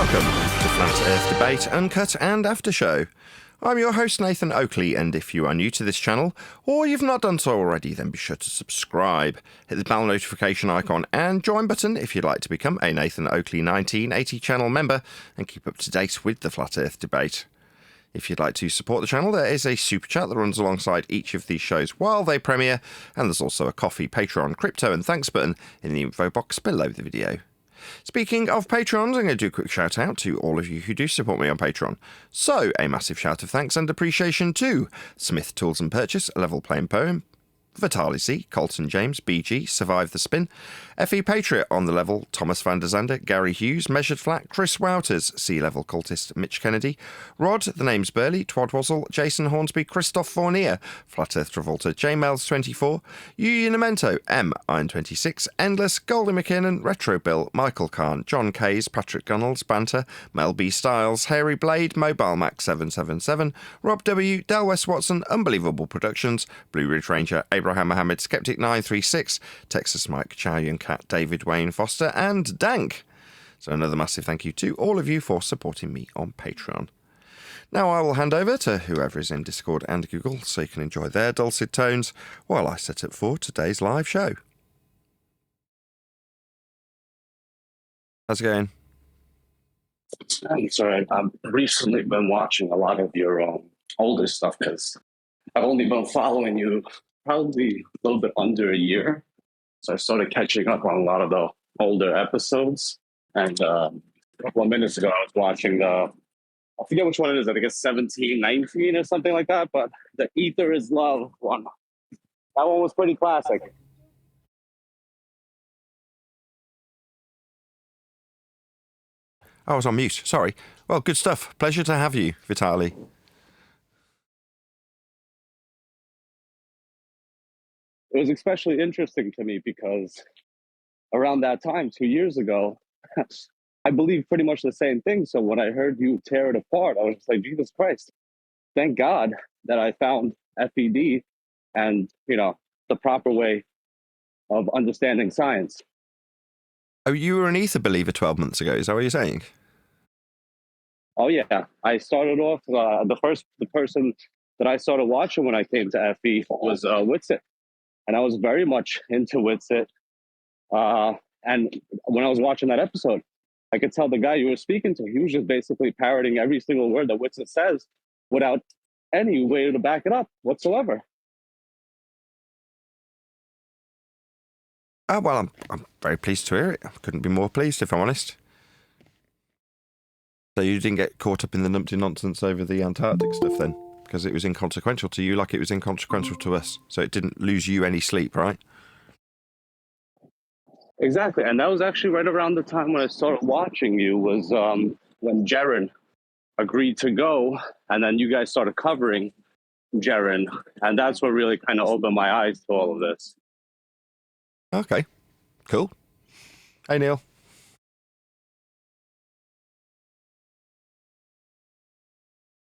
Welcome to Flat Earth Debate, Uncut and After Show. I'm your host Nathan Oakley, and if you are new to this channel, or you've not done so already, then be sure to subscribe, hit the bell notification icon and join button if you'd like to become a Nathan Oakley 1980 channel member and keep up to date with the Flat Earth Debate. If you'd like to support the channel, there is a super chat that runs alongside each of these shows while they premiere, and there's also a coffee, Patreon, crypto and thanks button in the info box below the video. Speaking of Patrons, I'm going to do a quick shout out to all of you who do support me on Patreon. So, a massive shout of thanks and appreciation to Smith Tools and Purchase, Level Plain Poem, Vitali C, Colton James, BG, Survive the Spin, FE Patriot on the level, Thomas van der Zander, Gary Hughes, Measured Flat, Chris Wouters, Sea Level Cultist, Mitch Kennedy, Rod, The Name's Burley, Twadwazzle, Jason Hornsby, Christoph Fournier, Flat Earth Travolta, JMels24, Unamento, M, Iron26, Endless, Goldie McKinnon, Retro Bill, Michael Kahn, John Kays, Patrick Gunnels, Banter, Mel B Styles, Hairy Blade, Mobile Max 777, Rob W, Del West Watson, Unbelievable Productions, Blue Ridge Ranger, Abraham Mohammed, Skeptic 936, Texas Mike, Chow Yun Cat, David Wayne Foster, and Dank. So another massive thank you to all of you for supporting me on Patreon. Now I will hand over to whoever is in Discord and Google so you can enjoy their dulcet tones while I set up for today's live show. How's it going? I'm sorry, I've recently been watching a lot of your older stuff because I've only been following you probably a little bit under a year. So I started catching up on a lot of the older episodes. And a couple of minutes ago, I was watching I forget which one it is. I think it's 1719 or something like that. But the Ether is Love one. That one was pretty classic. I was on mute, sorry. Well, good stuff. Pleasure to have you, Vitali. It was especially interesting to me because around that time, 2 years ago, I believed pretty much the same thing. So when I heard you tear it apart, I was just like, Jesus Christ, thank God that I found FED and, the proper way of understanding science. Oh, you were an Ether believer 12 months ago, is that what you're saying? Oh, yeah. I started off, the person that I started watching when I came to FE was Witsit. And I was very much into Witsit. And when I was watching that episode, I could tell the guy you were speaking to, he was just basically parroting every single word that Witsit says without any way to back it up whatsoever. Oh, well, I'm very pleased to hear it. I couldn't be more pleased, if I'm honest. So you didn't get caught up in the numpty nonsense over the Antarctic stuff then? Because it was inconsequential to you like it was inconsequential to us. So it didn't lose you any sleep, right? Exactly. And that was actually right around the time when I started watching you was when Jaren agreed to go. And then you guys started covering Jaren. And that's what really kind of opened my eyes to all of this. Okay. Cool. Hey, Neil.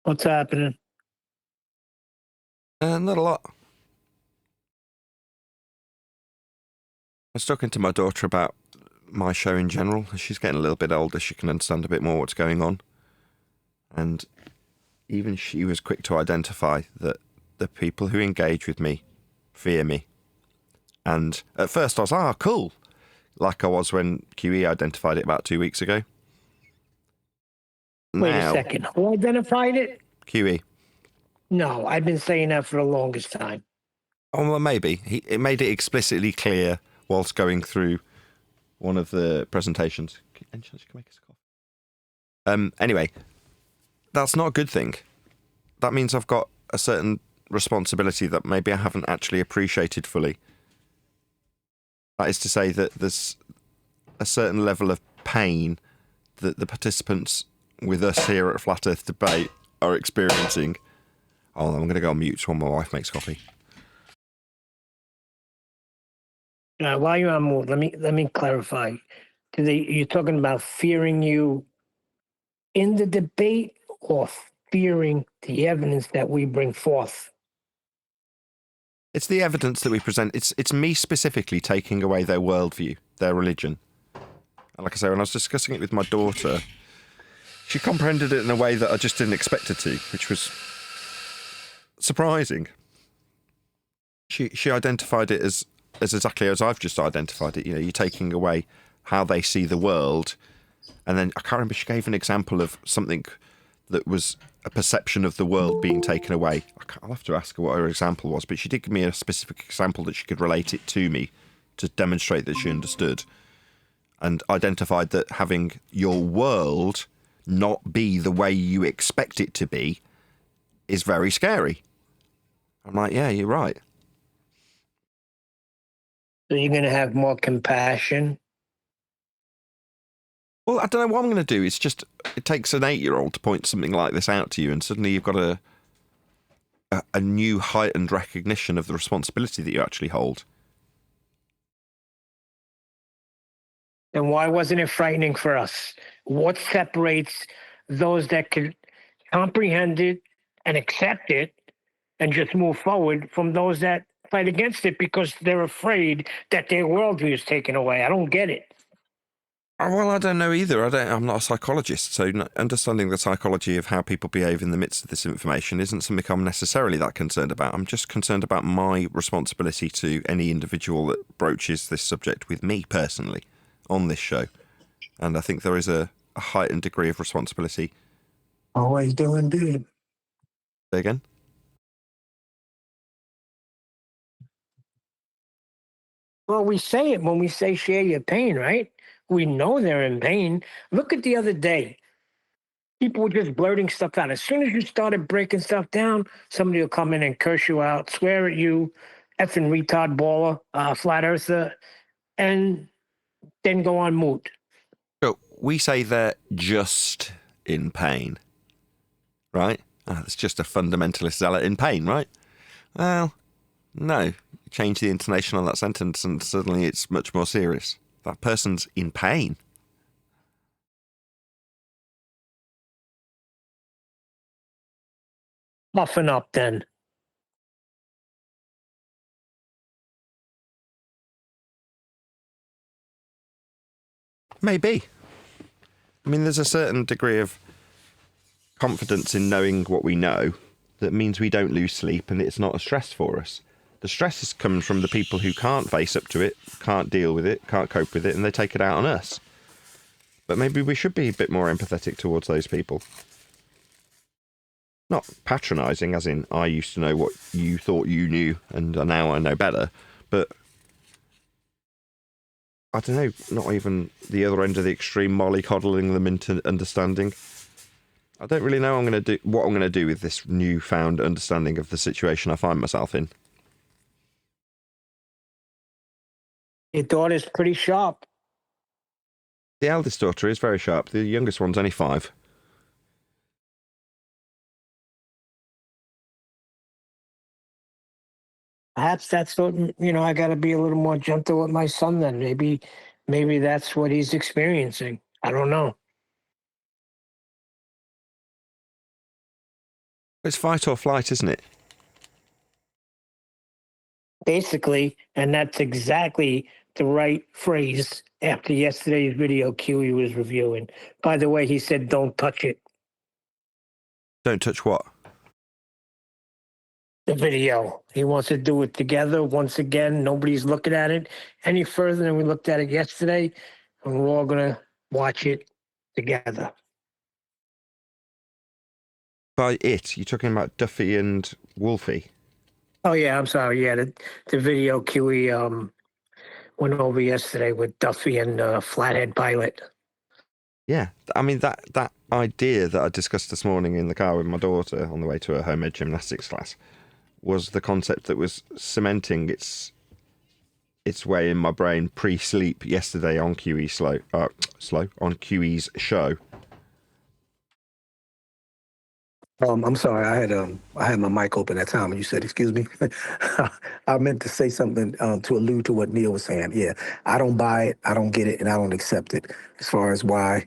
What's happening? Not a lot. I was talking to my daughter about my show in general. She's getting a little bit older. She can understand a bit more what's going on. And even she was quick to identify that the people who engage with me fear me. And at first I was, cool. Like I was when QE identified it about 2 weeks ago. Wait a second. Who identified it? QE. No, I've been saying that for the longest time. Oh, well, maybe. It made it explicitly clear whilst going through one of the presentations. Any chance you can make us a coffee? Anyway, that's not a good thing. That means I've got a certain responsibility that maybe I haven't actually appreciated fully. That is to say that there's a certain level of pain that the participants with us here at Flat Earth Debate are experiencing. Oh, I'm going to go on mute while my wife makes coffee. While you're on mute, let me clarify. You're talking about fearing you in the debate or fearing the evidence that we bring forth? It's the evidence that we present. It's me specifically taking away their worldview, their religion. And like I say, when I was discussing it with my daughter, She comprehended it in a way that I just didn't expect her to, which was surprising. She identified it as exactly as I've just identified it. You know, you're taking away how they see the world. And then I can't remember, she gave an example of something that was a perception of the world being taken away. I'll have to ask her what her example was, but she did give me a specific example that she could relate it to me to demonstrate that she understood, and identified that having your world not be the way you expect it to be is very scary. I'm like, yeah, you're right. So you're going to have more compassion. Well, I don't know what I'm going to do. It's just, it takes an 8-year-old to point something like this out to you, and suddenly you've got a new heightened recognition of the responsibility that you actually hold. And why wasn't it frightening for us? What separates those that can comprehend it and accept it and just move forward from those that fight against it because they're afraid that their worldview is taken away? I don't get it. Well, I don't know either. I'm not a psychologist, so understanding the psychology of how people behave in the midst of this information isn't something I'm necessarily that concerned about. I'm just concerned about my responsibility to any individual that broaches this subject with me personally on this show. And I think there is a heightened degree of responsibility. Always doing good. Say again? Well, we say it when we say share your pain, right? We know they're in pain. Look at the other day. People were just blurting stuff out. As soon as you started breaking stuff down, somebody will come in and curse you out, swear at you, effing retard baller, flat earther, and then go on mute. So we say they're just in pain, right? It's just a fundamentalist zealot in pain, right? Well, no. Change the intonation on that sentence and suddenly it's much more serious. That person's in pain. Muffin up then. Maybe. I mean, there's a certain degree of confidence in knowing what we know that means we don't lose sleep and it's not a stress for us. The stress is coming from the people who can't face up to it, can't deal with it, can't cope with it, and they take it out on us. But maybe we should be a bit more empathetic towards those people. Not patronising, as in, I used to know what you thought you knew, and now I know better. But, I don't know, not even the other end of the extreme, mollycoddling them into understanding. I don't really know what I'm going to do with this newfound understanding of the situation I find myself in. Your daughter's pretty sharp. The eldest daughter is very sharp. The youngest one's only 5. Perhaps that's what, I got to be a little more gentle with my son then. Maybe that's what he's experiencing. I don't know. It's fight or flight, isn't it? Basically, and that's exactly the right phrase after yesterday's video Kiwi was reviewing. By the way, he said, don't touch it. Don't touch what? The video. He wants to do it together. Once again, nobody's looking at it any further than we looked at it yesterday. And we're all going to watch it together. By it, you're talking about Duffy and Wolfie? Oh, yeah, I'm sorry. Yeah, the video Kiwi went over yesterday with Duffy and Flathead Pilot. Yeah, I mean, that idea that I discussed this morning in the car with my daughter on the way to her homemade gymnastics class was the concept that was cementing its way in my brain pre-sleep yesterday on QE's on QE's show. I'm sorry, I had my mic open at that time, and you said, "Excuse me." I meant to say something to allude to what Neil was saying. Yeah, I don't buy it, I don't get it, and I don't accept it. As far as why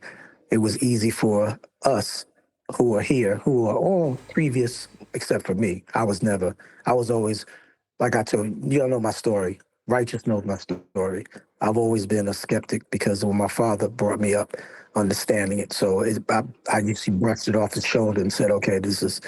it was easy for us who are here, who are all previous, except for me. I was always, like I told you, you don't know my story. Righteous knows my story. I've always been a skeptic because when my father brought me up understanding it. So I usually brushed it off his shoulder and said, okay, this is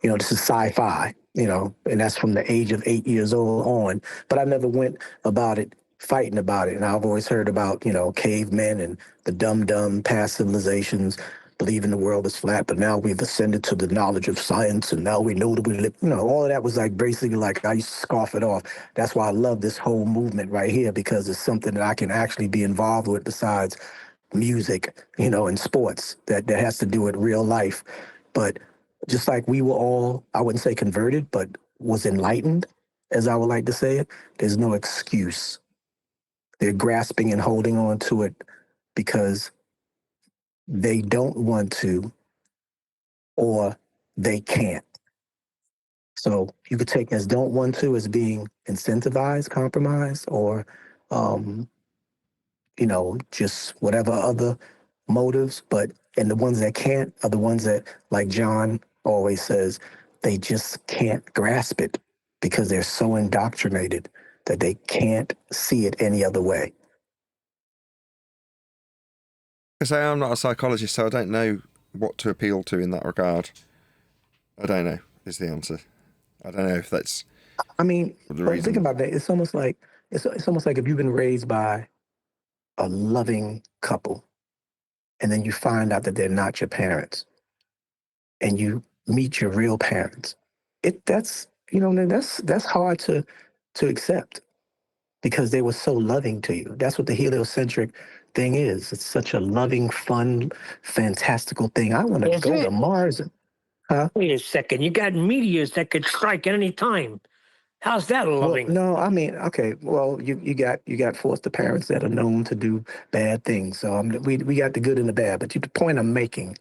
sci-fi, and that's from the age of 8 years old on. But I never went about it fighting about it. And I've always heard about, cavemen and the dumb past civilizations believing the world is flat, but now we've ascended to the knowledge of science, and now we know that we live, all of that was like basically like I used to scoff it off. That's why I love this whole movement right here, because it's something that I can actually be involved with besides music, and sports that has to do with real life. But just like we were all, I wouldn't say converted, but was enlightened, as I would like to say it, there's no excuse. They're grasping and holding on to it because they don't want to or they can't. So you could take as don't want to as being incentivized, compromised, or, just whatever other motives. And the ones that can't are the ones that, like John always says, they just can't grasp it because they're so indoctrinated that they can't see it any other way. Because I'm not a psychologist, so I don't know what to appeal to in that regard. I don't know, is the answer. I don't know if that's think about that. It's almost like if you've been raised by a loving couple and then you find out that they're not your parents and you meet your real parents. That's hard to accept because they were so loving to you. That's what the heliocentric thing is. It's such a loving, fun, fantastical thing. I want to go to Mars. Huh? Wait a second. You got meteors that could strike at any time. How's that loving? Well, no, okay. Well, you got foster parents that are known to do bad things. So we got the good and the bad. But the point I'm making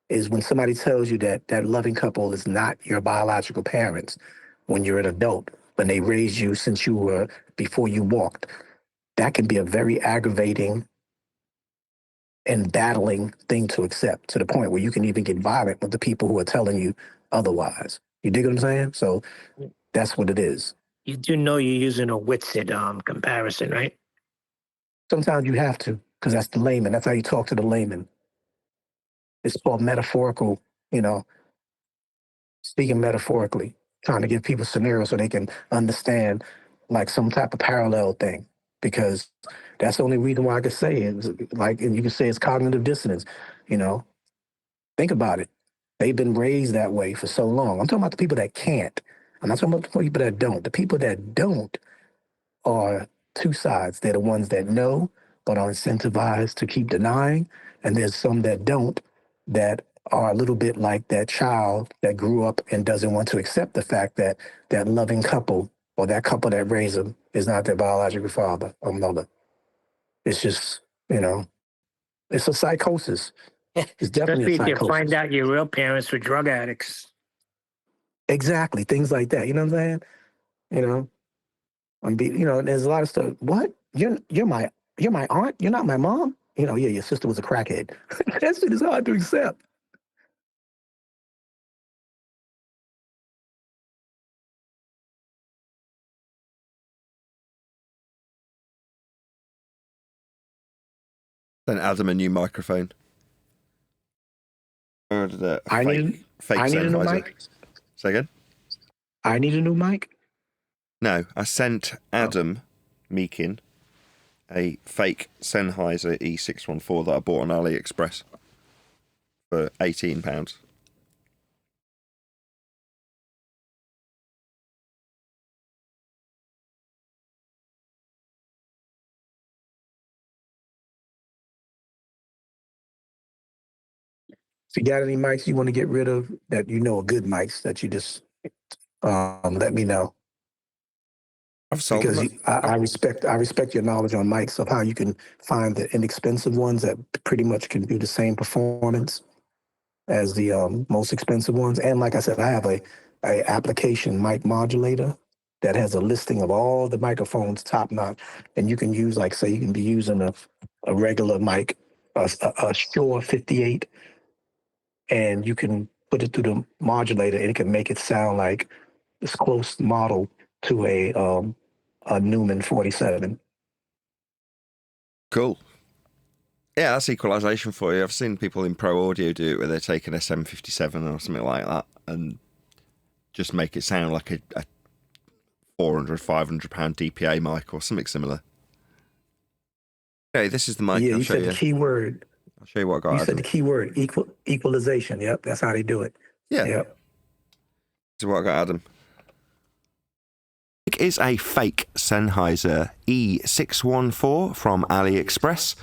is when somebody tells you that that loving couple is not your biological parents when you're an adult, when they raised you since you were before you walked, that can be a very aggravating and battling thing to accept, to the point where you can even get violent with the people who are telling you otherwise. You dig what I'm saying? So that's what it is. You do know you're using a Witsit comparison, right? Sometimes you have to, because that's the layman. That's how you talk to the layman. It's called metaphorical, speaking metaphorically, trying to give people scenarios so they can understand like some type of parallel thing. Because that's the only reason why I could say it. And you can say it's cognitive dissonance, Think about it. They've been raised that way for so long. I'm talking about the people that can't. I'm not talking about the people that don't. The people that don't are two sides. They're the ones that know but are incentivized to keep denying. And there's some that don't, that are a little bit like that child that grew up and doesn't want to accept the fact that that loving couple or that couple that raised them is not their biological father or mother. It's just, it's a psychosis. It's definitely Especially a if you psychosis. find out your real parents were drug addicts. Exactly. Things like that. You know what I'm saying? There's a lot of stuff. What? You're my aunt? You're not my mom? Yeah, your sister was a crackhead. That shit is hard to accept. Then Adam a new microphone. Or a I need a new mic. Say again? I need a new mic? No, I sent Adam Meakin a fake Sennheiser E614 that I bought on AliExpress for £18. If you got any mics you want to get rid of that are good mics that you just let me know. I've sold Because them. I respect your knowledge on mics of how you can find the inexpensive ones that pretty much can do the same performance as the most expensive ones. And like I said, I have a application mic modulator that has a listing of all the microphones top notch, and you can use, like, say, you can be using a regular mic, a Shure 58, and you can put it through the modulator, and it can make it sound like this close model to Newman 47. Cool. Yeah, that's equalization for you. I've seen people in Pro Audio do it where they take an SM57 or something like that and just make it sound like a 400, 500 pound DPA mic or something similar. Okay, this is the mic. Yeah, I'll you show said you. the key word. I'll show you what I got. You out said of the it. key word, equalization. Yep, that's how they do it. Yeah. Yep. This is what I got, Adam. It is a fake Sennheiser E614 from AliExpress,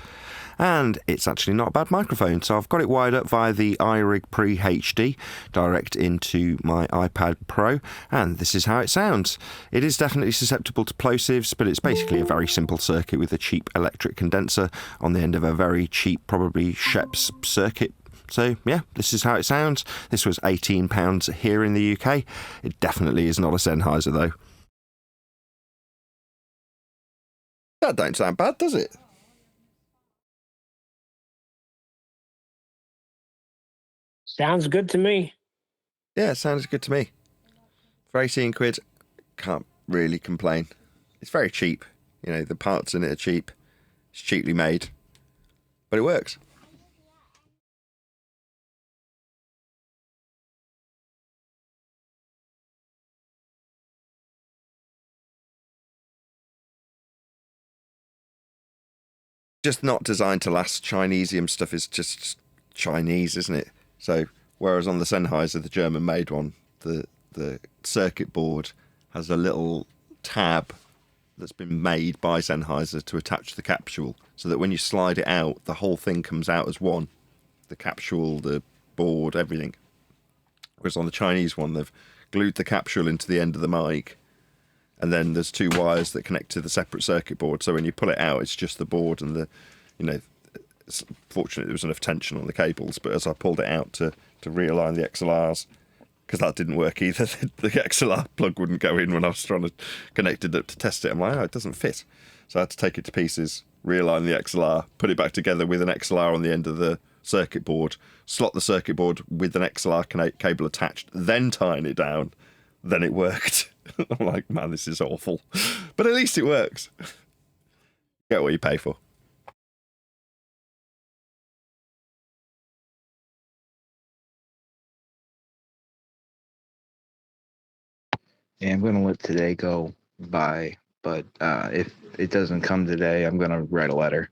and it's actually not a bad microphone. So I've got it wired up via the iRig Pre HD direct into my iPad Pro, and this is how it sounds. It is definitely susceptible to plosives, but it's basically a very simple circuit with a cheap electric condenser on the end of a very cheap, probably Shep's circuit. So yeah, this is how it sounds. This was £18 here in the UK. It definitely is not a Sennheiser though. That don't sound bad, does it? Sounds good to me. Yeah, it sounds good to me. For 18 quid, can't really complain. It's very cheap. You know, the parts in it are cheap. It's cheaply made. But it works. Just not designed to last. Chinesium stuff is just Chinese, isn't it? So, whereas on the Sennheiser, the German-made one, the circuit board has a little tab that's been made by Sennheiser to attach the capsule, so that when you slide it out, the whole thing comes out as one. The capsule, the board, everything. Whereas on the Chinese one, they've glued the capsule into the end of the mic, and then there's two wires that connect to the separate circuit board. So when you pull it out, it's just the board and fortunately there was enough tension on the cables, but as I pulled it out to realign the XLRs, because that didn't work either, the XLR plug wouldn't go in when I was trying to connect it up to test it. I'm like, oh, it doesn't fit. So I had to take it to pieces, realign the XLR, put it back together with an XLR on the end of the circuit board, slot the circuit board with an XLR cable attached, then tighten it down. Then it worked. I'm like, man, this is awful. But at least it works. Get what you pay for. Yeah, I'm gonna let today go by, but if it doesn't come today, I'm gonna write a letter.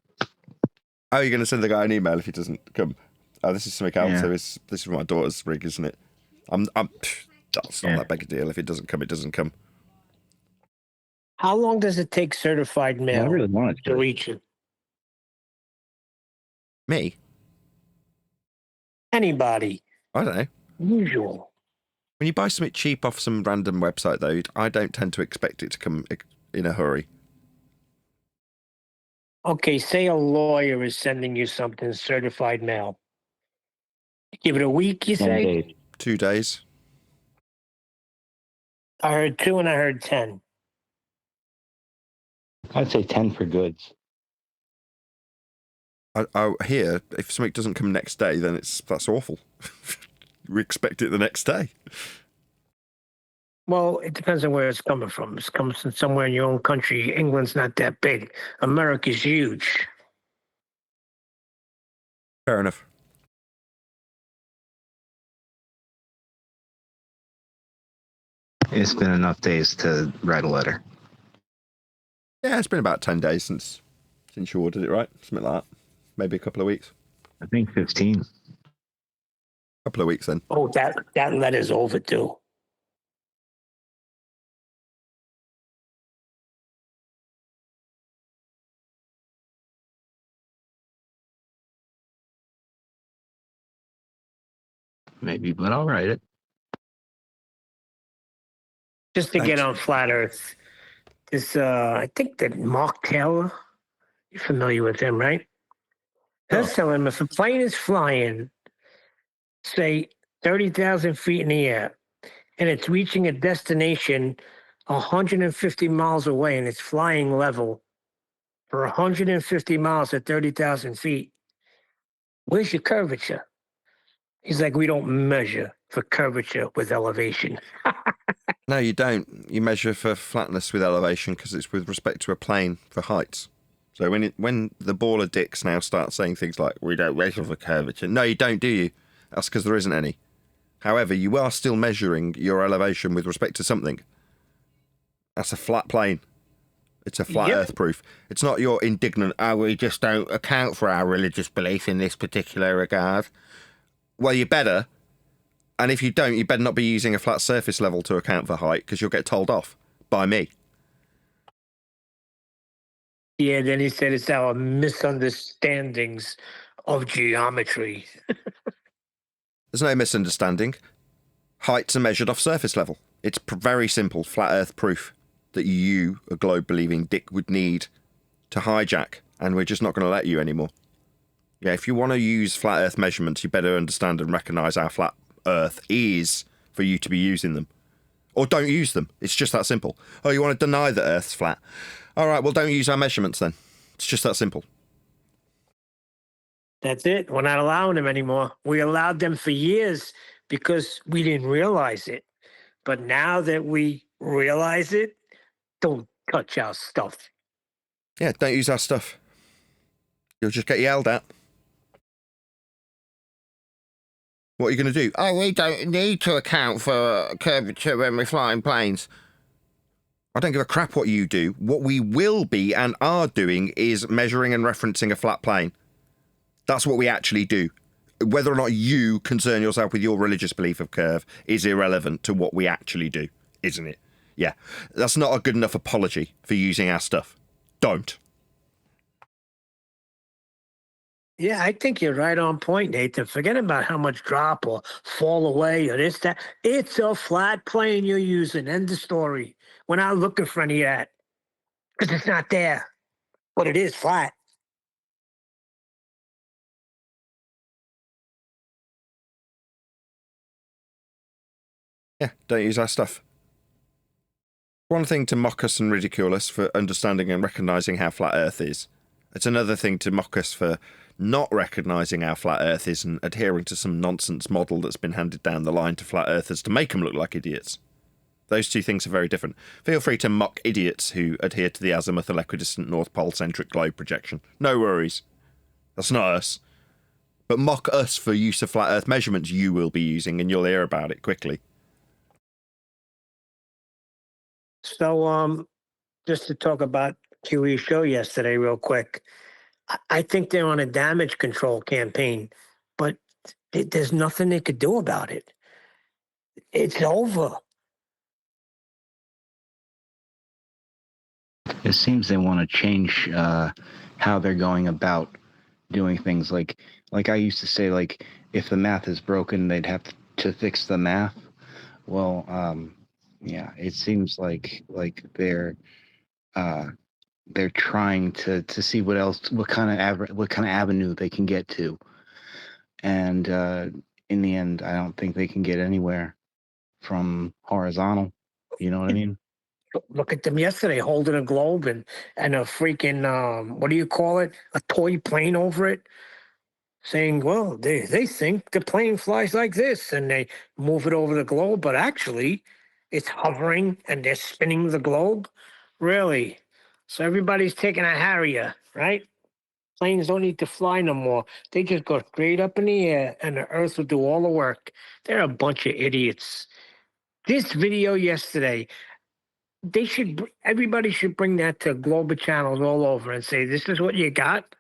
Oh, you're going to send the guy an email if he doesn't come? Oh, this is something else. Yeah. So this is my daughter's rig, isn't it? That's not that big a deal. If it doesn't come, it doesn't come. How long does it take certified Yeah, mail I really wanted to to. reach you? Me? Anybody. I don't know. Usual. When you buy something cheap off some random website, though, I don't tend to expect it to come in a hurry. Okay, say a lawyer is sending you something certified mail. Give it a week, you 10 say? days. 2 days. I heard 2 and I heard 10. I'd say 10 for goods. I hear if something doesn't come next day, then that's awful. We expect it the next day. Well, it depends on where it's coming from. If it comes from somewhere in your own country. England's not that big. America's huge. Fair enough. It's been enough days to write a letter. Yeah, it's been about 10 days since you ordered it, right? Something like that. Maybe a couple of weeks. I think 15. Couple of weeks then. Oh, that letter's overdue. Maybe, but I'll write it. Just to get Thanks. on flat Earth. This, I think that Mark Taylor, you're familiar with him, right? They're Sure. telling him if a plane is flying, say 30,000 feet in the air, and it's reaching a destination 150 miles away and it's flying level for 150 miles at 30,000 feet, where's your curvature? He's like, we don't measure for curvature with elevation. No, you don't. You measure for flatness with elevation because it's with respect to a plane for heights. So when the baller dicks now start saying things like, we don't measure for curvature. No, you don't, do you? That's because there isn't any. However, you are still measuring your elevation with respect to something. That's a flat plane. It's a flat earth proof. It's not your indignant, we just don't account for our religious belief in this particular regard. Well, you better. And if you don't, you better not be using a flat surface level to account for height because you'll get told off by me. Yeah, then he said it's our misunderstandings of geometry. There's no misunderstanding. Heights are measured off surface level. It's very simple, flat earth proof that you, a globe-believing dick, would need to hijack, and we're just not going to let you anymore. Yeah, if you want to use flat earth measurements, you better understand and recognise how flat earth is for you to be using them. Or don't use them. It's just that simple. Oh, you want to deny that earth's flat? All right, well, don't use our measurements then. It's just that simple. That's it. We're not allowing them anymore. We allowed them for years because we didn't realize it. But now that we realize it, don't touch our stuff. Yeah, don't use our stuff. You'll just get yelled at. What are you going to do? Oh, we don't need to account for curvature when we're flying planes. I don't give a crap what you do. What we will be and are doing is measuring and referencing a flat plane. That's what we actually do. Whether or not you concern yourself with your religious belief of curve is irrelevant to what we actually do, isn't it? Yeah, that's not a good enough apology for using our stuff. Don't. Yeah, I think you're right on point, Nathan. Forget about how much drop or fall away or this, that. It's a flat plane you're using. End of story. We're not looking for any of that because it's not there. But it is flat. Yeah, don't use our stuff. One thing to mock us and ridicule us for understanding and recognising how flat Earth is. It's another thing to mock us for not recognising how flat Earth is and adhering to some nonsense model that's been handed down the line to flat earthers to make them look like idiots. Those two things are very different. Feel free to mock idiots who adhere to the azimuthal equidistant North Pole-centric globe projection. No worries. That's not us. But mock us for use of flat Earth measurements you will be using, and you'll hear about it quickly. So, just to talk about QE's show yesterday real quick, I think they're on a damage control campaign, but there's nothing they could do about it. It's over. It seems they want to change how they're going about doing things. Like I used to say, like, if the math is broken, they'd have to fix the math. Well, yeah, it seems like they're trying to see what kind of avenue they can get to, and in the end, I don't think they can get anywhere from horizontal. You know what I mean? Look at them yesterday holding a globe and a freaking, what do you call it? A toy plane over it. Saying, well, they think the plane flies like this and they move it over the globe, but actually it's hovering and they're spinning the globe. Really? So everybody's taking a Harrier, right? Planes don't need to fly no more. They just go straight up in the air and the earth will do all the work. They're a bunch of idiots. This video yesterday, everybody should bring that to global channels all over and say, this is what you got.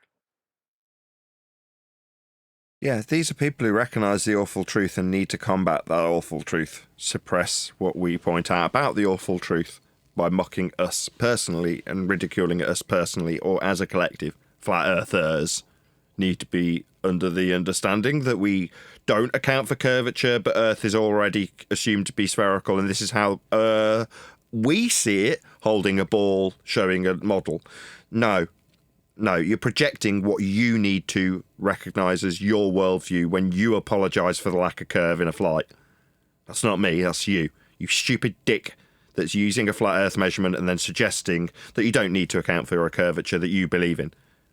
Yeah, these are people who recognise the awful truth and need to combat that awful truth, suppress what we point out about the awful truth by mocking us personally and ridiculing us personally or as a collective. Flat earthers need to be under the understanding that we don't account for curvature, but Earth is already assumed to be spherical, and this is how we see it, holding a ball, showing a model. No, you're projecting what you need to recognise as your worldview when you apologise for the lack of curve in a flight. That's not me, that's you. You stupid dick that's using a flat Earth measurement and then suggesting that you don't need to account for a curvature that you believe in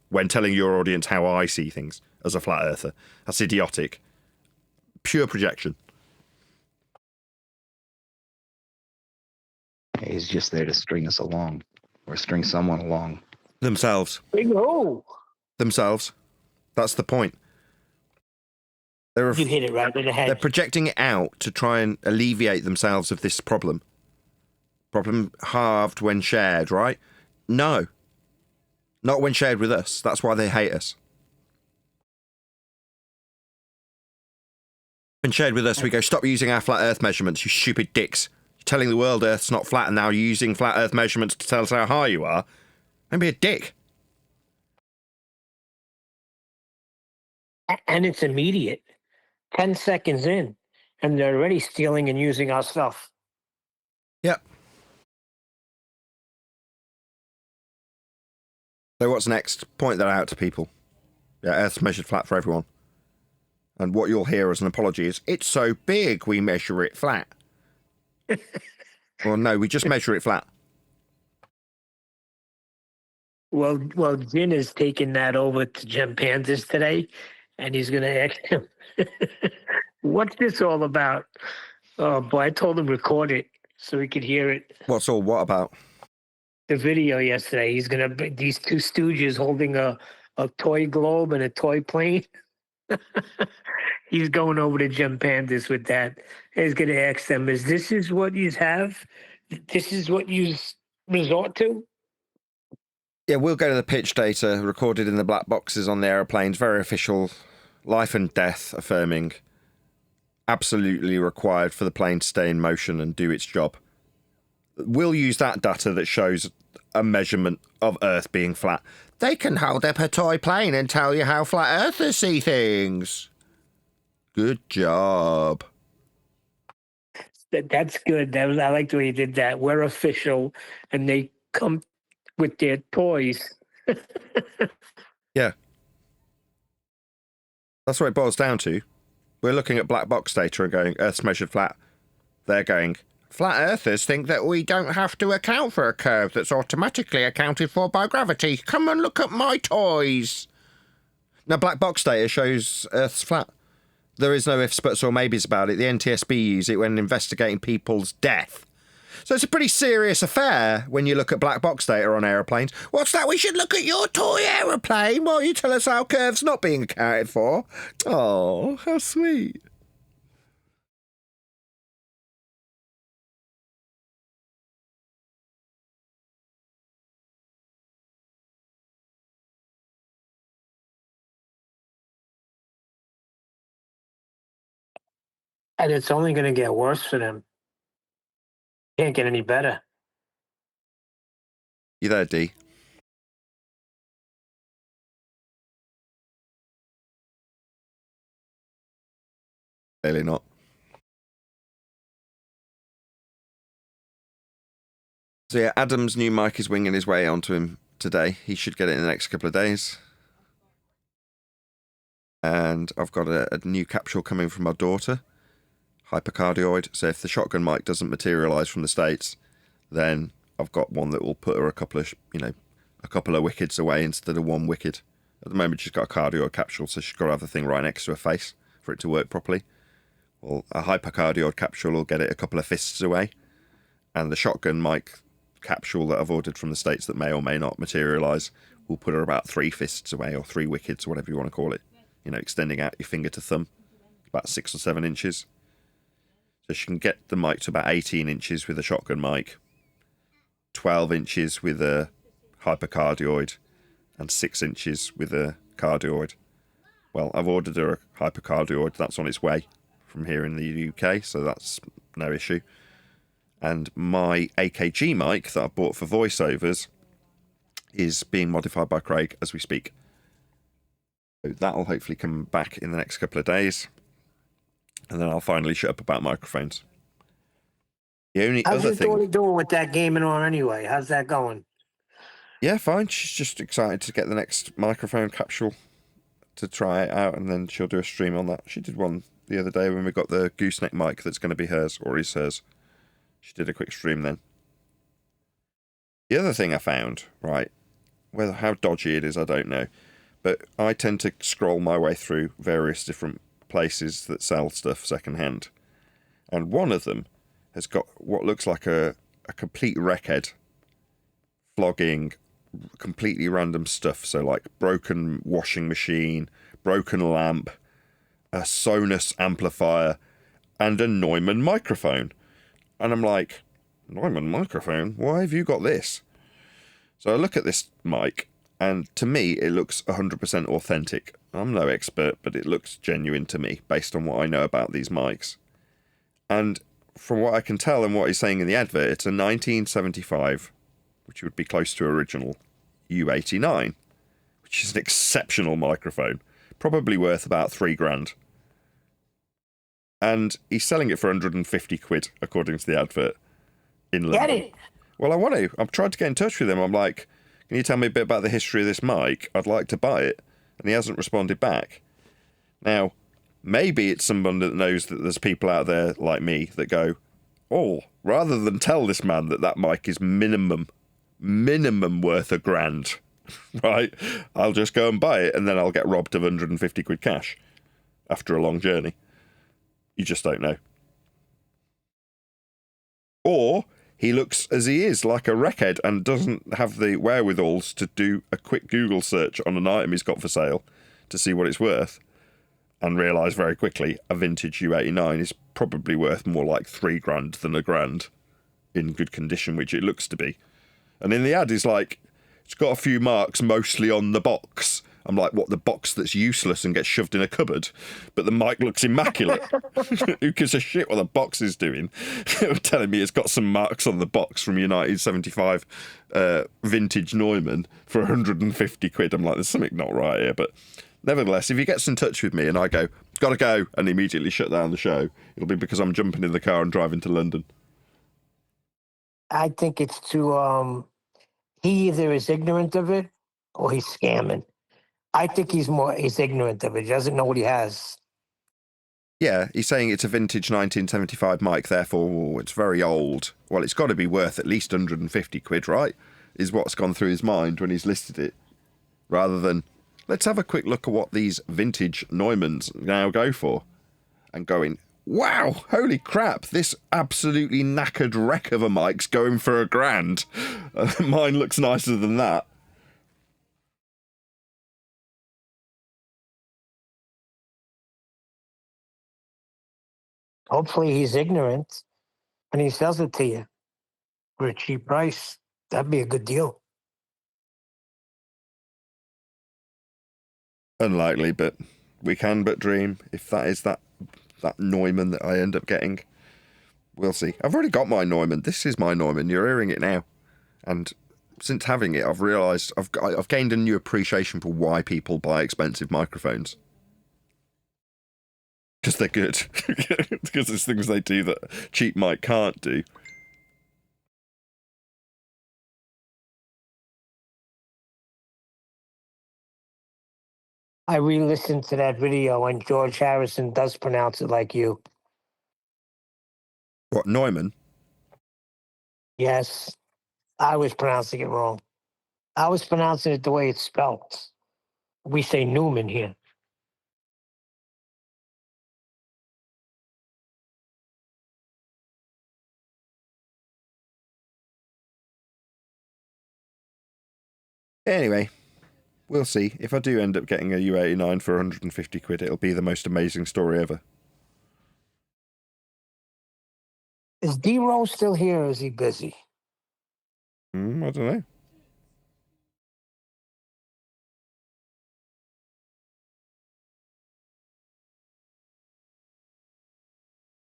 when telling your audience how I see things as a flat earther. That's idiotic. Pure projection. He's just there to string us along, or string someone along. Themselves. Oh, Themselves. That's the point. you hit it right in the head. They're projecting it out to try and alleviate themselves of this problem. Problem halved when shared, right? No. Not when shared with us. That's why they hate us. When shared with us, we go, stop using our flat earth measurements, you stupid dicks. You're telling the world earth's not flat and now you're using flat earth measurements to tell us how high you are. Don't be a dick. And it's immediate. 10 seconds in, and they're already stealing and using our stuff. Yep. So what's next? Point that out to people. Yeah, Earth's measured flat for everyone. And what you'll hear as an apology is, it's so big we measure it flat. Well, no, we just measure it flat. Well, Jin is taking that over to Jim Pandas today, and he's going to ask him, what's this all about? Oh, boy, I told him record it so he could hear it. What's all what about? The video yesterday, he's going to be these two stooges holding a toy globe and a toy plane. He's going over to Jim Pandas with that. He's going to ask them, this is what you have? This is what you resort to? Yeah, we'll go to the pitch data recorded in the black boxes on the aeroplanes. Very official, life and death affirming. Absolutely required for the plane to stay in motion and do its job. We'll use that data that shows a measurement of Earth being flat. They can hold up a toy plane and tell you how flat Earthers see things. Good job. That's good. I like the way you did that. We're official, and they come with their toys. Yeah. That's what it boils down to. We're looking at black box data and going, Earth's measured flat. They're going, flat earthers think that we don't have to account for a curve that's automatically accounted for by gravity. Come and look at my toys. Now, black box data shows Earth's flat. There is no ifs, buts or maybes about it. The NTSB use it when investigating people's death. So it's a pretty serious affair when you look at black box data on aeroplanes. What's that? We should look at your toy aeroplane while you tell us how curves not being accounted for. Oh, how sweet. And it's only going to get worse for them. Can't get any better. You there, D? Clearly not. So yeah, Adam's new mic is winging his way onto him today. He should get it in the next couple of days. And I've got a new capsule coming from my daughter. Hypercardioid. So if the shotgun mic doesn't materialise from the States, then I've got one that will put her a couple of wickets away instead of one wicket. At the moment she's got a cardioid capsule, so she's got to have the thing right next to her face for it to work properly. Well, a hypercardioid capsule will get it a couple of fists away, and the shotgun mic capsule that I've ordered from the States that may or may not materialise will put her about 3 fists away, or 3 wickets, or whatever you want to call it. Extending out your finger to thumb, about 6 or 7 inches. So she can get the mic to about 18 inches with a shotgun mic, 12 inches with a hypercardioid, and 6 inches with a cardioid. Well, I've ordered her a hypercardioid. That's on its way from here in the UK, so that's no issue. And my AKG mic that I bought for voiceovers is being modified by Craig as we speak. So that'll hopefully come back in the next couple of days. And then I'll finally shut up about microphones. The only How's other your thing... daughter doing with that gaming on anyway? How's that going? Yeah, fine. She's just excited to get the next microphone capsule to try it out, and then she'll do a stream on that. She did one the other day when we got the gooseneck mic that's going to be hers, or is hers. She did a quick stream then. The other thing I found, right, how dodgy it is, I don't know, but I tend to scroll my way through various different places that sell stuff secondhand, and one of them has got what looks like a a complete wreckhead, flogging completely random stuff. So like broken washing machine, broken lamp, a Sonos amplifier, and a Neumann microphone. And I'm like, Neumann microphone? Why have you got this? So I look at this mic, and to me, it looks 100% authentic. I'm no expert, but it looks genuine to me, based on what I know about these mics. And from what I can tell and what he's saying in the advert, it's a 1975, which would be close to original, U89, which is an exceptional microphone, probably worth about £3,000. And he's selling it for 150 quid, according to the advert, in London. Get it? Well, I want to. I've tried to get in touch with him. I'm like, can you tell me a bit about the history of this mic? I'd like to buy it. And he hasn't responded back. Now, maybe it's someone that knows that there's people out there like me that go, oh, rather than tell this man that mic is minimum worth £1,000, right? I'll just go and buy it, and then I'll get robbed of 150 quid cash after a long journey. You just don't know. Or he looks as he is, like a wreckhead, and doesn't have the wherewithals to do a quick Google search on an item he's got for sale to see what it's worth, and realise very quickly a vintage U89 is probably worth more like £3,000 than £1,000 in good condition, which it looks to be. And in the ad, he's like, it's got a few marks mostly on the box. I'm like, what, the box that's useless and gets shoved in a cupboard? But the mic looks immaculate. Who gives a shit what the box is doing? Telling me it's got some marks on the box from your 1975 vintage Neumann for 150 quid. I'm like, there's something not right here. But nevertheless, if he gets in touch with me and I go, gotta go, and immediately shut down the show, it'll be because I'm jumping in the car and driving to London. I think it's too. He either is ignorant of it or he's scamming. I think he's ignorant of it. He doesn't know what he has. Yeah, he's saying it's a vintage 1975 mic, therefore it's very old. Well, it's got to be worth at least 150 quid, right? Is what's gone through his mind when he's listed it. Rather than, let's have a quick look at what these vintage Neumanns now go for. And going, wow, holy crap, this absolutely knackered wreck of a mic's going for £1,000. Mine looks nicer than that. Hopefully he's ignorant and he sells it to you for a cheap price. That'd be a good deal. Unlikely, but we can but dream. If that is that Neumann that I end up getting, we'll see. I've already got my Neumann. This is my Neumann. You're hearing it now. And since having it, I've realised I've gained a new appreciation for why people buy expensive microphones. Because they're good. Because there's things they do that cheap mic can't do. I re-listened to that video and George Harrison does pronounce it like you. What, Neumann? Yes, I was pronouncing it wrong. I was pronouncing it the way it's spelled. We say Newman here. Anyway, we'll see. If I do end up getting a U89 for 150 quid, it'll be the most amazing story ever. Is D-Rose still here or is he busy? I don't know.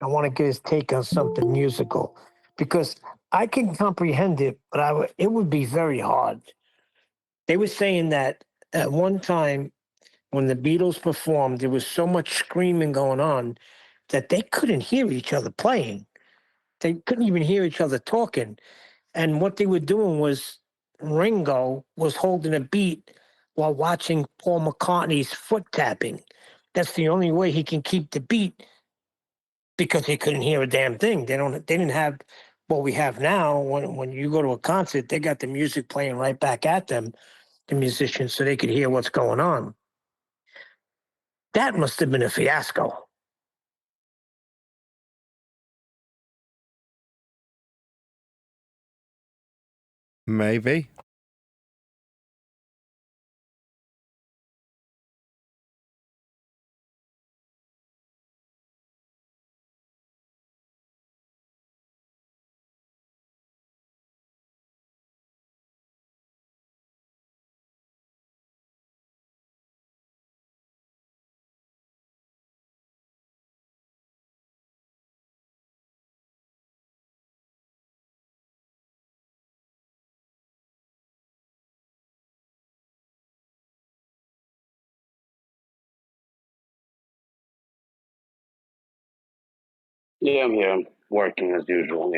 I want to get his take on something musical because I can comprehend it, but it would be very hard. They were saying that at one time when the Beatles performed, there was so much screaming going on that they couldn't hear each other playing. They couldn't even hear each other talking. And what they were doing was Ringo was holding a beat while watching Paul McCartney's foot tapping. That's the only way he can keep the beat because he couldn't hear a damn thing. They didn't have what we have now. When you go to a concert, they got the music playing right back at them, the musicians, so they could hear what's going on. That must have been a fiasco. Maybe. Yeah, I'm here working as usual.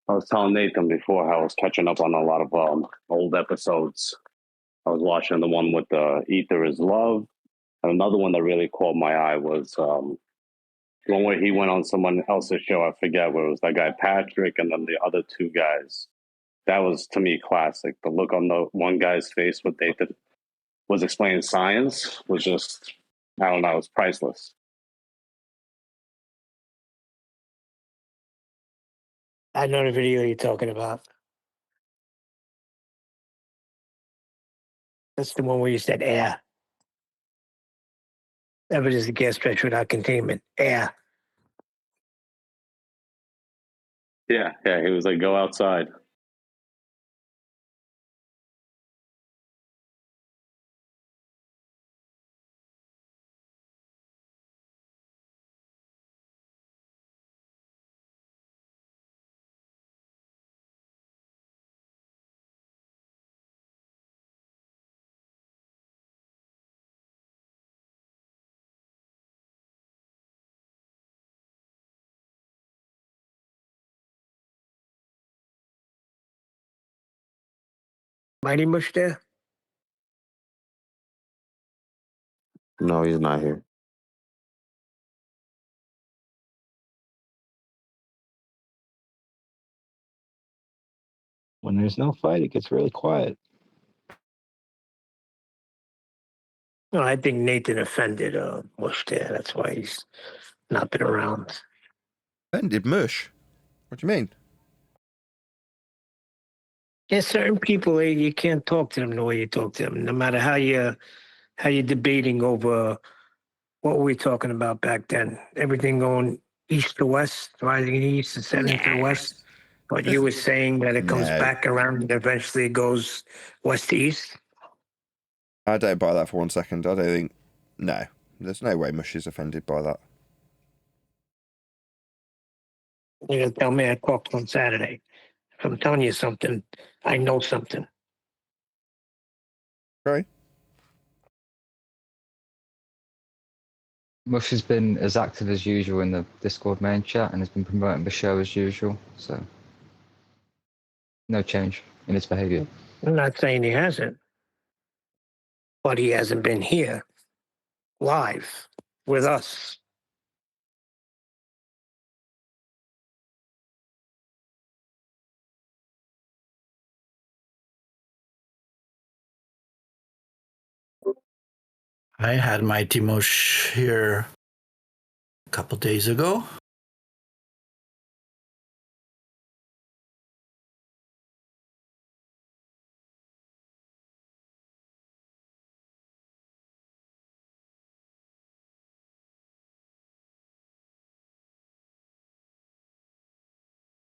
I was telling Nathan before how I was catching up on a lot of old episodes. I was watching the one with Ether is Love. And another one that really caught my eye was the one where he went on someone else's show. I forget where it was that guy Patrick and then the other two guys. That was, to me, classic. The look on the one guy's face when Nathan was explaining science was just, I don't know, it was priceless. I know the video you're talking about. That's the one where you said air. Ever is a gas stretch without containment. Air. Yeah, he was like, go outside. Mighty Mush there? No, he's not here. When there's no fight, it gets really quiet. No, I think Nathan offended Mush there. That's why he's not been around. Offended Mush? What do you mean? There's certain people you can't talk to them the way you talk to them, no matter how you're debating over what were we talking about back then. Everything going east to west, rising east and setting to the west. But you were saying that it comes No. back around and eventually it goes west to east. I don't buy that for 1 second. I don't think... No. There's no way Mush is offended by that. You're gonna tell me I talked on Saturday. If I'm telling you something, I know something. Right? Mush has been as active as usual in the Discord main chat and has been promoting the show as usual, so no change in his behaviour. I'm not saying he hasn't, but he hasn't been here live with us. I had my Timosh here a couple days ago.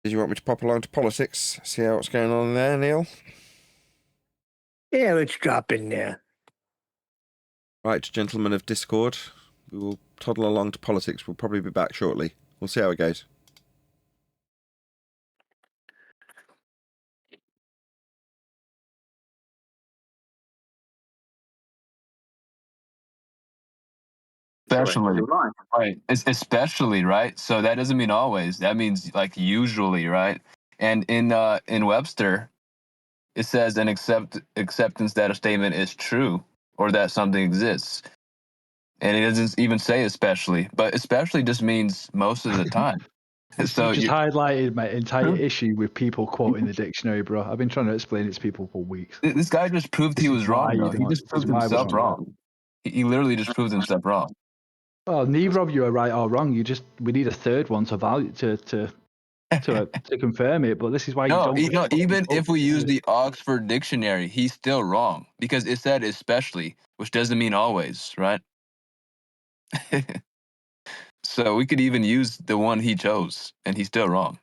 Did you want me to pop along to politics? See what's going on there, Neil? Yeah, let's drop in there. Right, gentlemen of Discord. We will toddle along to politics. We'll probably be back shortly. We'll see how it goes. Especially, right? It's especially, right? So that doesn't mean always. That means like usually, right? And in Webster, it says an acceptance that a statement is true or that something exists, and it doesn't even say especially. But especially just means most of the time. So you just highlighted my entire issue with people quoting the dictionary, bro. I've been trying to explain it to people for weeks. This guy just proved he was wrong, though. He just proved himself wrong. He literally just proved himself wrong. Well, neither of you are right or wrong. We need a third one to value to to confirm it, but this is why you don't. Even if we use the Oxford Dictionary, he's still wrong because it said especially, which doesn't mean always, right? So we could even use the one he chose, and he's still wrong.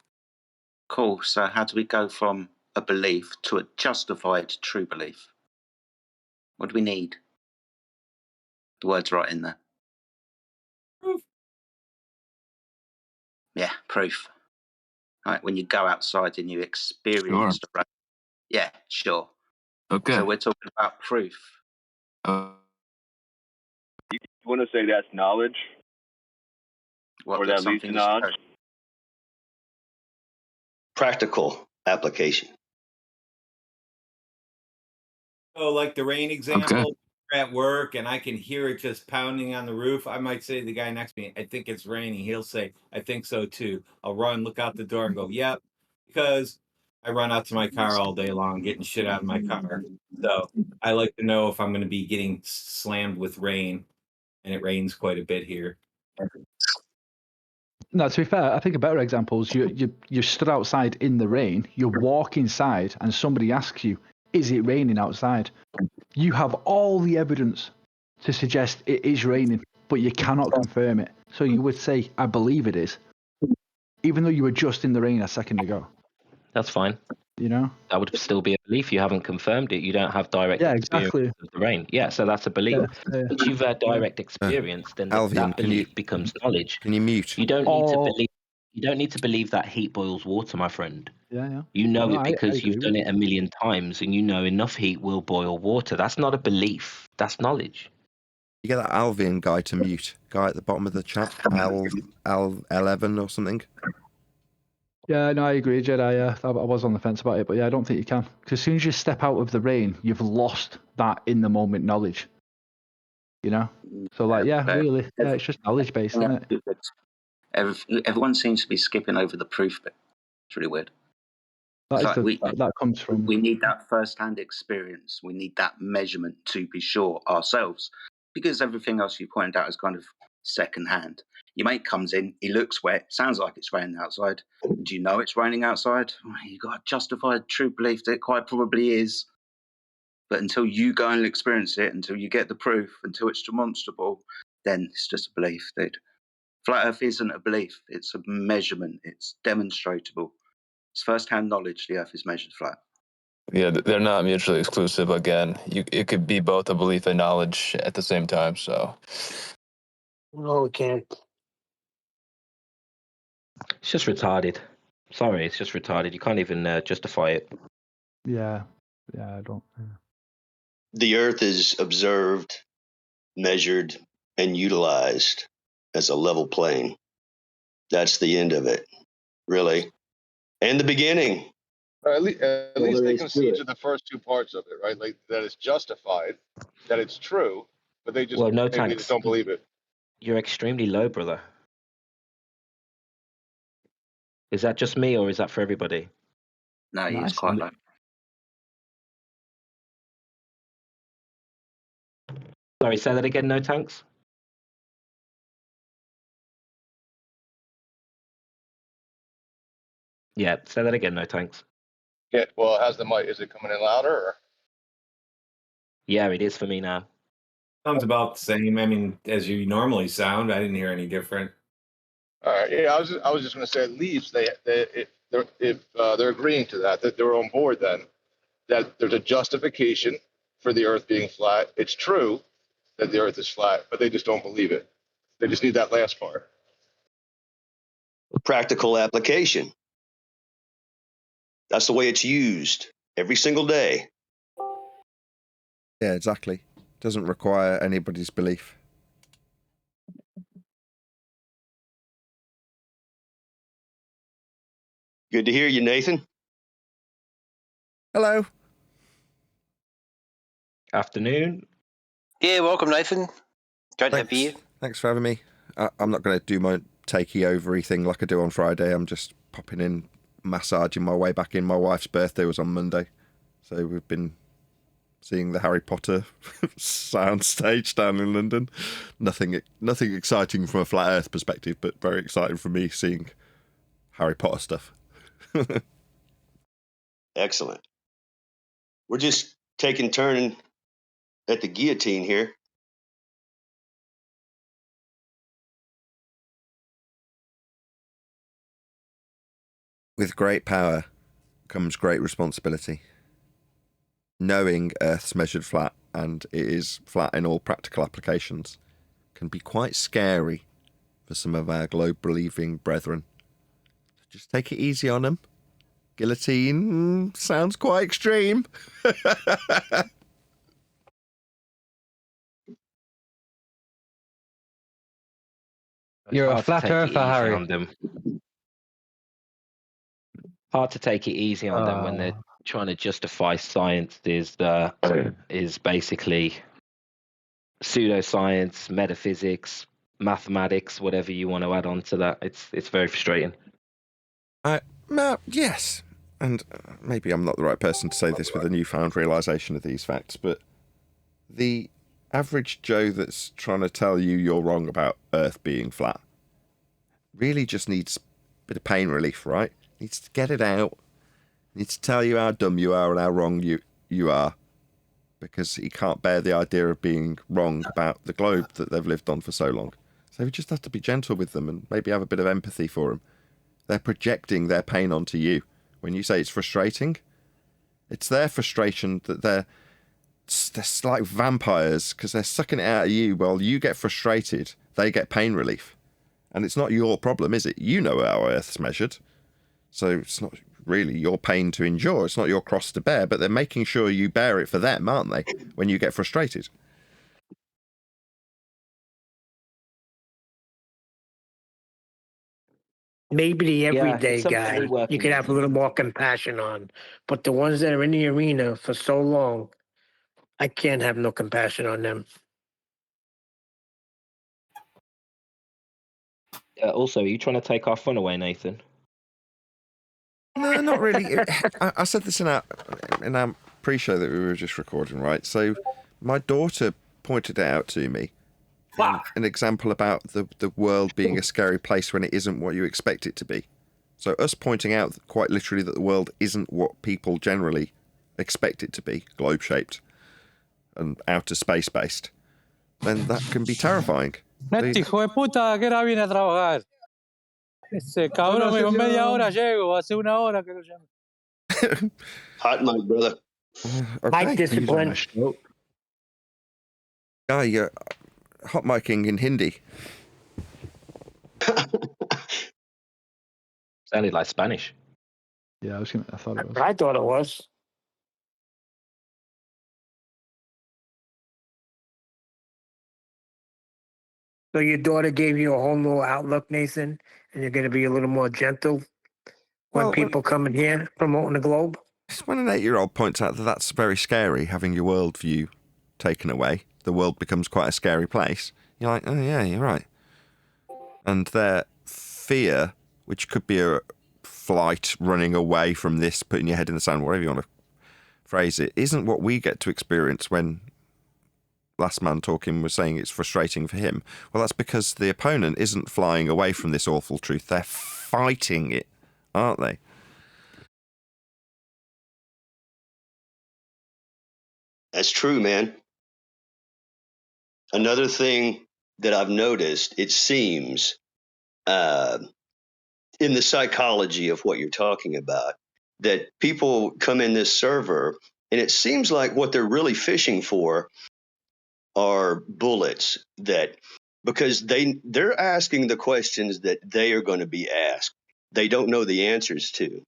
Cool. So how do we go from a belief to a justified true belief? What do we need? The word's right in there. Proof. Yeah, proof. Right, when you go outside and you experience the rain. Yeah, sure. Okay. So we're talking about proof. You want to say that's knowledge? What, or that leads to knowledge? Practical application. So, like the rain example, we're at work and I can hear it just pounding on the roof. I might say to the guy next to me, I think it's raining. He'll say, I think so too. I'll run, look out the door and go, yep, because I run out to my car all day long getting shit out of my car. So I like to know if I'm going to be getting slammed with rain, and it rains quite a bit here. No, to be fair, I think a better example is you stood outside in the rain, you walk inside, and somebody asks you, is it raining outside? You have all the evidence to suggest it is raining, but you cannot confirm it. So you would say, I believe it is, even though you were just in the rain a second ago. That's fine. You know? That would still be a belief. You haven't confirmed it. You don't have direct experience of the rain. Yeah, so that's a belief. Once you've had direct experience, then Alvian, that belief becomes knowledge. Can you mute? You don't need to believe. You don't need to believe that heat boils water, my friend. Yeah. You know No, it because I you've done it a million times, and you know enough heat will boil water. That's not a belief. That's knowledge. You get that Alvian guy to mute. Guy at the bottom of the chat, L11 or something. Yeah, no, I agree, Jedi. I was on the fence about it, but yeah, I don't think you can. Because as soon as you step out of the rain, you've lost that in the moment knowledge. You know? So, like, really, it's just knowledge based, isn't it? Everyone seems to be skipping over the proof bit. It's really weird. That comes from. We need that first-hand experience. We need that measurement to be sure ourselves, because everything else you pointed out is kind of second-hand. Your mate comes in, he looks wet, sounds like it's raining outside. Do you know it's raining outside? Well, you've got a justified true belief that it quite probably is. But until you go and experience it, until you get the proof, until it's demonstrable, then it's just a belief, dude. Flat Earth isn't a belief. It's a measurement. It's demonstrable. It's first-hand knowledge. The Earth is measured flat. Yeah, they're not mutually exclusive. Again, it could be both a belief and knowledge at the same time. So. No, it can't. It's just retarded. Sorry, it's just retarded. You can't even justify it. Yeah, I don't. Yeah. The Earth is observed, measured, and utilized as a level plane. That's the end of it, really. And the beginning. At least they concede to the first two parts of it, right? Like that it's justified, that it's true, but they just they just don't believe it. You're extremely low, brother. Is that just me, or is that for everybody? No, he's quite low. Sorry, say that again. No tanks. Yeah, say that again. No tanks. Yeah. Well, how's the mic? Is it coming in louder? Or? Yeah, it is for me now. Sounds about the same. I mean, as you normally sound. I didn't hear any different. All right. Yeah, I was just going to say at least if they're agreeing to that they're on board then that there's a justification for the Earth being flat. It's true that the Earth is flat, but they just don't believe it. They just need that last part. Practical application. That's the way it's used every single day. Yeah, exactly. Doesn't require anybody's belief. Good to hear you, Nathan. Hello. Afternoon. Yeah, welcome, Nathan. Great to have you. Thanks for having me. I'm not going to do my takey overy thing like I do on Friday. I'm just popping in, massaging my way back in. My wife's birthday was on Monday, so we've been seeing the Harry Potter sound stage down in London. Nothing exciting from a flat Earth perspective, but very exciting for me seeing Harry Potter stuff. Excellent. We're just taking turn at the guillotine here. With great power comes great responsibility. Knowing Earth's measured flat, and it is flat in all practical applications, can be quite scary for some of our globe-believing brethren. Just take it easy on them. Guillotine sounds quite extreme. You're a Hard to flat take it earther, easy Harry. on them. Hard to take it easy on them when they're trying to justify science is basically pseudoscience, metaphysics, mathematics, whatever you want to add on to that. It's very frustrating. Yes, and maybe I'm not the right person to say this with a newfound realisation of these facts, but the average Joe that's trying to tell you you're wrong about Earth being flat really just needs a bit of pain relief, right? Needs to get it out. Needs to tell you how dumb you are and how wrong you are, because he can't bear the idea of being wrong about the globe that they've lived on for so long. So we just have to be gentle with them and maybe have a bit of empathy for them. They're projecting their pain onto you. When you say it's frustrating, it's their frustration that they're like vampires, because they're sucking it out of you while you get frustrated. They get pain relief. And it's not your problem, is it? You know how Earth's measured. So it's not really your pain to endure. It's not your cross to bear, but they're making sure you bear it for them, aren't they, when you get frustrated? Maybe the Yeah, everyday it's something guy we're working you could on. have a little more compassion on. But the ones that are in the arena for so long, I can't have no compassion on them. Also, are you trying to take our fun away, Nathan? No, not really. I said this in our pre-show that we were just recording, right? So my daughter pointed it out to me. An example about the world being a scary place when it isn't what you expect it to be. So us pointing out quite literally that the world isn't what people generally expect it to be, globe-shaped and outer space-based, then that can be terrifying. Hijo de puta, que era viene a trabajar. Ese cabrón me dijo media hora llego, hace una hora que lo llamo. Hot mic, brother. Mic discipline. You're hot micing in Hindi. Sounded like Spanish. Yeah, I thought it was. I thought it was. So your daughter gave you a whole new outlook, Nathan, and you're going to be a little more gentle when people come in here promoting the globe? When an 8-year-old points out that that's very scary, having your worldview taken away, the world becomes quite a scary place, you're like, oh yeah, you're right. And their fear, which could be a flight, running away from this, putting your head in the sand, whatever you want to phrase it, isn't what we get to experience when Last Man Talking was saying it's frustrating for him. Well, that's because the opponent isn't flying away from this awful truth. They're fighting it, aren't they? That's true, man. Another thing that I've noticed, it seems, in the psychology of what you're talking about, that people come in this server and it seems like what they're really fishing for are bullets, that because they're asking the questions that they are going to be asked. They don't know the answers to.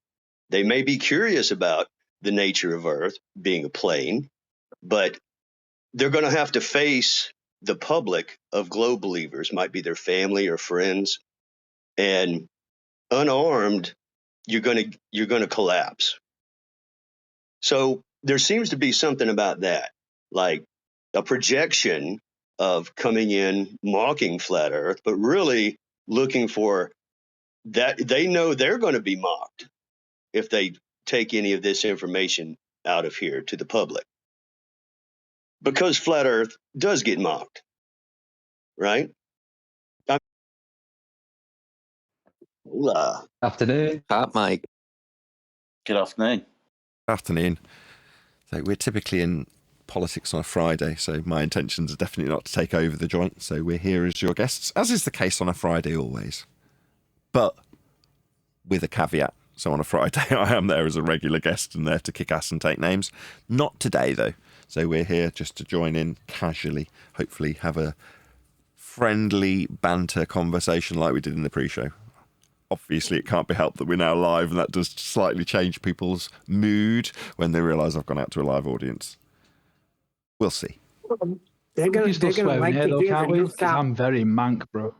They may be curious about the nature of Earth being a plane, but they're going to have to face the public of globe believers, might be their family or friends, and unarmed, you're going to collapse. So there seems to be something about that, like a projection of coming in mocking flat Earth, but really looking for that. They know they're going to be mocked if they take any of this information out of here to the public, because flat Earth does get mocked, right? Hola. Afternoon. Hot mic. Good afternoon. Afternoon. So we're typically in politics on a Friday, so my intentions are definitely not to take over the joint. So we're here as your guests, as is the case on a Friday always. But with a caveat. So on a Friday, I am there as a regular guest and there to kick ass and take names. Not today, though. So we're here just to join in casually, hopefully have a friendly banter conversation like we did in the pre-show. Obviously, it can't be helped that we're now live, and that does slightly change people's mood when they realise I've gone out to a live audience. We'll see. They're gonna like to hear the new topic. I'm very mank, bro.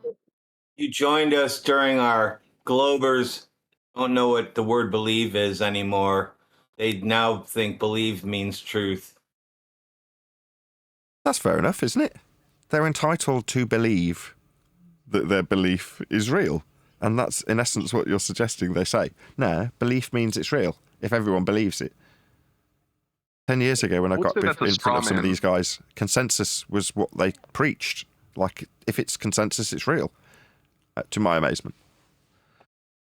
You joined us during our Globers don't know what the word believe is anymore. They now think believe means truth. That's fair enough, isn't it? They're entitled to believe that their belief is real. And that's, in essence, what you're suggesting they say. No, belief means it's real, if everyone believes it. 10 years ago, when I got in front of some of these guys, consensus was what they preached. Like, if it's consensus, it's real, to my amazement.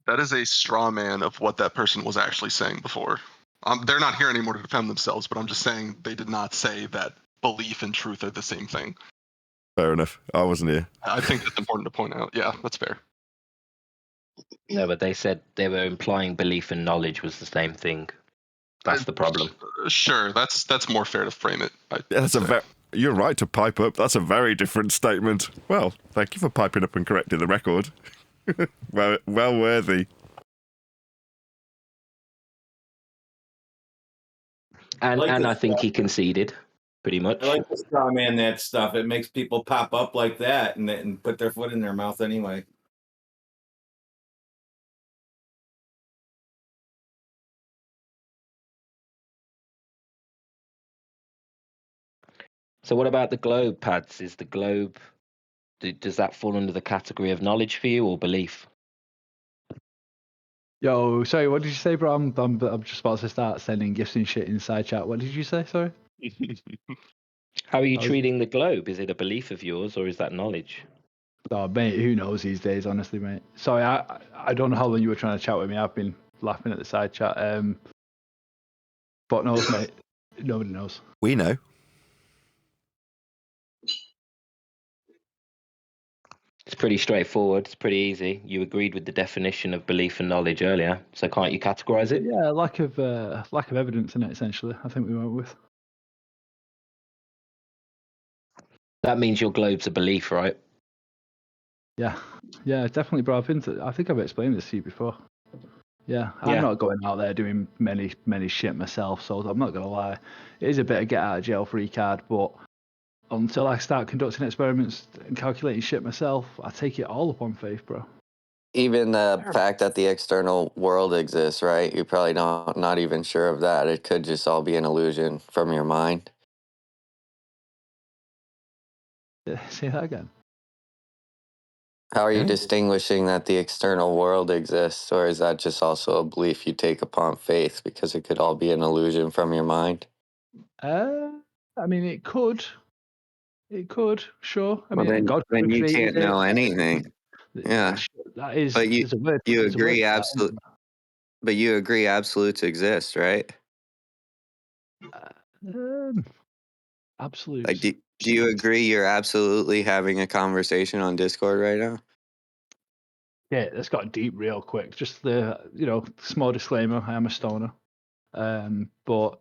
That is a straw man of what that person was actually saying before. They're not here anymore to defend themselves, but I'm just saying they did not say that belief and truth are the same thing. Fair enough. I wasn't here. I think that's important to point out. Yeah, that's fair. No, but they said they were implying belief and knowledge was the same thing. That's the problem. Sure, that's more fair to frame it. You're right to pipe up. That's a very different statement. Well, thank you for piping up and correcting the record. well worthy. And I think he conceded, pretty much. I like to straw man that stuff. It makes people pop up like that and put their foot in their mouth anyway. So what about the globe, Pads? Is the globe, does that fall under the category of knowledge for you or belief? Yo, sorry, what did you say, bro? I'm just about to start sending gifts and shit inside chat. What did you say? Sorry. How are you treating the globe? Is it a belief of yours or is that knowledge? Oh, mate, who knows these days, honestly, mate. Sorry, I don't know how long you were trying to chat with me. I've been laughing at the side chat. But knows, mate. Nobody knows. We know. It's pretty straightforward. It's pretty easy. You agreed with the definition of belief and knowledge earlier, so can't you categorize it? Yeah, lack of evidence in it, essentially. I think we went with. That means your globe's a belief, right? Yeah, definitely, bro. I think I've explained this to you before. Yeah, I'm not going out there doing many shit myself, so I'm not gonna lie. It is a bit of get out of jail free card, but until I start conducting experiments and calculating shit myself, I take it all upon faith, bro. Even the fact that the external world exists, right? You're probably not even sure of that. It could just all be an illusion from your mind. Say that again. How are you distinguishing that the external world exists, or is that just also a belief you take upon faith because it could all be an illusion from your mind? I mean, it could. It could, sure. I Well, mean, God then you created can't know anything. Yeah, that is. but there's a word, you there's a word agree for that, absolute. But you agree absolutes exist, right? Absolutes. Like, do you agree you're absolutely having a conversation on Discord right now? Yeah, that's got deep real quick. Just the small disclaimer: I am a stoner. But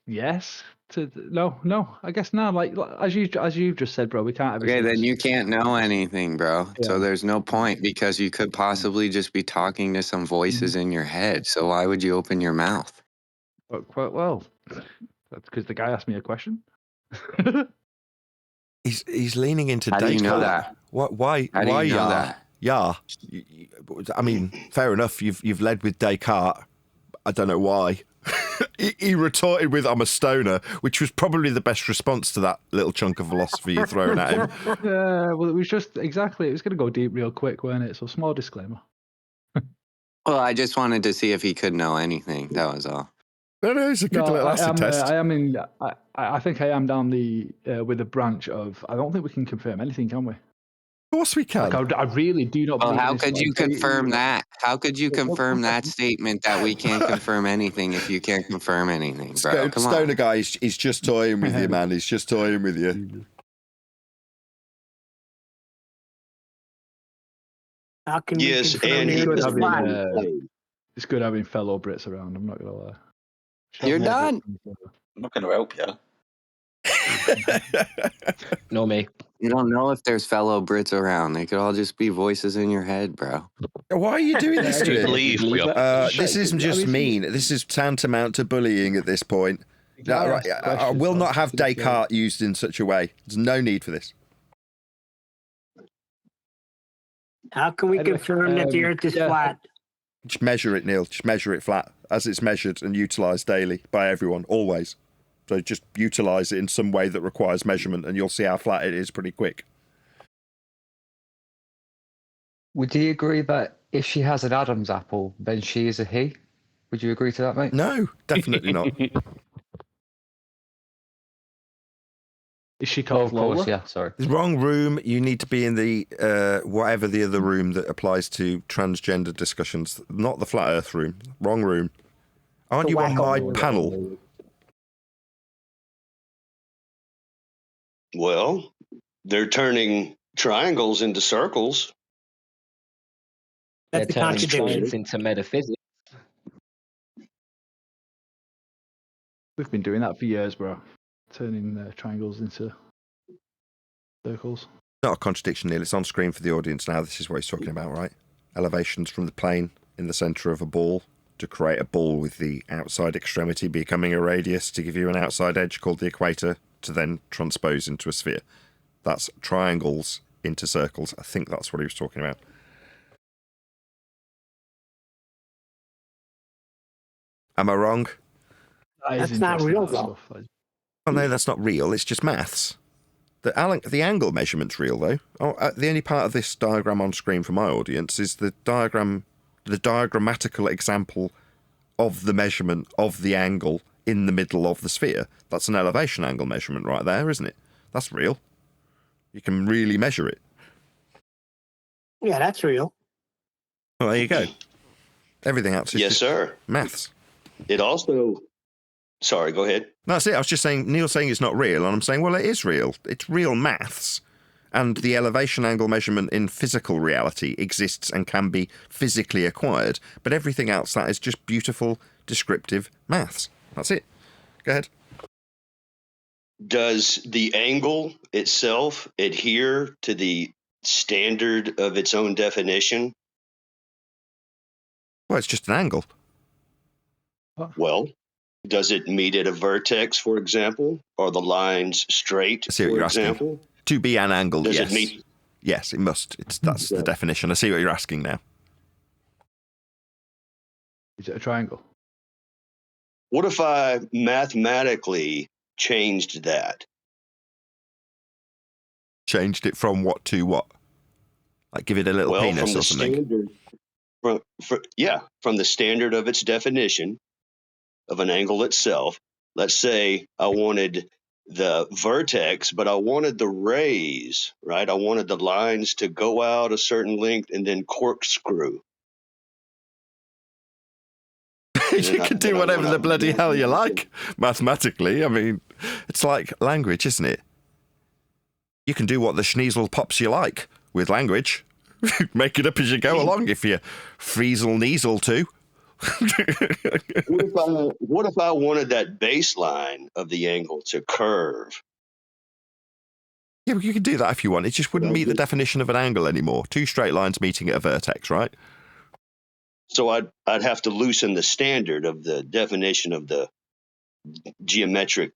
yes to no. I guess no. Like as you've just said, bro, we can't have. Okay, then you can't know anything, bro. Yeah. So there's no point because you could possibly just be talking to some voices in your head. So why would you open your mouth? Quite well. That's because the guy asked me a question. He's leaning into Descartes. How do you know that? Why? How do why? you know Yeah. that? Yeah. I mean, fair enough. You've led with Descartes. I don't know why. He retorted with, "I'm a stoner," which was probably the best response to that little chunk of philosophy you're throwing at him. Yeah, well, it was just exactly. It was going to go deep real quick, wasn't it? So small disclaimer. Well, I just wanted to see if he could know anything. That was all. No, it's a good little acid test. I think I am down the with a branch of. I don't think we can confirm anything, can we? Of course we can. Like, I really do not Well, believe how in this, could you like, confirm that? How could you confirm that statement that we can't confirm anything if you can't confirm anything, bro? Come on. Stoner guy, he's just toying with you, man. He's just toying with you. How can Yes, we confirm and the he Earth was is flat? It's good having fellow Brits around. I'm not gonna lie. You're done. I'm not going to help you. No, me. You don't know if there's fellow Brits around. They could all just be voices in your head, bro. Why are you doing this to him? This isn't just I mean, mean. This is tantamount to bullying at this point. No, right, I will not have Descartes used in such a way. There's no need for this. How can we confirm that the Earth is flat? Just measure it, Neil. Just measure it flat as it's measured and utilised daily by everyone, always. So just utilise it in some way that requires measurement, and you'll see how flat it is pretty quick. Would you agree that if she has an Adam's apple, then she is a he? Would you agree to that, mate? No, definitely not. Is she called Lola? Lola? Yeah, sorry. The wrong room. You need to be in the whatever the other room that applies to transgender discussions, not the flat Earth room. Wrong room. Aren't you on my panel? Well, they're turning triangles into circles. They're turning science into metaphysics. We've been doing that for years, bro. Turning triangles into circles. Not a contradiction, Neil. It's on screen for the audience now. This is what he's talking about, right? Elevations from the plane in the centre of a ball to create a ball with the outside extremity becoming a radius to give you an outside edge called the equator to then transpose into a sphere. That's triangles into circles. I think that's what he was talking about. Am I wrong? That's not real, though. Oh, no, that's not real. It's just maths. The angle measurement's real, though. The only part of this diagram on screen for my audience is the diagrammatical example of the measurement of the angle in the middle of the sphere. That's an elevation angle measurement right there, isn't it? That's real. You can really measure it. Yeah, that's real. Well, there you go. Everything else is Yes, just sir. maths. It also... Sorry, go ahead. No, that's it. I was just saying, Neil's saying it's not real, and I'm saying, well, it is real. It's real maths. And the elevation angle measurement in physical reality exists and can be physically acquired. But everything else, that is just beautiful, descriptive maths. That's it. Go ahead. Does the angle itself adhere to the standard of its own definition? Well, it's just an angle. Well, does it meet at a vertex, for example? Are the lines straight, I see what for you're example? asking. To be an angle, Does yes. it meet? Yes, it must. That's the definition. I see what you're asking now. Is it a triangle? What if I mathematically changed that? Changed it from what to what? Like give it a little penis from the or something? standard, from the standard of its definition of an angle itself. Let's say I wanted the vertex, but I wanted the rays, right? I wanted the lines to go out a certain length and then corkscrew. You can do whatever the bloody hell you like, mathematically. I mean, it's like language, isn't it? You can do what the schneasel pops you like with language. Make it up as you go along if you freezel neasel to. What if I wanted that baseline of the angle to curve? Yeah, you can do that if you want. It just wouldn't meet the definition of an angle anymore. Two straight lines meeting at a vertex, right? So I'd have to loosen No. the standard of the definition of the geometric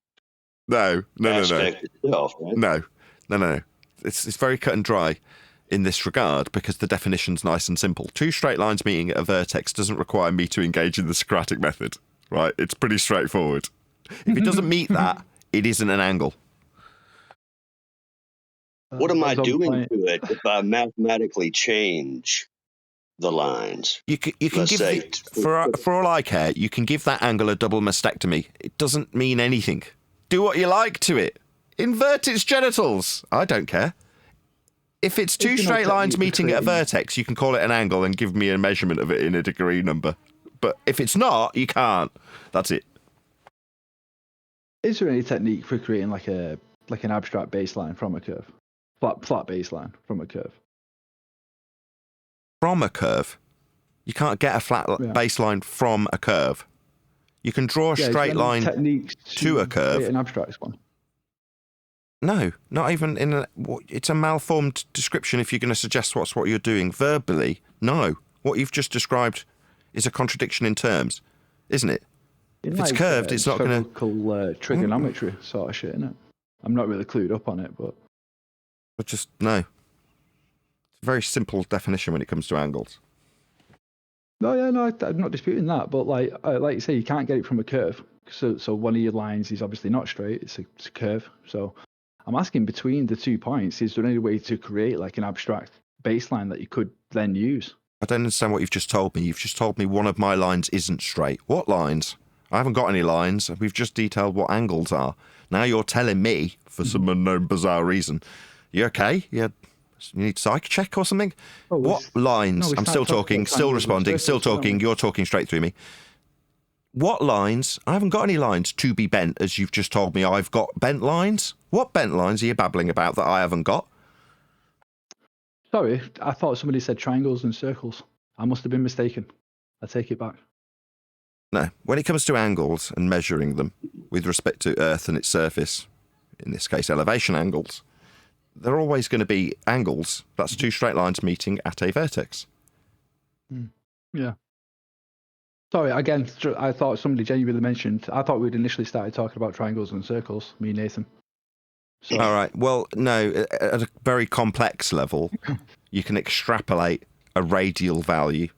aspect itself, right? No. It's very cut and dry in this regard because the definition's nice and simple. Two straight lines meeting at a vertex doesn't require me to engage in the Socratic method, right? It's pretty straightforward. If it doesn't meet that, it isn't an angle. What am I doing to it if I mathematically change the lines? You can give for all I care, you can give that angle a double mastectomy. It doesn't mean anything. Do what you like to it. Invert its genitals. I don't care. If it's two If you're not straight lines technically meeting at a creating- vertex, you can call it an angle and give me a measurement of it in a degree number. But if it's not, you can't. That's it. Is there any technique for creating like an abstract baseline from a curve? Flat baseline from a curve. From a curve? You can't get a flat baseline from a curve. You can draw a is there straight any line techniques to a curve. create an abstract one. No, not even in a... It's a malformed description if you're going to suggest what's what you're doing verbally. No. What you've just described is a contradiction in terms, isn't it? If it's curved, it's not going to... trigonometry sort of shit, isn't it? I'm not really clued up on it, but... Just, no. It's a very simple definition when it comes to angles. No, I'm not disputing that, but like you say, you can't get it from a curve. So one of your lines is obviously not straight; it's a curve. So I'm asking, between the 2 points, is there any way to create like an abstract baseline that you could then use? I don't understand what you've just told me. You've just told me one of my lines isn't straight. What lines? I haven't got any lines. We've just detailed what angles are. Now you're telling me, for some unknown bizarre reason, you okay? You need a psych check or something? What lines? I'm still talking, still responding, still talking. You're talking straight through me. What lines? I haven't got any lines to be bent, as you've just told me I've got bent lines. What bent lines are you babbling about that I haven't got? Sorry, I thought somebody said triangles and circles. I must have been mistaken. I take it back. No, when it comes to angles and measuring them with respect to Earth and its surface, in this case elevation angles, they're always going to be angles. That's two straight lines meeting at a vertex. Yeah. Sorry, again, I thought somebody genuinely mentioned, I thought we'd initially started talking about triangles and circles, me and Nathan. So. All right. Well, no, at a very complex level, you can extrapolate a radial value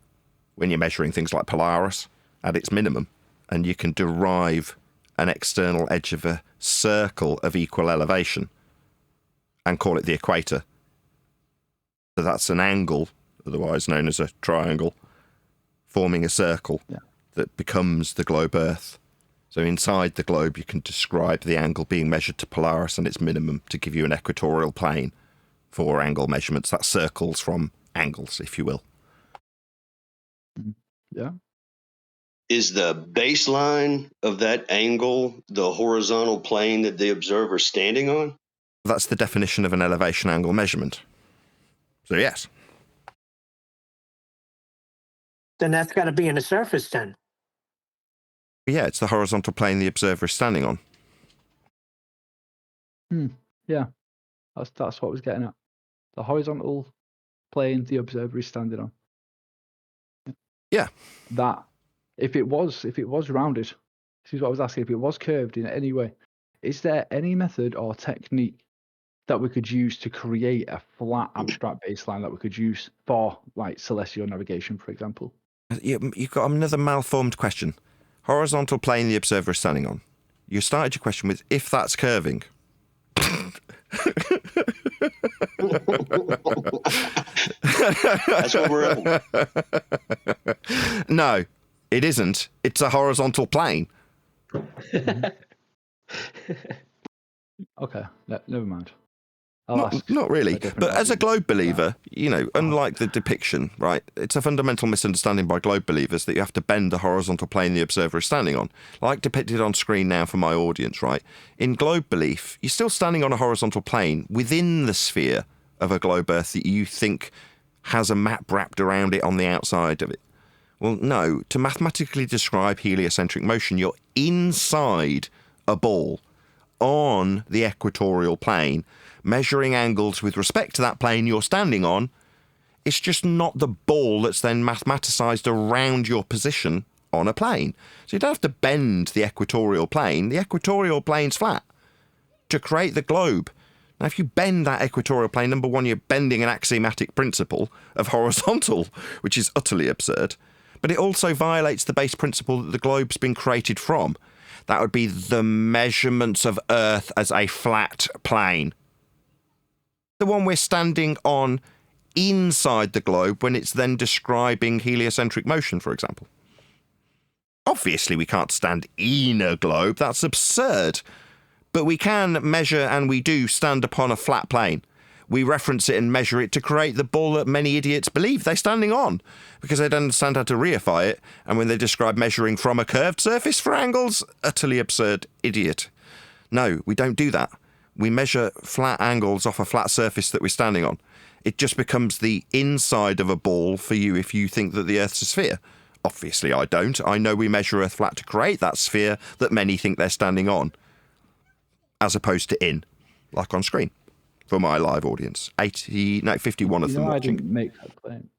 when you're measuring things like Polaris at its minimum, and you can derive an external edge of a circle of equal elevation and call it the equator. So that's an angle, otherwise known as a triangle, forming a circle that becomes the globe Earth. So inside the globe, you can describe the angle being measured to Polaris and its minimum to give you an equatorial plane for angle measurements. That's circles from angles, if you will. Yeah. Is the baseline of that angle the horizontal plane that the observer's standing on? That's the definition of an elevation angle measurement. So yes. Then that's got to be in the surface then. Yeah, it's the horizontal plane the observer is standing on. Yeah, that's what I was getting at. The horizontal plane the observer is standing on. Yeah. That if it was rounded, this is what I was asking. If it was curved in any way, is there any method or technique that we could use to create a flat abstract baseline that we could use for like celestial navigation, for example? You've got another malformed question. Horizontal plane the observer is standing on. You started your question with, if that's curving. That's what we're at. No, it isn't. It's a horizontal plane. Okay, never mind. Not really. But as a globe believer, you know, unlike the depiction, right, it's a fundamental misunderstanding by globe believers that you have to bend the horizontal plane the observer is standing on. Like depicted on screen now for my audience, right? In globe belief, you're still standing on a horizontal plane within the sphere of a globe Earth that you think has a map wrapped around it on the outside of it. Well, no. To mathematically describe heliocentric motion, you're inside a ball on the equatorial plane, measuring angles with respect to that plane you're standing on. It's just not the ball that's then mathematicized around your position on a plane. So you don't have to bend the equatorial plane. The equatorial plane's flat to create the globe. Now, if you bend that equatorial plane, number one, you're bending an axiomatic principle of horizontal, which is utterly absurd. But it also violates the base principle that the globe's been created from. That would be the measurements of Earth as a flat plane. The one we're standing on inside the globe when it's then describing heliocentric motion, for example. Obviously, we can't stand in a globe. That's absurd. But we can measure, and we do, stand upon a flat plane. we reference it and measure it to create the ball that many idiots believe they're standing on, because they don't understand how to reify it, and when they describe measuring from a curved surface for angles, utterly absurd idiot. No, we don't do that. We measure flat angles off a flat surface that we're standing on. It just becomes the inside of a ball for you if you think that the Earth's a sphere. Obviously, I don't. I know we measure Earth flat to create that sphere that many think they're standing on, as opposed to in, like on screen, for my live audience. 51 of them I watching. didn't make that claim.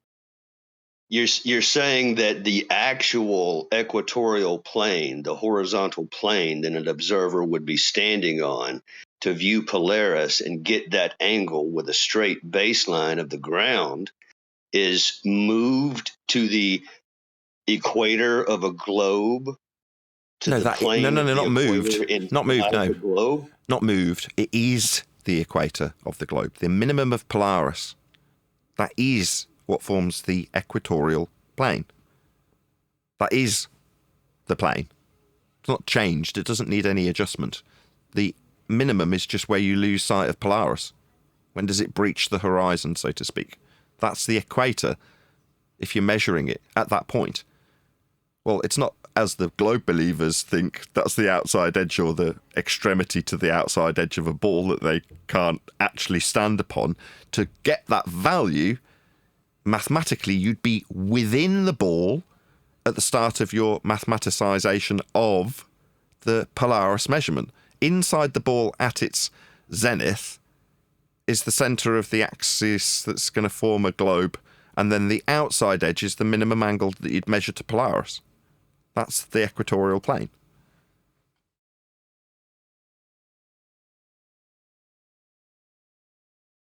You're saying that the actual equatorial plane, the horizontal plane that an observer would be standing on to view Polaris and get that angle with a straight baseline of the ground, is moved to the equator of a globe, to No, the plane no, of the not moved. equator Not moved, inside no. the globe? Not moved. It is the equator of the globe, the minimum of Polaris. That is what forms the equatorial plane. That is the plane. It's not changed. It doesn't need any adjustment. The minimum is just where you lose sight of Polaris. When does it breach the horizon, so to speak? That's the equator, if you're measuring it at that point. Well, it's not, as the globe believers think, that's the outside edge or the extremity to the outside edge of a ball that they can't actually stand upon. To get that value, mathematically, you'd be within the ball at the start of your mathematicization of the Polaris measurement. Inside the ball at its zenith is the center of the axis that's going to form a globe, and then the outside edge is the minimum angle that you'd measure to Polaris. That's the equatorial plane.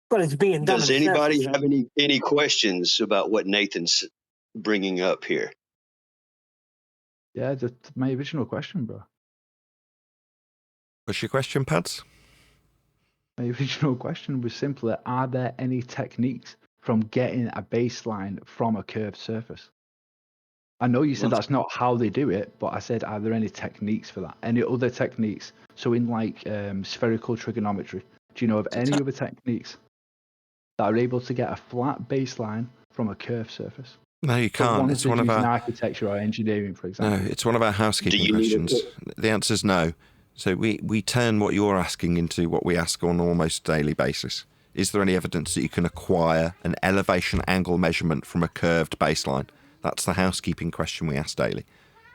But it's being done. Does anybody have any questions about what Nathan's bringing up here? Yeah, just my original question, bro. What's your question, Pads? My original question was simply, are there any techniques from getting a baseline from a curved surface? I know you said that's not how they do it, but I said, are there any techniques for that? Any other techniques? So in like spherical trigonometry, do you know of any other techniques that are able to get a flat baseline from a curved surface? No, you can't. It's one of our architecture or engineering, for example. No, it's one of our housekeeping questions. The answer is no. So we turn what you're asking into what we ask on an almost daily basis. Is there any evidence that you can acquire an elevation angle measurement from a curved baseline? That's the housekeeping question we ask daily.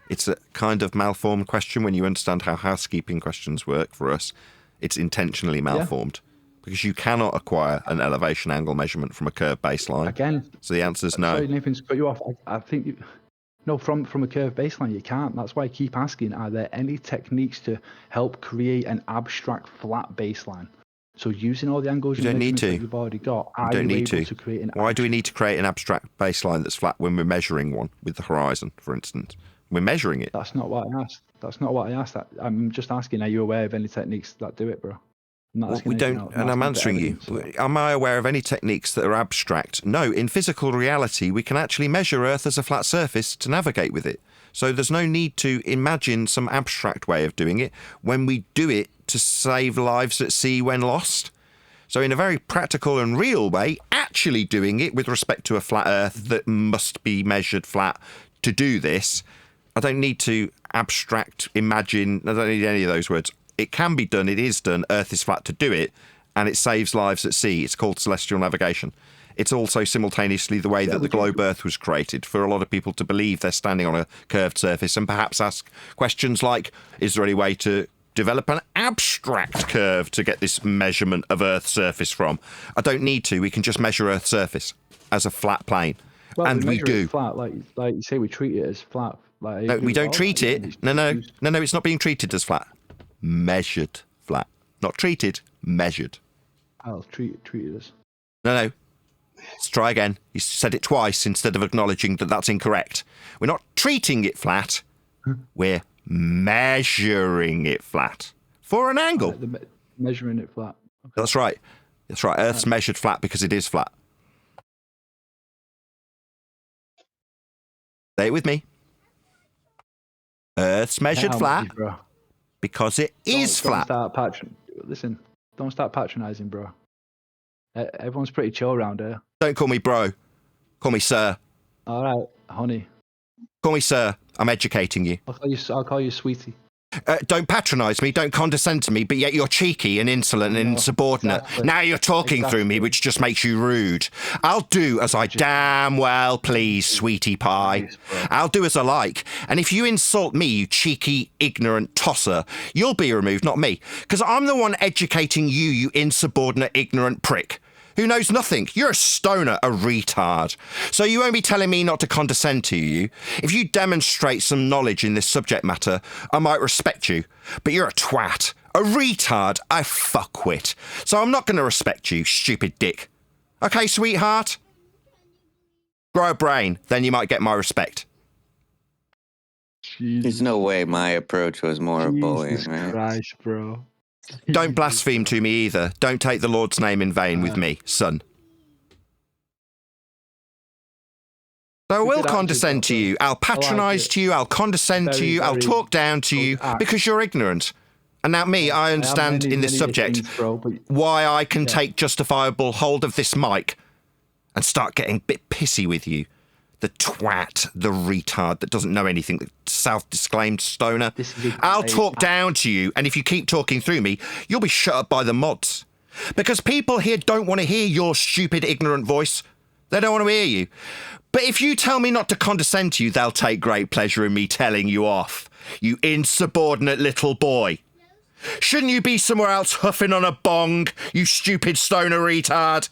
It's a kind of malformed question when you understand how housekeeping questions work for us. It's intentionally malformed because you cannot acquire an elevation angle measurement from a curved baseline. Again, so the answer is no. Sorry, Nathan's cut you off. I think no, from a curved baseline you can't. That's why I keep asking: are there any techniques to help create an abstract flat baseline? So using all the angles you don't need to. That you've already got, you don't need to create an Why do we need to create an abstract baseline that's flat when we're measuring one with the horizon, for instance? We're measuring it. That's not what I asked. That's not what I asked. I'm just asking, are you aware of any techniques that do it, bro? Well, we don't, and I'm answering you. Am I aware of any techniques that are abstract? No. In physical reality, we can actually measure Earth as a flat surface to navigate with it. So there's no need to imagine some abstract way of doing it when we do it to save lives at sea when lost. So in a very practical and real way, actually doing it with respect to a flat Earth that must be measured flat to do this, I don't need to abstract, imagine, I don't need any of those words. It can be done, it is done, Earth is flat to do it, and it saves lives at sea. It's called celestial navigation. It's also simultaneously the way that the globe Earth was created for a lot of people to believe they're standing on a curved surface and perhaps ask questions like, is there any way to develop an abstract curve to get this measurement of Earth's surface from? I don't need to. We can just measure Earth's surface as a flat plane. Well, and we do. Flat, like you say, we treat it as flat. Like, no, we don't treat it. No, it's not being treated as flat. Measured flat. Not treated, measured. I'll treat it as. No. Let's try again. You said it twice instead of acknowledging that that's incorrect. We're not treating it flat. We're measuring it flat for an angle. Measuring it flat. Okay. That's right. Earth's measured flat because it is flat. Say it with me. Earth's measured flat because it is flat. Don't start patronizing, bro. Everyone's pretty chill around here. Don't call me bro. Call me sir. All right, honey. Call me sir. I'm educating you. I'll call you sweetie. Don't patronise me, don't condescend to me, but yet you're cheeky and insolent and insubordinate. Exactly. Now you're talking through me, which just makes you rude. I'll do as I damn well please, sweetie pie. I'll do as I like. And if you insult me, you cheeky, ignorant tosser, you'll be removed, not me. Because I'm the one educating you, you insubordinate, ignorant prick. Who knows nothing. You're a stoner, a retard. So you won't be telling me not to condescend to you. If you demonstrate some knowledge in this subject matter, I might respect you. But you're a twat, a retard, a fuckwit. So I'm not going to respect you, stupid dick. Okay, sweetheart? Grow a brain, then you might get my respect. There's no way my approach was more bullying, right? Christ, bro. Don't blaspheme to me either. Don't take the Lord's name in vain with me, son. So I will condescend to you. I'll patronise to you. I'll condescend to you. I'll talk down to you because you're ignorant. And now me, I understand in this subject why I can take justifiable hold of this mic and start getting a bit pissy with you. The twat, the retard that doesn't know anything, the self-disclaimed stoner. I'll talk down to you, and if you keep talking through me, you'll be shut up by the mods. Because people here don't want to hear your stupid, ignorant voice. They don't want to hear you. But if you tell me not to condescend to you, they'll take great pleasure in me telling you off. You insubordinate little boy. Shouldn't you be somewhere else huffing on a bong, you stupid stoner retard?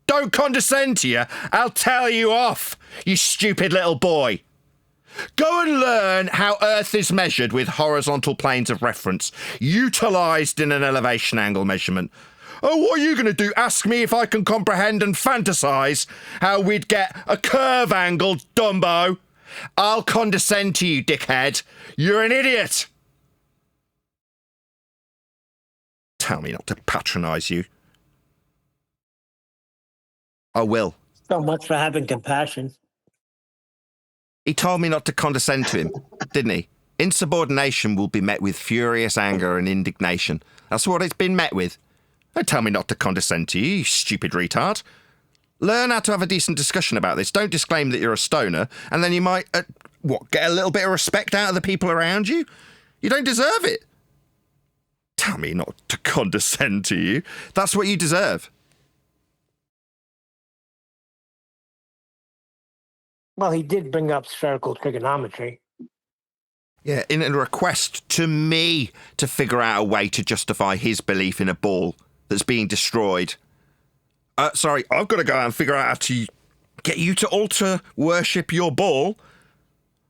Don't condescend to you. I'll tell you off, you stupid little boy. Go and learn how Earth is measured with horizontal planes of reference, utilised in an elevation angle measurement. Oh, what are you going to do? Ask me if I can comprehend and fantasise how we'd get a curve angle, Dumbo? I'll condescend to you, dickhead. You're an idiot. Tell me not to patronise you. I will. So much for having compassion. He told me not to condescend to him, didn't he? Insubordination will be met with furious anger and indignation. That's what it's been met with. Don't tell me not to condescend to you, you stupid retard. Learn how to have a decent discussion about this. Don't disclaim that you're a stoner, and then you might, get a little bit of respect out of the people around you? You don't deserve it. Tell me not to condescend to you. That's what you deserve. Well, he did bring up spherical trigonometry. Yeah, in a request to me to figure out a way to justify his belief in a ball that's being destroyed. Sorry, I've got to go out and figure out how to get you to alter worship your ball.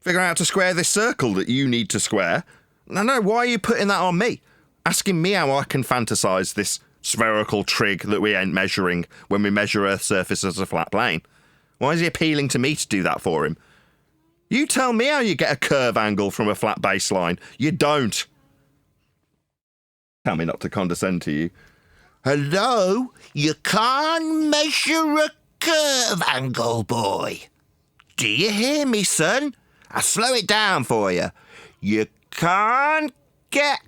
Figure out how to square this circle that you need to square. No, why are you putting that on me? Asking me how I can fantasize this spherical trig that we ain't measuring when we measure Earth's surface as a flat plane. Why is he appealing to me to do that for him? You tell me how you get a curve angle from a flat baseline. You don't. Tell me not to condescend to you. Hello? You can't measure a curve angle, boy. Do you hear me, son? I'll slow it down for you. You can't get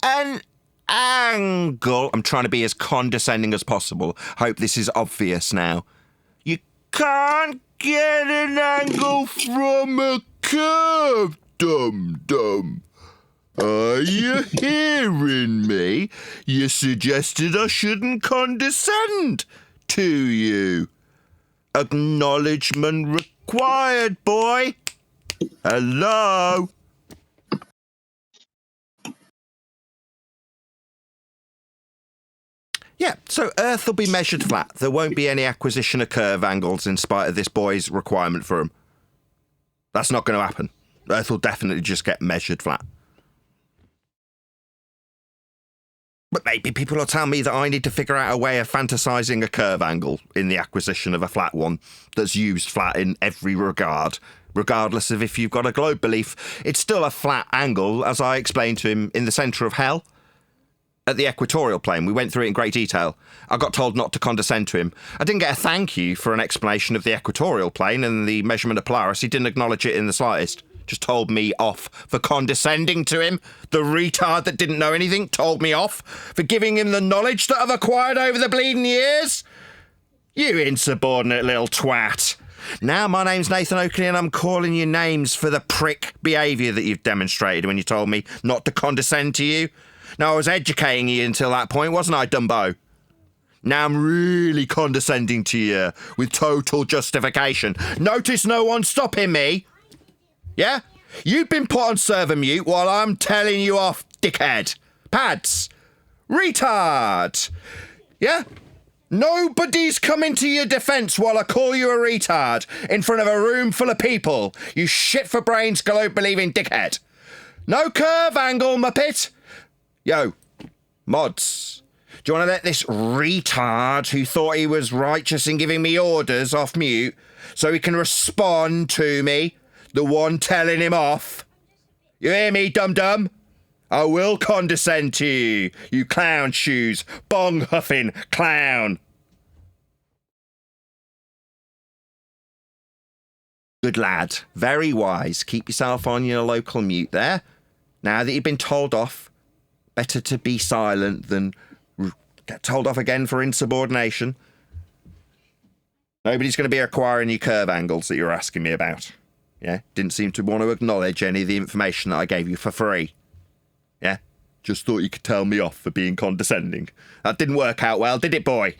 an angle. I'm trying to be as condescending as possible. Hope this is obvious now. You can't get an angle from a curve, dum-dum. Are you hearing me? You suggested I shouldn't condescend to you. Acknowledgement required, boy. Hello? Yeah, so Earth will be measured flat. There won't be any acquisition of curve angles in spite of this boy's requirement for them. That's not going to happen. Earth will definitely just get measured flat. But maybe people will tell me that I need to figure out a way of fantasizing a curve angle in the acquisition of a flat one that's used flat in every regard. Regardless of if you've got a globe belief, it's still a flat angle, as I explained to him in the centre of hell. At the equatorial plane, we went through it in great detail. I got told not to condescend to him. I didn't get a thank you for an explanation of the equatorial plane and the measurement of Polaris. He didn't acknowledge it in the slightest. Just told me off for condescending to him. The retard that didn't know anything told me off for giving him the knowledge that I've acquired over the bleeding years. You insubordinate little twat. Now my name's Nathan Oakley and I'm calling you names for the prick behaviour that you've demonstrated when you told me not to condescend to you. Now, I was educating you until that point, wasn't I, Dumbo? Now I'm really condescending to you with total justification. Notice no one's stopping me. Yeah? You've been put on server mute while I'm telling you off, dickhead. Pads. Retard. Yeah? Nobody's coming to your defence while I call you a retard in front of a room full of people. You shit for brains, globe-believing dickhead. No curve angle, muppet. Yo, mods. Do you want to let this retard who thought he was righteous in giving me orders off mute so he can respond to me, the one telling him off? You hear me, dum-dum? I will condescend to you, you clown shoes, bong-huffing clown. Good lad, very wise. Keep yourself on your local mute there. Now that you've been told off, better to be silent than get told off again for insubordination. Nobody's going to be acquiring your curve angles that you're asking me about. Yeah? Didn't seem to want to acknowledge any of the information that I gave you for free. Yeah? Just thought you could tell me off for being condescending. That didn't work out well, did it, boy?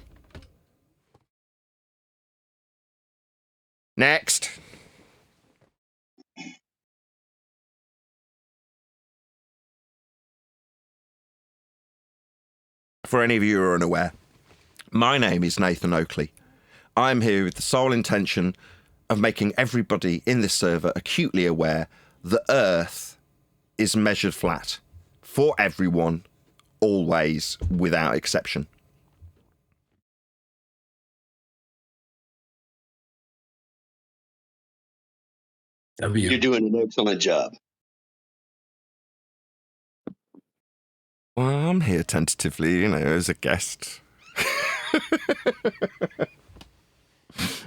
Next. For any of you who are unaware, my name is Nathan Oakley. I'm here with the sole intention of making everybody in this server acutely aware that Earth is measured flat for everyone, always, without exception. You're doing an excellent job. Well, I'm here tentatively, as a guest.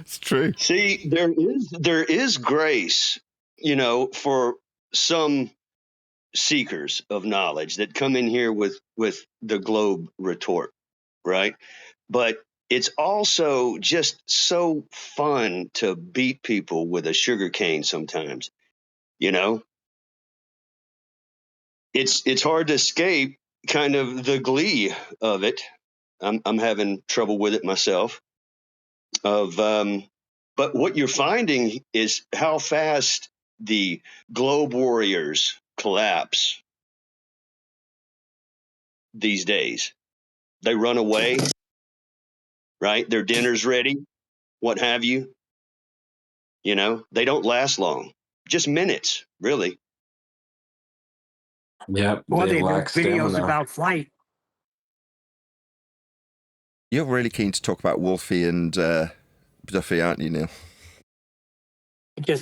It's true. See, there is grace, for some seekers of knowledge that come in here with the globe retort, right? But it's also just so fun to beat people with a sugar cane sometimes, It's hard to escape kind of the glee of it. I'm having trouble with it myself. But what you're finding is how fast the globe warriors collapse these days. They run away, right? Their dinner's ready, what have you. They don't last long, just minutes, really. Yep, Or they they do lack videos stamina. about flight. You're really keen to talk about Wolfie and Duffy, aren't you, Neil?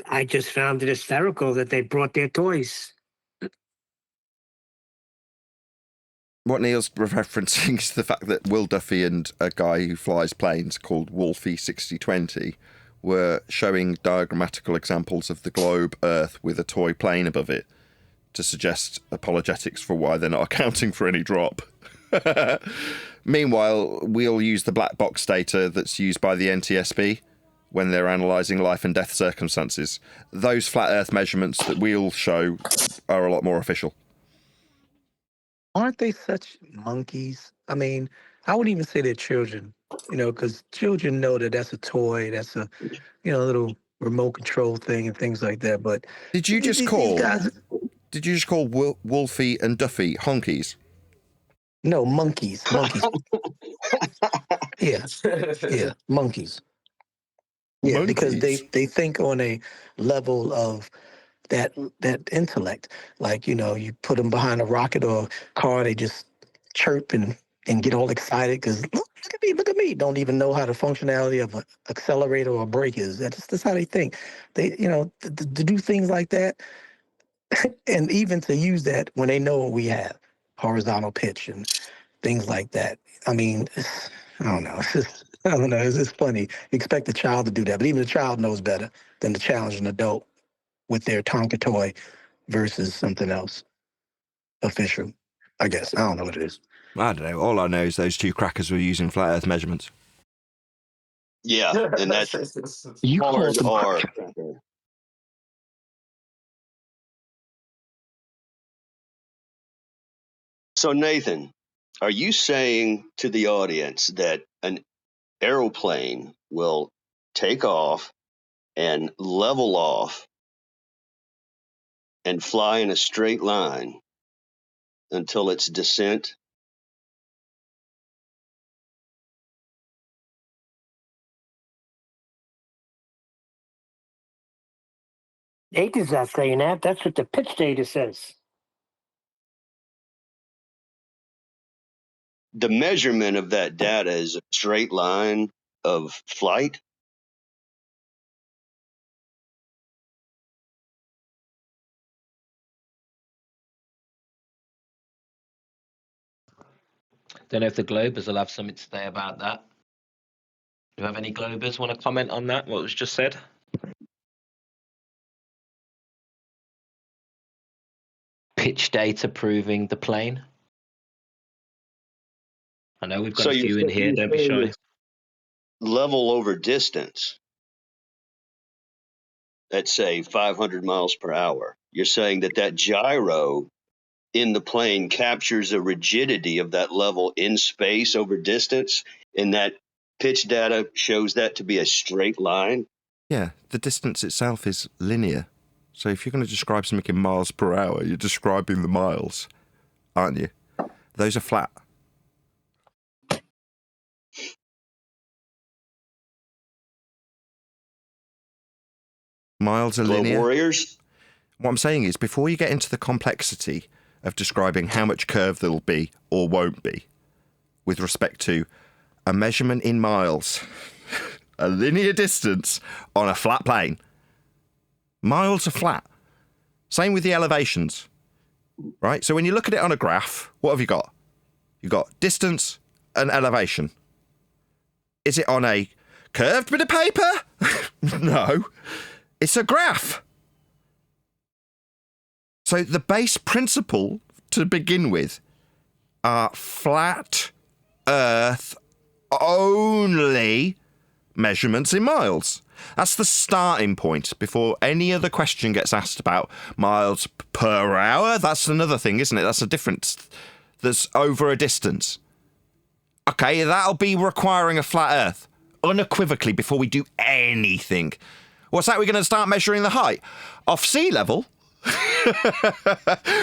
I just found it hysterical that they brought their toys. What Neil's referencing is the fact that Will Duffy and a guy who flies planes called Wolfie 6020 were showing diagrammatical examples of the globe Earth with a toy plane above it to suggest apologetics for why they're not accounting for any drop. Meanwhile, we'll use the black box data that's used by the NTSB when they're analysing life and death circumstances. Those flat Earth measurements that we'll show are a lot more official. Aren't they such monkeys? I mean, I wouldn't even say they're children, because children know that that's a toy, that's a, little remote control thing and things like that. But Did you just call Wolfie and Duffy honkies? No, monkeys. Yeah, monkeys. Yeah, because they think on a level of that intellect. Like, you put them behind a rocket or car, they just chirp and get all excited because look at me. Don't even know how the functionality of an accelerator or a brake is. That's how they think. They, to do things like that, and even to use that when they know what we have, horizontal pitch and things like that. I mean, I don't know. I don't know. It's just funny. You expect a child to do that, but even the child knows better than to challenge an adult with their Tonka toy versus something else official, I guess. I don't know what it is. I don't know. All I know is those two crackers were using flat Earth measurements. Yeah, and that's You called Mars them are. So Nathan, are you saying to the audience that an aeroplane will take off and level off and fly in a straight line until its descent? Data's not saying that. That's what the pitch data says. The measurement of that data is a straight line of flight? Don't know if the Globers will have something to say about that. Do you have any Globers want to comment on that, what was just said? Pitch data proving the plane. I know we've got So a few in here, don't be shy. Level over distance at, say, 500 miles per hour. You're saying that gyro in the plane captures a rigidity of that level in space over distance, and that pitch data shows that to be a straight line? Yeah, the distance itself is linear. So if you're going to describe something in miles per hour, you're describing the miles, aren't you? Those are flat. Miles are linear. Warriors? What I'm saying is, before you get into the complexity of describing how much curve there'll be or won't be with respect to a measurement in miles, a linear distance on a flat plane, miles are flat. Same with the elevations, right? So when you look at it on a graph, what have you got? You've got distance and elevation. Is it on a curved bit of paper? No, it's a graph. So the base principle to begin with are flat Earth only measurements in miles. That's the starting point before any other question gets asked about miles per hour. That's another thing, isn't it? That's a difference. That's over a distance. Okay, that'll be requiring a flat Earth unequivocally before we do anything. What's that? We're going to start measuring the height off sea level?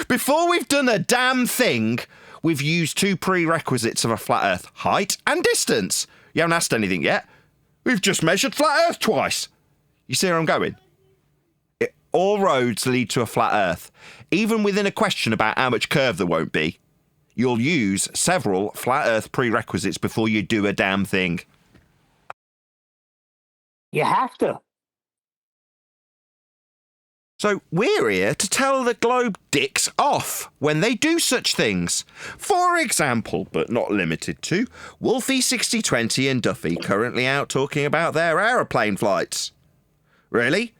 Before we've done a damn thing, we've used two prerequisites of a flat Earth: height and distance. You haven't asked anything yet. We've just measured flat Earth twice. You see where I'm going? All roads lead to a flat Earth. Even within a question about how much curve there won't be, you'll use several flat Earth prerequisites before you do a damn thing. You have to. So we're here to tell the globe dicks off when they do such things. For example, but not limited to, Wolfie 6020 and Duffy currently out talking about their aeroplane flights. Really?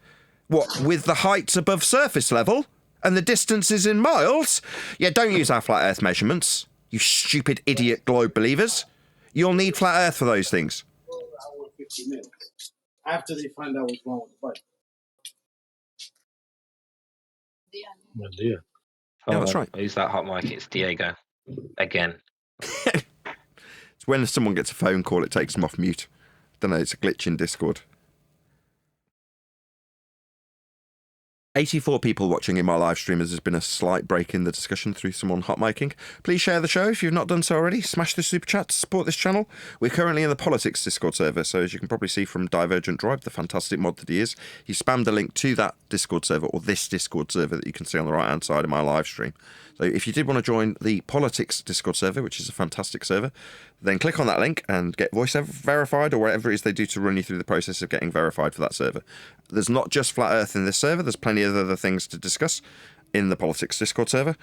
What, with the heights above surface level? And the distances in miles? Yeah, don't use our flat Earth measurements, you stupid idiot globe believers. You'll need flat Earth for those things. 50 minutes after they find out what's wrong with the bike. Yeah, that's right. Who's that hot mic? It's Diego. Again. It's when someone gets a phone call, it takes them off mute. Don't know, it's a glitch in Discord. 84 people watching in my live stream as there's been a slight break in the discussion through someone hot micing. Please share the show if you've not done so already. Smash the super chat to support this channel. We're currently in the politics Discord server, so as you can probably see from Divergent Drive, the fantastic mod that he is, he spammed a link to that Discord server, or this Discord server that you can see on the right hand side of my live stream. So if you did want to join the politics Discord server, which is a fantastic server, then click on that link and get voice verified, or whatever it is they do to run you through the process of getting verified for that server. There's not just Flat Earth in this server, there's plenty of other things to discuss in the politics Discord server.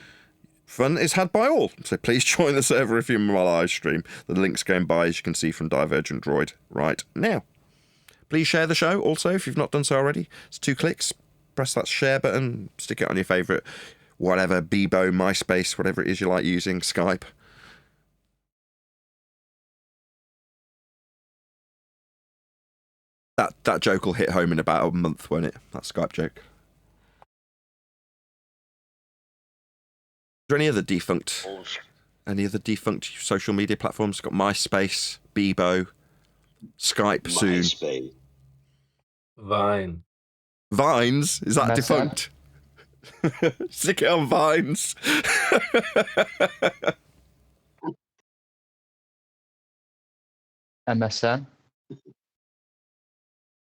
Fun is had by all, so please join the server if you're in my live stream. The link's going by, as you can see, from Divergent Droid right now. Please share the show also if you've not done so already. It's 2 clicks, press that share button, stick it on your favourite whatever, Bebo, MySpace, whatever it is you like using, Skype. That joke will hit home in about a month, won't it? That Skype joke. Is there any other defunct social media platforms? Got MySpace, Bebo, Skype soon. MySpace. Vine. Vines? Is that MSN? defunct? Stick it on Vines. MSN.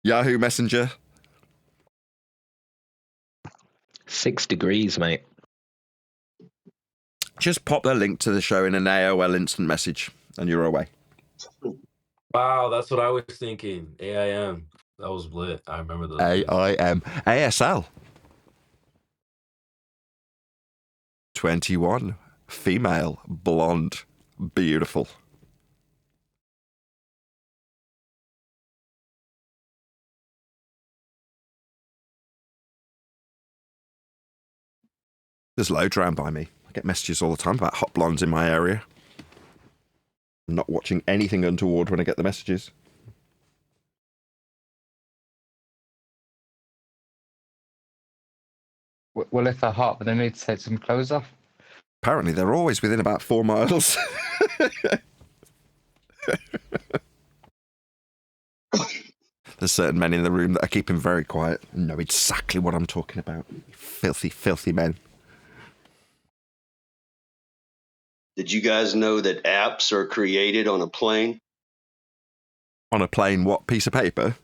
Yahoo Messenger. 6 degrees, mate. Just pop the link to the show in an AOL instant message and you're away. Wow, that's what I was thinking. AIM. That was lit. I remember those. AIM. ASL. 21. Female. Blonde. Beautiful. There's loads around by me. I get messages all the time about hot blondes in my area. I'm not watching anything untoward when I get the messages. Well, if they're hot, but they need to take some clothes off. Apparently, they're always within about 4 miles. There's certain men in the room that are keeping very quiet and know exactly what I'm talking about. Filthy, filthy men. Did you guys know that apps are created on a plane? On a plane, what piece of paper?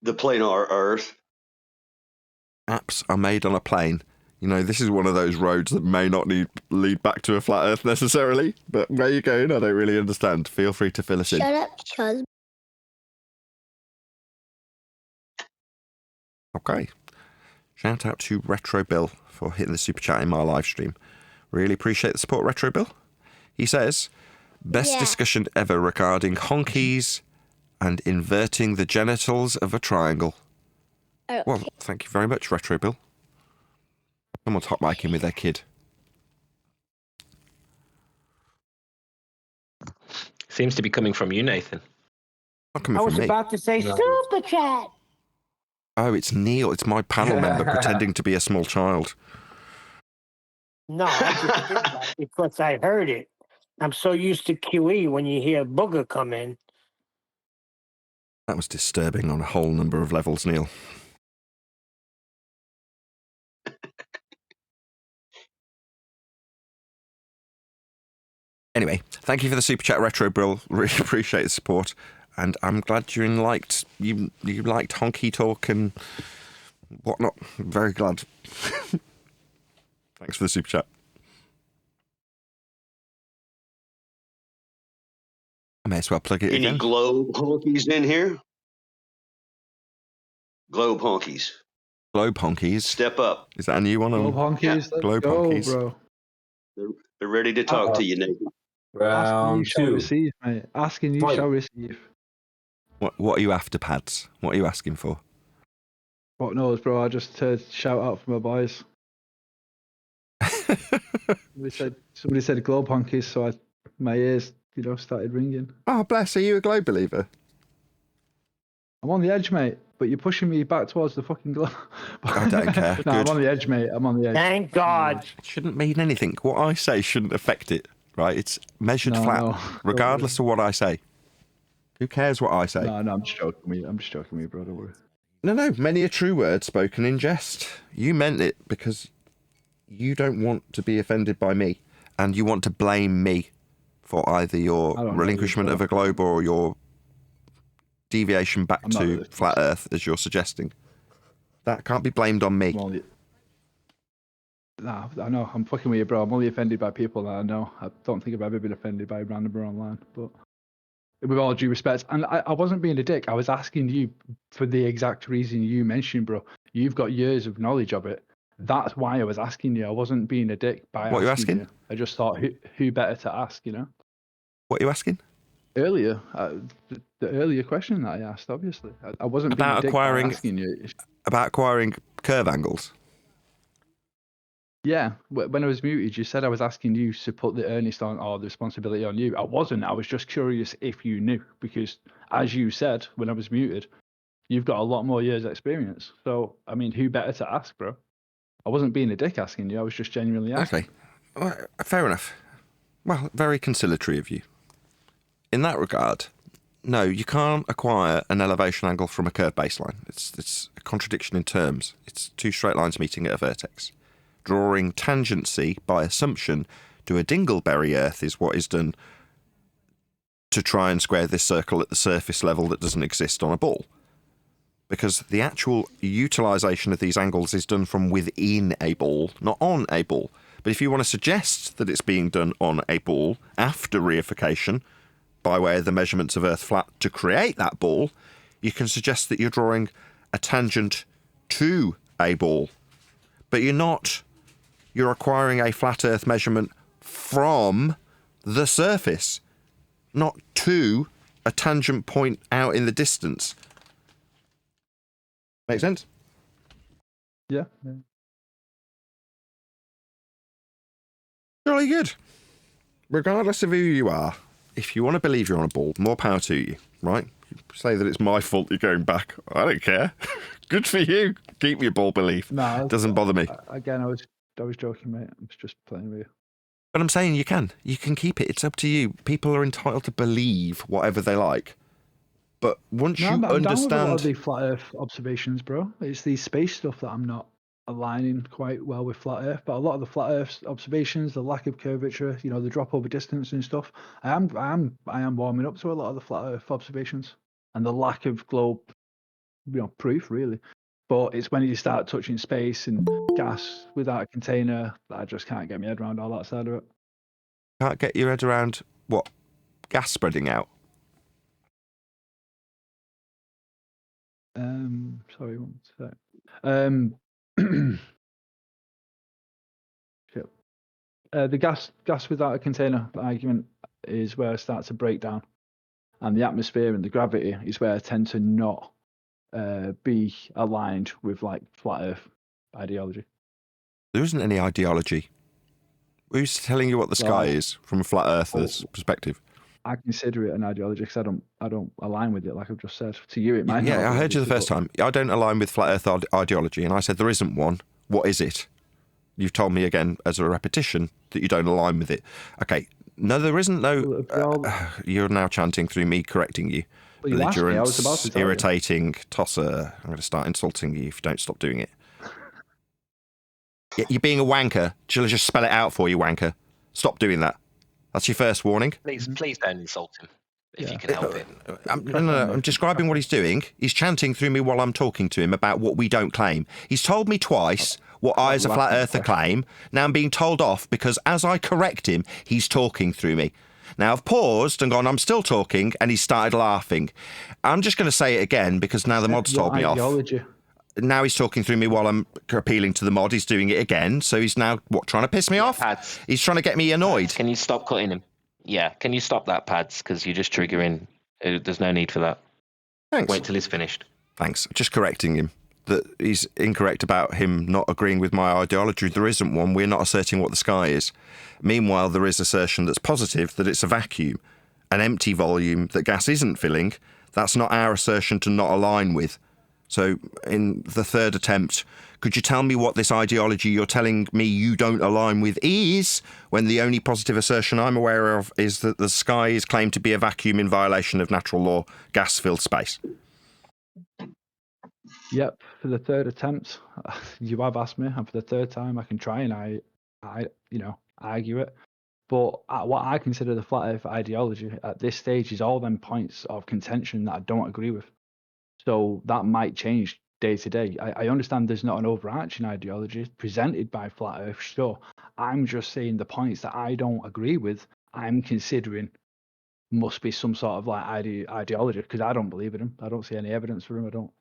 The planar Earth. Apps are made on a plane. You know, this is one of those roads that may not lead back to a flat Earth necessarily, but where you're going, I don't really understand. Feel free to fill us in. Shut up, Chuz. Okay. Shout out to Retro Bill for hitting the super chat in my live stream. Really appreciate the support, Retro Bill. He says, best discussion ever regarding honkies and inverting the genitals of a triangle. Okay. Well, thank you very much, Retro Bill. Someone's hot micing with their kid. Seems to be coming from you, Nathan. Not coming I from was me. about to say super chat. Oh, it's Neil. It's my panel member pretending to be a small child. No, I just did that because I heard it. I'm so used to QE when you hear Booger come in. That was disturbing on a whole number of levels, Neil. Anyway, thank you for the super chat, Retro Bill. Really appreciate the support, and I'm glad you liked honky talk and whatnot. I'm very glad. Thanks for the super chat. I may as well plug it Any again. globe honkies in here? Globe honkies. Globe honkies. Step up. Is that a new one? Globe honkies. Yeah. Globe honkies, bro. They're ready to talk to you, Nathan. Asking you shall receive, mate. Asking you shall receive. What are you after, Pads? What are you asking for? What knows, bro? I just heard shout out from my boys. somebody said globe honkies, so my ears, started ringing. Oh, bless. Are you a globe believer? I'm on the edge, mate. But you're pushing me back towards the fucking globe. I don't care. No, Good. I'm on the edge, mate. I'm on the edge. Thank God. It shouldn't mean anything. What I say shouldn't affect it, right? It's measured flat, regardless of what I say. Who cares what I say? No, I'm just joking with you. I'm just joking with you, bro. Don't worry. No. Many a true word spoken in jest. You meant it because you don't want to be offended by me, and you want to blame me for either your relinquishment of a globe or your deviation back to flat Earth, as you're suggesting. That can't be blamed on me. Nah, I know. I'm fucking with you, bro. I'm only offended by people that I know. I don't think I've ever been offended by a randomer online, but with all due respect, and I wasn't being a dick. I was asking you for the exact reason you mentioned, bro. You've got years of knowledge of it. That's why I was asking you. I wasn't being a dick by What are you asking? you. I just thought, who better to ask, What are you asking? Earlier, the earlier question that I asked, obviously. I wasn't being a dick by asking you. About acquiring curve angles? Yeah, when I was muted, you said I was asking you to put the earnest on or the responsibility on you. I wasn't. I was just curious if you knew, because as you said when I was muted, you've got a lot more years experience. So, I mean, who better to ask, bro? I wasn't being a dick asking you. I was just genuinely asking. Okay, well, fair enough. Well, very conciliatory of you. In that regard, no, you can't acquire an elevation angle from a curved baseline. It's a contradiction in terms. It's two straight lines meeting at a vertex. Drawing tangency by assumption to a dingleberry Earth is what is done to try and square this circle at the surface level that doesn't exist on a ball. Because the actual utilisation of these angles is done from within a ball, not on a ball. But if you want to suggest that it's being done on a ball after reification, by way of the measurements of Earth flat to create that ball, you can suggest that you're drawing a tangent to a ball. But you're not. You're acquiring a flat Earth measurement from the surface, not to a tangent point out in the distance. Make sense? Yeah. Jolly good. Regardless of who you are, if you want to believe you're on a ball, more power to you, right? Say that it's my fault you're going back. I don't care. Good for you. Keep your ball belief. No, doesn't bother me. Again, I was joking, mate. I was just playing with you. But I'm saying you can keep it. It's up to you. People are entitled to believe whatever they like. But once you I'm understand, down with a lot of the flat Earth observations, bro. It's the space stuff that I'm not aligning quite well with flat Earth. But a lot of the flat Earth observations, the lack of curvature, the drop over distance and stuff, I am warming up to a lot of the flat Earth observations and the lack of globe, proof really. But it's when you start touching space and gas without a container that I just can't get my head around all that side of it. Can't get your head around what? Gas spreading out? Sorry, one sec. The gas without a container argument is where I start to break down, and the atmosphere and the gravity is where I tend to not be aligned with like flat Earth ideology. There isn't any ideology. Who's telling you what the sky is from a flat earther's perspective? I consider it an ideology because I don't align with it, like I've just said. To you, it might. Yeah, I heard you the first time. I don't align with flat earth ideology, and I said there isn't one. What is it? You've told me again as a repetition that you don't align with it. Okay, no, there isn't no. You're now chanting through me correcting you. Well, you asked me, I was about to tell you. Irritating, tosser. I'm going to start insulting you if you don't stop doing it. You're being a wanker. Shall I just spell it out for you, wanker? Stop doing that. That's your first warning. Please don't insult him if you can help it. I'm describing what he's doing. He's chanting through me while I'm talking to him about what we don't claim. He's told me twice what I as a flat earther claim. Now I'm being told off because as I correct him, he's talking through me. Now I've paused and gone, I'm still talking, and he started laughing. I'm just going to say it again because now the mod's told me off. Now he's talking through me while I'm appealing to the mod. He's doing it again. So he's now, trying to piss me off? Pads. He's trying to get me annoyed. Can you stop cutting him? Yeah, can you stop that, Pads? Because you're just triggering. There's no need for that. Thanks. Wait till he's finished. Thanks. Just correcting him. That he's incorrect about him not agreeing with my ideology. There isn't one. We're not asserting what the sky is. Meanwhile, there is assertion that's positive, that it's a vacuum, an empty volume that gas isn't filling. That's not our assertion to not align with. So in the third attempt, could you tell me what this ideology you're telling me you don't align with is, when the only positive assertion I'm aware of is that the sky is claimed to be a vacuum in violation of natural law, gas-filled space? Yep, for the third attempt, you have asked me, and for the third time I can try and I argue it. But what I consider the flat earth ideology at this stage is all them points of contention that I don't agree with. So that might change day to day. I understand there's not an overarching ideology presented by flat earth, sure. I'm just saying the points that I don't agree with, I'm considering must be some sort of like ideology because I don't believe in them. I don't see any evidence for them. I don't.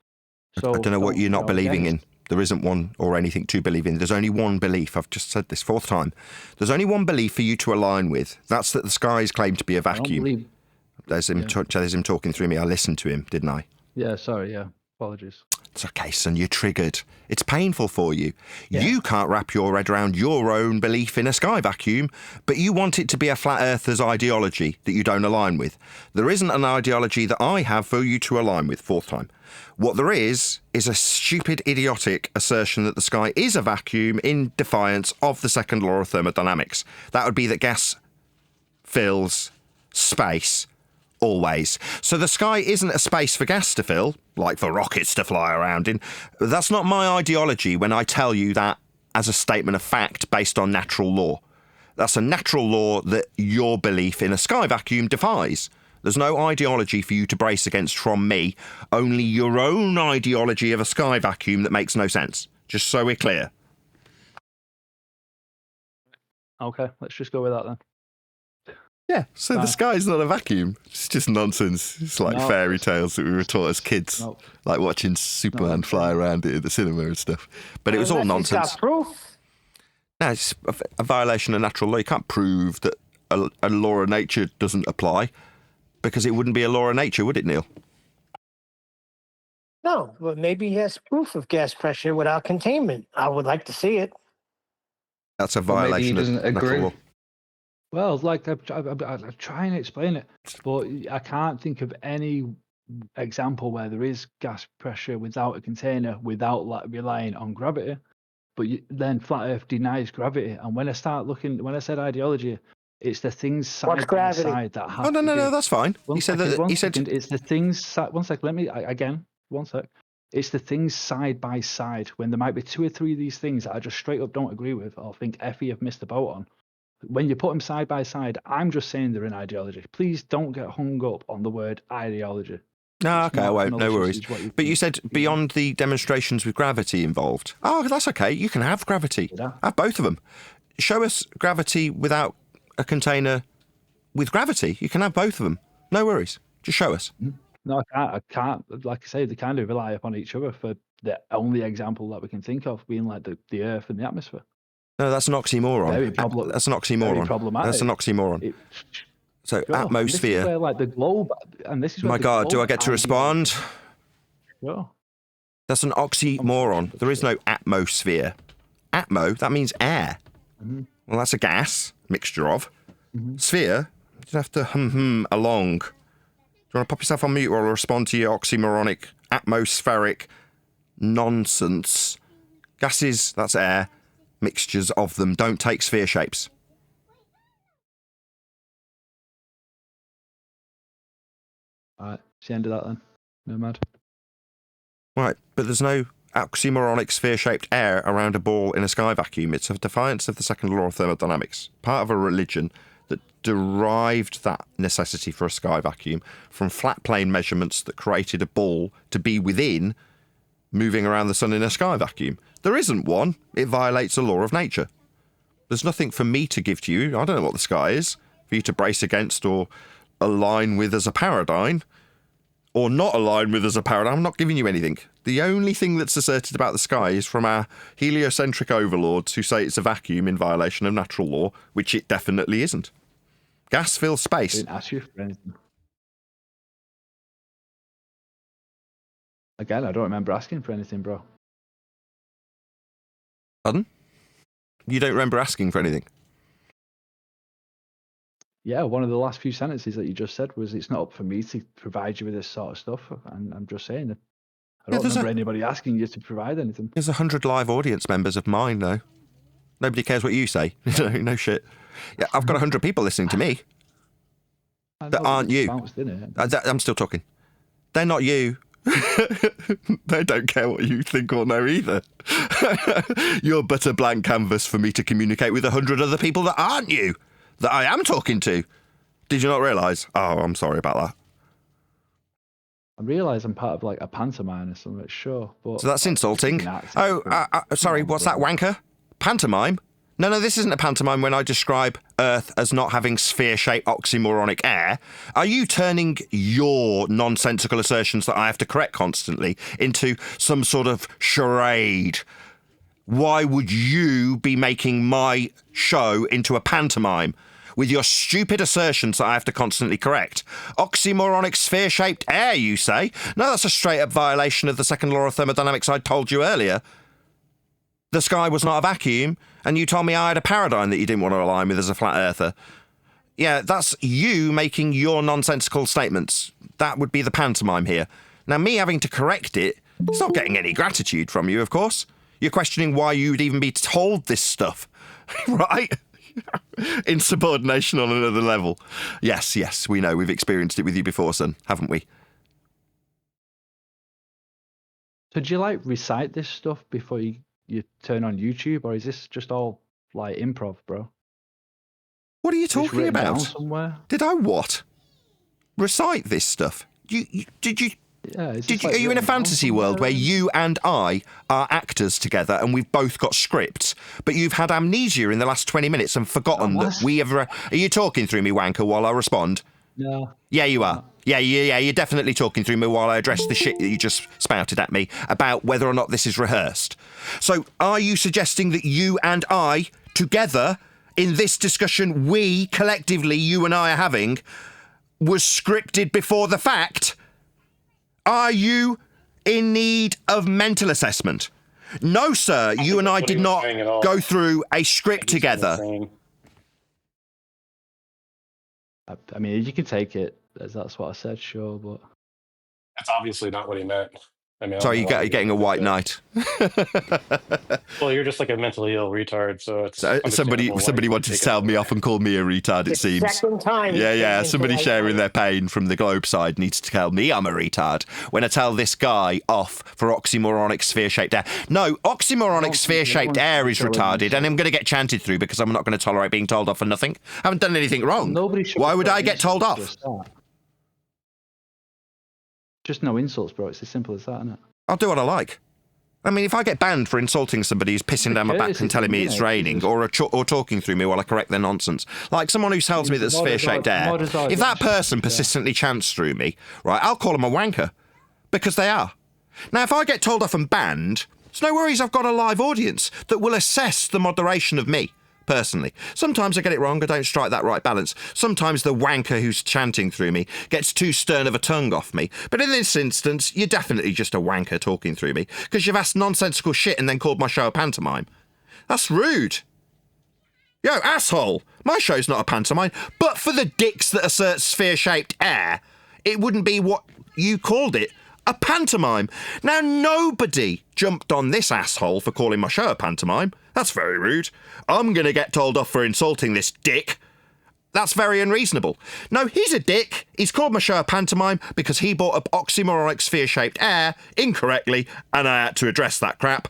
So I don't know what you're not believing in. There isn't one or anything to believe in. There's only one belief. I've just said this fourth time. There's only one belief for you to align with. That's that the skies claim to be a vacuum. There's him talking through me. I listened to him, didn't I? Yeah, sorry, yeah. Apologies. It's okay, son, you're triggered. It's painful for you. Yeah. You can't wrap your head around your own belief in a sky vacuum, but you want it to be a flat earther's ideology that you don't align with. There isn't an ideology that I have for you to align with, fourth time. What there is a stupid, idiotic assertion that the sky is a vacuum in defiance of the second law of thermodynamics. That would be that gas fills space always. So the sky isn't a space for gas to fill, like for rockets to fly around in. That's not my ideology when I tell you that as a statement of fact based on natural law. That's a natural law that your belief in a sky vacuum defies. There's no ideology for you to brace against from me, only your own ideology of a sky vacuum that makes no sense. Just so we're clear. Okay, let's just go with that then. Yeah, so the sky's not a vacuum. It's just nonsense. It's like fairy tales that we were taught as kids, like watching Superman fly around it at the cinema and stuff. But it was all nonsense. It's got proof. No, it's a violation of natural law. You can't prove that a law of nature doesn't apply because it wouldn't be a law of nature, would it, Neil? No, but maybe he has proof of gas pressure without containment. I would like to see it. That's a violation of natural law. Well, like I'm trying to explain it, but I can't think of any example where there is gas pressure without a container, without relying on gravity. But then flat Earth denies gravity, and when I said ideology, it's the things side by side that have. Oh no, that's fine. He said it's the things. One second, let me again. One sec. It's the things side by side when there might be two or three of these things that I just straight up don't agree with, or think Effie have missed the boat on. When you put them side by side, I'm just saying they're an ideology. Please don't get hung up on the word ideology. No, okay, I won't. No worries. But you said beyond the demonstrations with gravity involved. Oh, that's okay. You can have gravity. Have both of them. Show us gravity without a container with gravity. You can have both of them. No worries. Just show us. No, I can't. Like I say, they kind of rely upon each other for the only example that we can think of being like the Earth and the atmosphere. No, that's an oxymoron. That's an oxymoron. Very problematic. That's an oxymoron. So atmosphere. This is where, like, the globe, and this is where my God, do I get to respond? Sure. That's an oxymoron. There is no atmosphere. Atmo, that means air. Mm-hmm. Well, that's a gas, mixture of. Mm-hmm. Sphere, you have to along. Do you want to pop yourself on mute or respond to your oxymoronic, atmospheric nonsense? Gases, that's air. Mixtures of them don't take sphere shapes. Alright, it's the end of that then. No mad. Right, but there's no oxymoronic sphere-shaped air around a ball in a sky vacuum. It's a defiance of the second law of thermodynamics. Part of a religion that derived that necessity for a sky vacuum from flat plane measurements that created a ball to be within moving around the sun in a sky vacuum. There isn't one. It violates a law of nature. There's nothing for me to give to you. I don't know what the sky is, for you to brace against or align with as a paradigm, or not align with as a paradigm. I'm not giving you anything. The only thing that's asserted about the sky is from our heliocentric overlords who say it's a vacuum in violation of natural law, which it definitely isn't. Gas fills space. I didn't ask you for anything. Again, I don't remember asking for anything, bro. Pardon? You don't remember asking for anything? Yeah, one of the last few sentences that you just said was, it's not up for me to provide you with this sort of stuff. And I'm just saying that I don't remember anybody asking you to provide anything. There's 100 live audience members of mine, though. Nobody cares what you say. No shit. Yeah, I've got 100 people listening to me that aren't you. I'm still talking. They're not you. They don't care what you think or know either. You're but a blank canvas for me to communicate with 100 other people that aren't you, that I am talking to. Did you not realise? Oh, I'm sorry about that. I realise I'm part of like a pantomime or something, sure. But so that's insulting. Sorry, what's that, wanker? Pantomime? No, this isn't a pantomime when I describe Earth as not having sphere-shaped oxymoronic air. Are you turning your nonsensical assertions that I have to correct constantly into some sort of charade? Why would you be making my show into a pantomime? with your stupid assertions that I have to constantly correct. Oxymoronic sphere-shaped air, you say? No, that's a straight-up violation of the second law of thermodynamics I told you earlier. The sky was not a vacuum, and you told me I had a paradigm that you didn't want to align with as a flat earther. Yeah, that's you making your nonsensical statements. That would be the pantomime here. Now, me having to correct it, it's not getting any gratitude from you, of course. You're questioning why you'd even be told this stuff, right? Insubordination on another level. Yes, we know. We've experienced it with you before, son, haven't we? So do you, like, recite this stuff before you turn on YouTube, or is this just all, like, improv, bro? What are you talking about? Somewhere? Did I what? Recite this stuff? Did you... Yeah, are you in a fantasy world where you and I are actors together and we've both got scripts, but you've had amnesia in the last 20 minutes and forgotten that we ever... Are you talking through me, wanker, while I respond? No. Yeah, you are. Yeah, you're definitely talking through me while I address the shit that you just spouted at me about whether or not this is rehearsed. So, are you suggesting that you and I, together, in this discussion we, collectively, you and I are having, was scripted before the fact? Are you in need of mental assessment? No, sir, you and I did not go through a script together. I mean, you can take it as that's what I said, sure, but... That's obviously not what he meant. I mean, Sorry, you're getting a white knight. Well, you're just like a mentally ill retard, so it's... Somebody wanted to tell me off and call me a retard, it seems. Second time. Yeah, somebody sharing their pain from the globe side needs to tell me I'm a retard when I tell this guy off for oxymoronic sphere-shaped air. No, oxymoronic sphere-shaped air is retarded, and I'm going to get chanted through because I'm not going to tolerate being told off for nothing. I haven't done anything wrong. Why would I get told off? Just no insults, bro. It's as simple as that, isn't it? I'll do what I like. I mean, if I get banned for insulting somebody who's pissing down my back and telling me it's raining, or talking through me while I correct their nonsense, like someone who tells me that sphere-shaped air, if that person persistently chants through me, right, I'll call them a wanker, because they are. Now, if I get told off and banned, it's no worries, I've got a live audience that will assess the moderation of me. Personally. Sometimes I get it wrong, I don't strike that right balance. Sometimes the wanker who's chanting through me gets too stern of a tongue off me. But in this instance, you're definitely just a wanker talking through me, because you've asked nonsensical shit and then called my show a pantomime. That's rude. Yo, asshole! My show's not a pantomime, but for the dicks that assert sphere-shaped air, it wouldn't be what you called it. A pantomime. Now, nobody jumped on this asshole for calling my show a pantomime. That's very rude. I'm going to get told off for insulting this dick. That's very unreasonable. No, he's a dick. He's called my show a pantomime because he brought up oxymoronic sphere-shaped air incorrectly, and I had to address that crap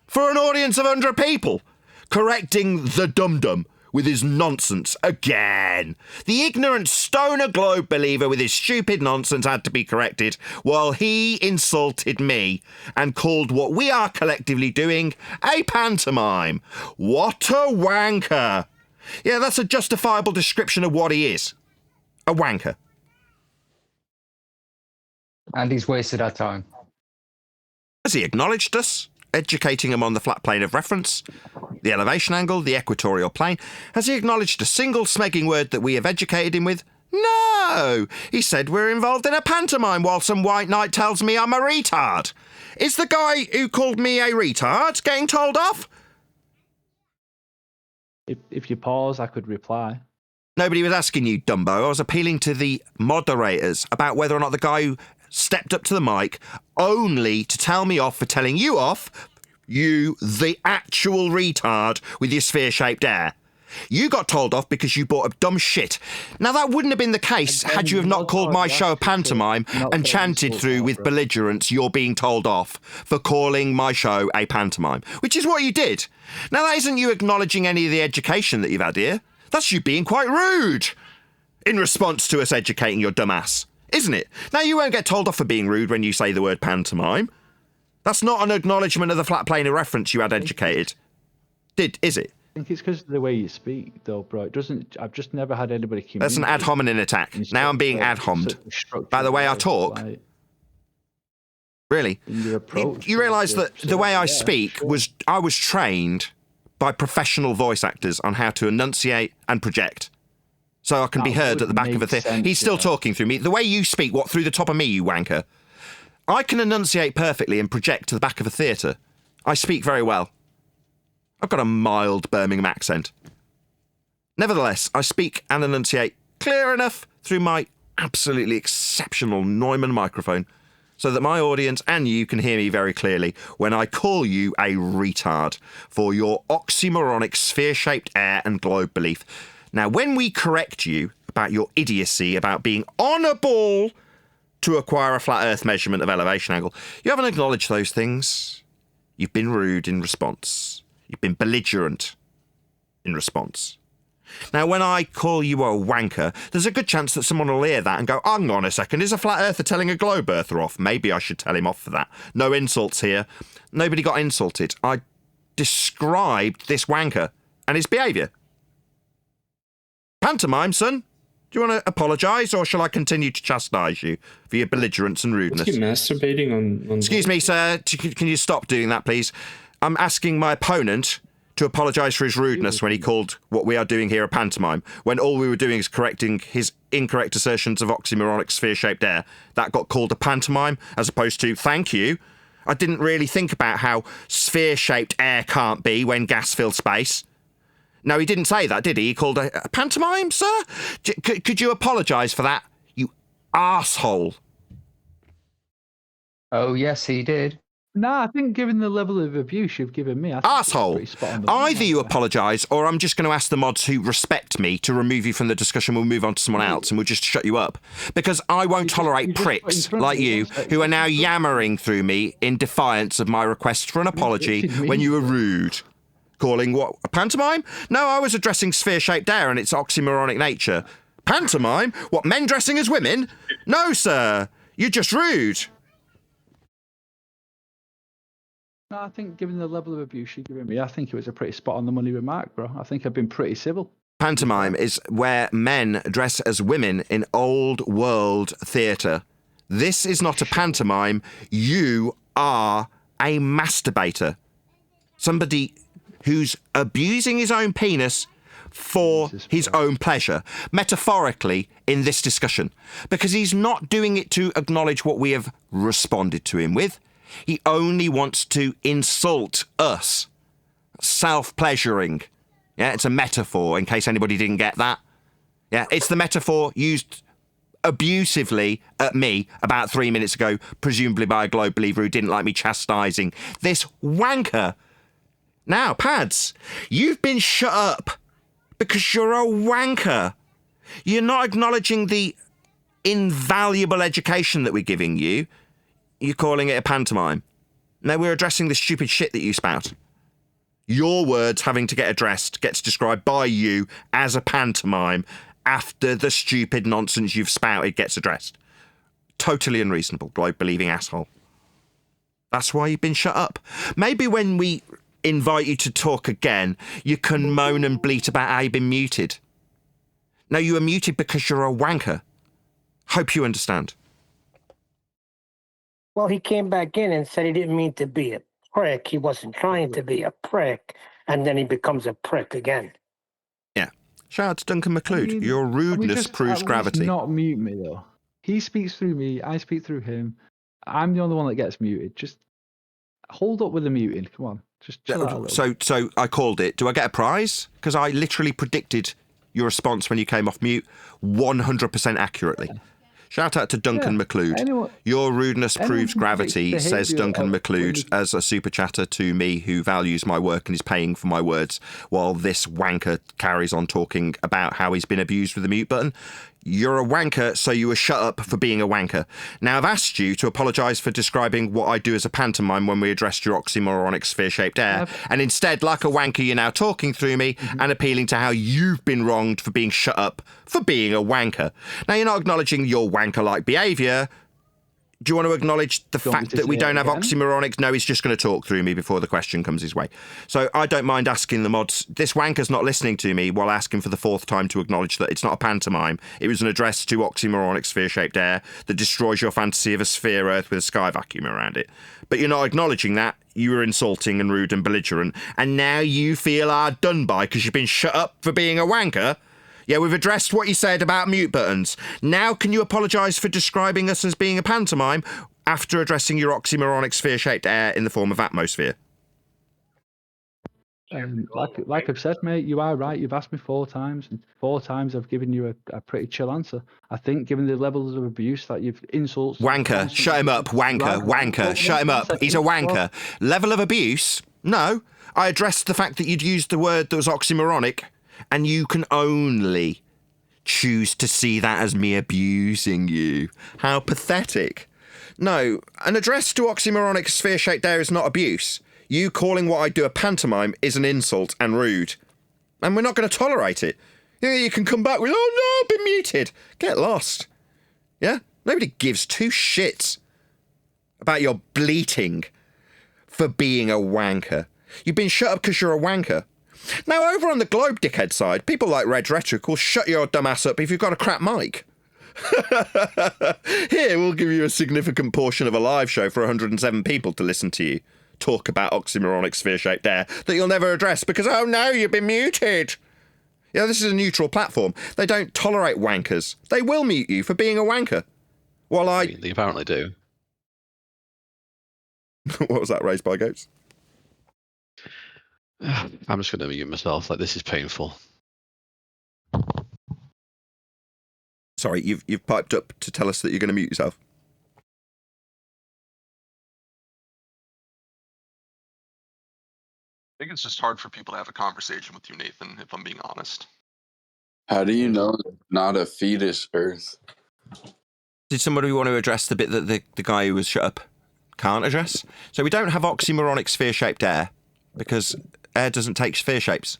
for an audience of 100 people, correcting the dum-dum with his nonsense again. The ignorant stoner globe believer with his stupid nonsense had to be corrected while he insulted me and called what we are collectively doing a pantomime. What a wanker. Yeah, that's a justifiable description of what he is. A wanker. And he's wasted our time. Has he acknowledged us? Educating him on the flat plane of reference, the elevation angle, the equatorial plane. Has he acknowledged a single smegging word that we have educated him with? No! He said we're involved in a pantomime while some white knight tells me I'm a retard. Is the guy who called me a retard getting told off? If you pause, I could reply. Nobody was asking you, Dumbo. I was appealing to the moderators about whether or not the guy who stepped up to the mic only to tell me off for telling you off, you, the actual retard with your sphere-shaped air. You got told off because you brought up dumb shit. Now, that wouldn't have been the case had you have not called my show a pantomime and chanted through with belligerence you're being told off for calling my show a pantomime, which is what you did. Now, that isn't you acknowledging any of the education that you've had here. That's you being quite rude in response to us educating your dumb ass, isn't it? Now, you won't get told off for being rude when you say the word pantomime. That's not an acknowledgement of the flat plane of reference you had educated. Is it? I think it's because of the way you speak, though, bro. It doesn't. I've just never had anybody communicate. That's an ad hominem attack. Now I'm being ad homed by the way I talk. Like, really? your approach. You realise that the way I speak I was trained by professional voice actors on how to enunciate and project. So I can be heard at the back of a make theatre. sense, He's still yeah. talking through me. The way you speak, what, through the top of me, you wanker? I can enunciate perfectly and project to the back of a theatre. I speak very well. I've got a mild Birmingham accent. Nevertheless, I speak and enunciate clear enough through my absolutely exceptional Neumann microphone so that my audience and you can hear me very clearly when I call you a retard for your oxymoronic sphere-shaped air and globe belief. Now, when we correct you about your idiocy about being on a ball to acquire a flat Earth measurement of elevation angle, you haven't acknowledged those things. You've been rude in response. You've been belligerent in response. Now, when I call you a wanker, there's a good chance that someone will hear that and go, hang on a second, is a flat earther telling a globe earther off? Maybe I should tell him off for that. No insults here. Nobody got insulted. I described this wanker and his behaviour. Pantomime, son. Do you want to apologise, or shall I continue to chastise you for your belligerence and rudeness? Keep masturbating on Excuse me, sir. Can you stop doing that, please? I'm asking my opponent to apologise for his rudeness when he called what we are doing here a pantomime, when all we were doing is correcting his incorrect assertions of oxymoronic sphere-shaped air. That got called a pantomime, as opposed to, thank you. I didn't really think about how sphere-shaped air can't be when gas fills space. No, he didn't say that, did he? He called a pantomime, sir? Could you apologise for that, you arsehole? Oh, yes, he did. Nah, I think given the level of abuse you've given me, I think Arsehole. Either you apologise, or I'm just going to ask the mods who respect me to remove you from the discussion. We'll move on to someone else and we'll just shut you up. Because I won't tolerate pricks like you who are now yammering through me in defiance of my request for an apology when you were rude. Calling what, a pantomime? No, I was addressing sphere-shaped air and its oxymoronic nature. Pantomime? What, men dressing as women? No, sir. You're just rude. No, I think given the level of abuse you've given me, I think it was a pretty spot-on-the-money remark, bro. I think I've been pretty civil. Pantomime is where men dress as women in old world theatre. This is not a pantomime. You are a masturbator. Somebody who's abusing his own penis for his own pleasure, metaphorically, in this discussion. Because he's not doing it to acknowledge what we have responded to him with. He only wants to insult us. Self-pleasuring. Yeah, it's a metaphor, in case anybody didn't get that. Yeah, it's the metaphor used abusively at me about 3 minutes ago, presumably by a globe believer who didn't like me chastising this wanker. Now, Pads, you've been shut up because you're a wanker. You're not acknowledging the invaluable education that we're giving you. You're calling it a pantomime. No, we're addressing the stupid shit that you spout. Your words having to get addressed gets described by you as a pantomime after the stupid nonsense you've spouted gets addressed. Totally unreasonable, globe-believing asshole. That's why you've been shut up. Maybe when we invite you to talk again, you can moan and bleat about how you've been muted. No, you were muted because you're a wanker. Hope you understand. Well, he came back in and said he didn't mean to be a prick. He wasn't trying to be a prick. And then he becomes a prick again. Yeah. Shout out to Duncan McLeod. Your rudeness proves gravity. Not mute me, though. He speaks through me. I speak through him. I'm the only one that gets muted. Just hold up with the muting. Come on. Just chill out a little. So I called it. Do I get a prize? Because I literally predicted your response when you came off mute 100% accurately. Shout out to Duncan McLeod. Your rudeness proves gravity, says Duncan McLeod as a super chatter to me who values my work and is paying for my words, while this wanker carries on talking about how he's been abused with the mute button. You're a wanker, so you were shut up for being a wanker. Now, I've asked you to apologise for describing what I do as a pantomime when we addressed your oxymoronic sphere-shaped air, and instead, like a wanker, you're now talking through me and appealing to how you've been wronged for being shut up for being a wanker. Now, you're not acknowledging your wanker-like behaviour. Do you want to acknowledge the fact that we don't have oxymoronics? No, he's just going to talk through me before the question comes his way. So I don't mind asking the mods. This wanker's not listening to me while asking for the fourth time to acknowledge that it's not a pantomime. It was an address to oxymoronic sphere-shaped air that destroys your fantasy of a sphere Earth with a sky vacuum around it. But you're not acknowledging that. You were insulting and rude and belligerent. And now you feel hard done by because you've been shut up for being a wanker. Yeah, we've addressed what you said about mute buttons. Now can you apologise for describing us as being a pantomime after addressing your oxymoronic sphere-shaped air in the form of atmosphere? Like I've said, mate, you are right. You've asked me 4 times, and 4 times I've given you a pretty chill answer. I think, given the levels of abuse that you've insults. Wanker, shut him up. Wanker, shut him up. He's a wanker. Level of abuse? No. I addressed the fact that you'd used the word that was oxymoronic, and you can only choose to see that as me abusing you. How pathetic. No, an address to oxymoronic sphere-shaped air is not abuse. You calling what I do a pantomime is an insult and rude. And we're not going to tolerate it. You can come back with, oh no, I've been muted. Get lost. Yeah? Nobody gives 2 shits about your bleating for being a wanker. You've been shut up because you're a wanker. Now, over on the Globe dickhead side, people like Red Rhetoric will shut your dumb ass up if you've got a crap mic. Here, we'll give you a significant portion of a live show for 107 people to listen to you talk about oxymoronic sphere-shaped air that you'll never address because, oh no, you've been muted. Yeah, this is a neutral platform. They don't tolerate wankers. They will mute you for being a wanker. While They apparently do. What was that, raised by goats? I'm just going to mute myself. Like, this is painful. Sorry, you've piped up to tell us that you're going to mute yourself. I think it's just hard for people to have a conversation with you, Nathan, if I'm being honest. How do you know it's not a fetus Earth? Did somebody want to address the bit that the guy who was shut up can't address? So we don't have oxymoronic sphere-shaped air because air doesn't take sphere shapes.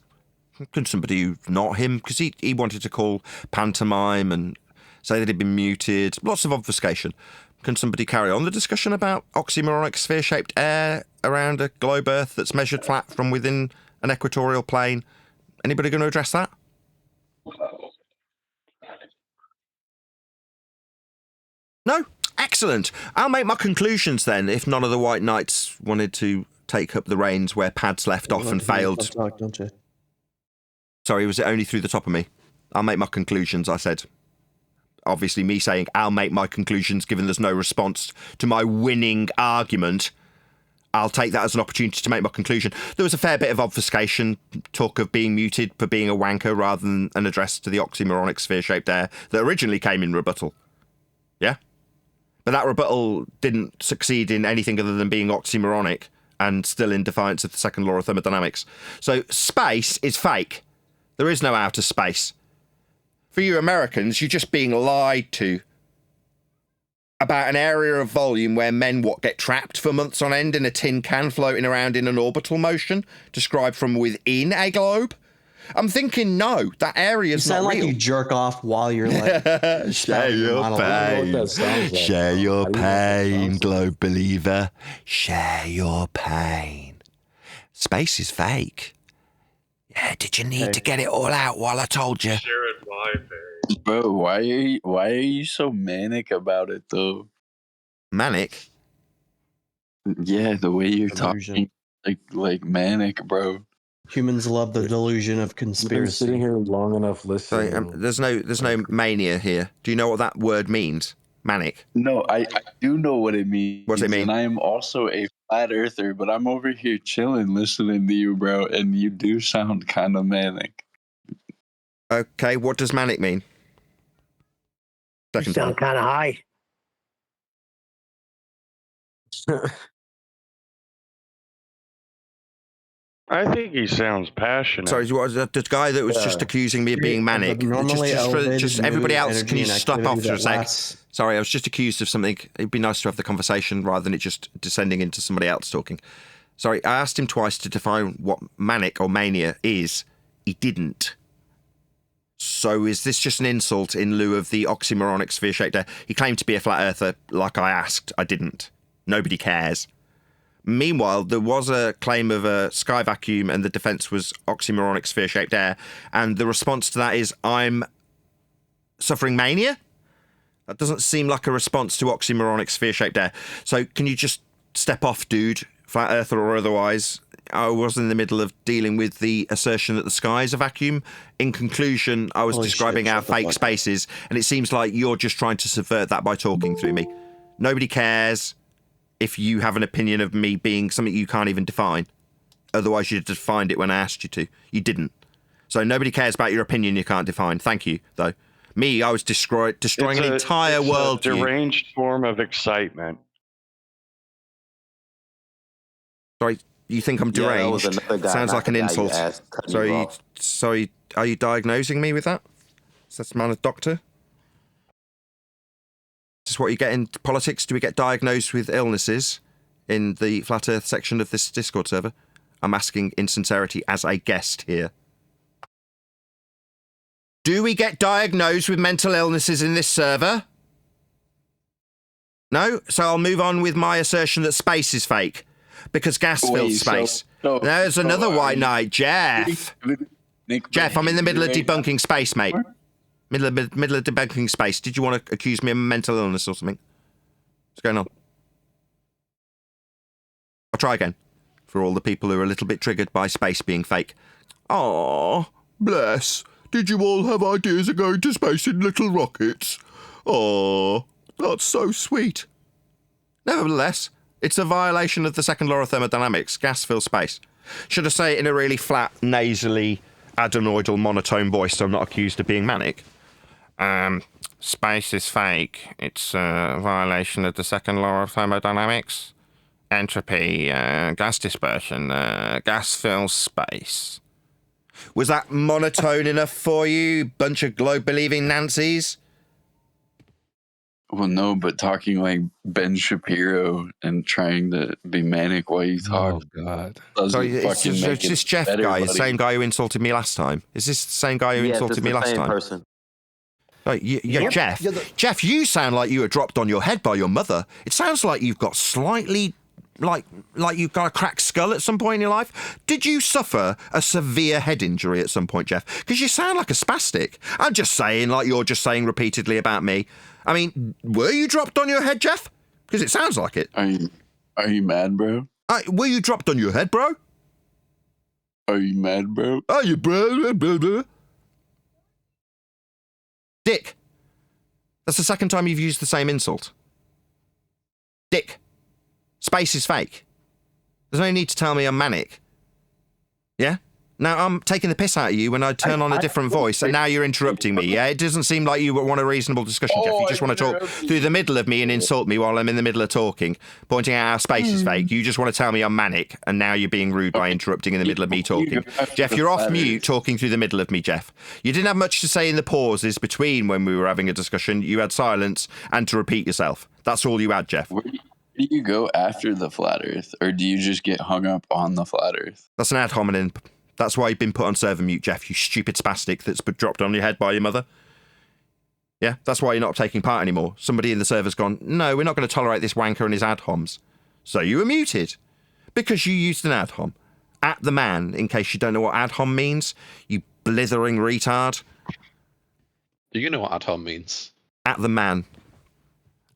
Can somebody who not him, because he wanted to call pantomime and say that he'd been muted, lots of obfuscation. Can somebody carry on the discussion about oxymoronic sphere-shaped air around a globe Earth that's measured flat from within an equatorial plane? Anybody going to address that? No? Excellent. I'll make my conclusions then, if none of the White Knights wanted to take up the reins where Pads left off and failed. Sorry, was it only through the top of me? I'll make my conclusions, I said. Obviously, me saying I'll make my conclusions, given there's no response to my winning argument, I'll take that as an opportunity to make my conclusion. There was a fair bit of obfuscation, talk of being muted for being a wanker rather than an address to the oxymoronic sphere-shaped air that originally came in rebuttal. Yeah? But that rebuttal didn't succeed in anything other than being oxymoronic and still in defiance of the second law of thermodynamics. So space is fake. There is no outer space. For you Americans, you're just being lied to about an area of volume where men, get trapped for months on end in a tin can floating around in an orbital motion, described from within a globe? I'm thinking, no, that area's not real. You sound like you jerk off while you're like... Share your pain. Share your pain, globe believer. Share your pain. Space is fake. Yeah, did you need to get it all out while I told you? Sharing my face. Bro, why are you so manic about it though? Manic? Yeah, the way you're talking, like manic, bro. Humans love the delusion of conspiracy. You've been sitting here long enough listening. Sorry, there's no mania here. Do you know what that word means? Manic. No, I do know what it means. What does it mean? And I am also a flat earther, but I'm over here chilling, listening to you, bro, and you do sound kind of manic. Okay, what does manic mean? You sound kind of high. I think he sounds passionate. Sorry, the guy that was just accusing me of being manic. Just everybody else, can you stop off for a sec? Sorry, I was just accused of something. It'd be nice to have the conversation rather than it just descending into somebody else talking. Sorry, I asked him twice to define what manic or mania is. He didn't. So is this just an insult in lieu of the oxymoronic sphere-shaped air? He claimed to be a flat earther like I asked. I didn't. Nobody cares. Meanwhile, there was a claim of a sky vacuum and the defence was oxymoronic sphere-shaped air. And the response to that is, I'm suffering mania? That doesn't seem like a response to oxymoronic sphere-shaped air. So can you just step off, dude, flat earther or otherwise? I was in the middle of dealing with the assertion that the sky is a vacuum. In conclusion, I was describing our fake spaces, and it seems like you're just trying to subvert that by talking through me. Nobody cares if you have an opinion of me being something you can't even define. Otherwise, you'd have defined it when I asked you to. You didn't. So nobody cares about your opinion you can't define. Thank you, though. Me, I was destroying an entire world. It's a deranged form of excitement. Sorry, you think I'm deranged? Yeah, that was another guy, Sounds not like an the guy you insult. asked, cut you off. Sorry, are you diagnosing me with that? Is that man a doctor? Is this what you get in politics? Do we get diagnosed with illnesses in the Flat Earth section of this Discord server? I'm asking in sincerity as a guest here. Do we get diagnosed with mental illnesses in this server? No? So I'll move on with my assertion that space is fake. Because gas fills space. There's another white knight, Jeff. Jeff, I'm in the middle of debunking space, mate. Middle of debunking space. Did you want to accuse me of mental illness or something? What's going on? I'll try again. For all the people who are a little bit triggered by space being fake. Aww, bless. Did you all have ideas of going to space in little rockets? Aww, that's so sweet. Nevertheless, it's a violation of the second law of thermodynamics. Gas fills space. Should I say it in a really flat, nasally, adenoidal, monotone voice so I'm not accused of being manic? Space is fake. It's a violation of the second law of thermodynamics. Entropy, gas dispersion, gas fills space. Was that monotone enough for you, bunch of globe-believing Nancys? Well, no, but talking like Ben Shapiro and trying to be manic while you talk. Oh, God. Sorry, it's this Jeff better, guy, the buddy. same guy who insulted me last time. Is this the same guy who insulted me last time? Person. Right, Jeff. Jeff, you sound like you were dropped on your head by your mother. It sounds like you've got slightly... Like you've got a cracked skull at some point in your life? Did you suffer a severe head injury at some point, Jeff? Because you sound like a spastic. I'm just saying, like you're just saying repeatedly about me. I mean, were you dropped on your head, Jeff? Because it sounds like it. Are you mad, bro? Were you dropped on your head, bro? Are you mad, bro? Are you, bro? Dick. That's the second time you've used the same insult. Dick. Space is fake. There's no need to tell me I'm manic. Yeah? Now, I'm taking the piss out of you when I turn on a different voice, and now you're interrupting me, yeah? It doesn't seem like you want a reasonable discussion, Jeff. You just want to talk through the middle of me and insult me while I'm in the middle of talking, pointing out how space is fake. You just want to tell me I'm manic, and now you're being rude by interrupting in the middle of me talking. Jeff, you're off mute talking through the middle of me, Jeff. You didn't have much to say in the pauses between when we were having a discussion. You had silence and to repeat yourself. That's all you had, Jeff. Do you go after the flat earth, or do you just get hung up on the flat earth? That's an ad hominem. That's why you've been put on server mute, Jeff, you stupid spastic that's been dropped on your head by your mother. Yeah, that's why you're not taking part anymore. Somebody in the server's gone, no, we're not going to tolerate this wanker and his ad homs. So you were muted. Because you used an ad hom. At the man, in case you don't know what ad hom means, you blithering retard. Do you know what ad hom means? At the man.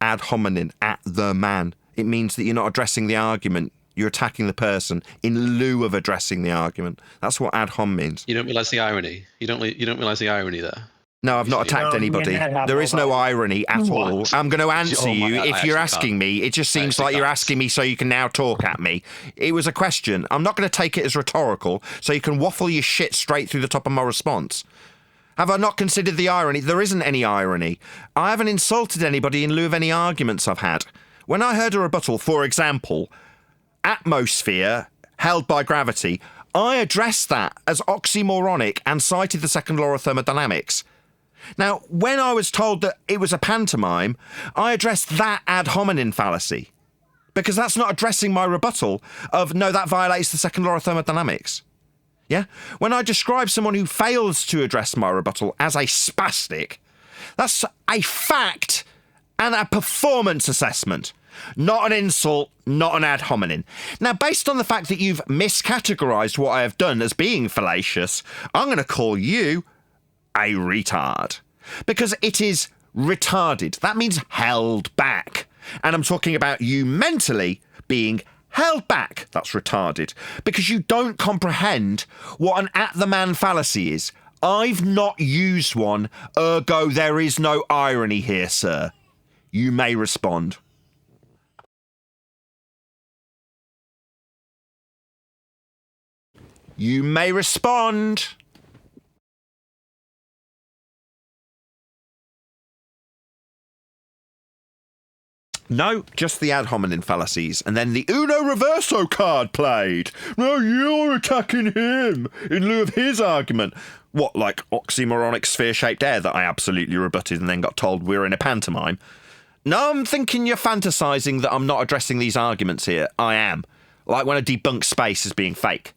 Ad hominem, at the man. It means that you're not addressing the argument. You're attacking the person in lieu of addressing the argument. That's what ad hom means. You don't realise the irony. You don't realise the irony there. No, I've not attacked anybody. There is no irony at all. I'm going to answer you if you're asking me. It just seems like you're asking me so you can now talk at me. It was a question. I'm not going to take it as rhetorical so you can waffle your shit straight through the top of my response. Have I not considered the irony? There isn't any irony. I haven't insulted anybody in lieu of any arguments I've had. When I heard a rebuttal, for example, atmosphere held by gravity, I addressed that as oxymoronic and cited the second law of thermodynamics. Now, when I was told that it was a pantomime, I addressed that ad hominem fallacy. Because that's not addressing my rebuttal of, no, that violates the second law of thermodynamics. Yeah? When I describe someone who fails to address my rebuttal as a spastic, that's a fact and a performance assessment. Not an insult, not an ad hominem. Now, based on the fact that you've miscategorised what I have done as being fallacious, I'm going to call you a retard. Because it is retarded. That means held back. And I'm talking about you mentally being held back. That's retarded. Because you don't comprehend what an at-the-man fallacy is. I've not used one, ergo there is no irony here, sir. You may respond. You may respond. No, just the ad hominem fallacies, and then the Uno Reverso card played. No, you're attacking him in lieu of his argument. What, like oxymoronic sphere-shaped air that I absolutely rebutted and then got told we're in a pantomime? No, I'm thinking you're fantasising that I'm not addressing these arguments here. I am. Like when I debunk space as being fake.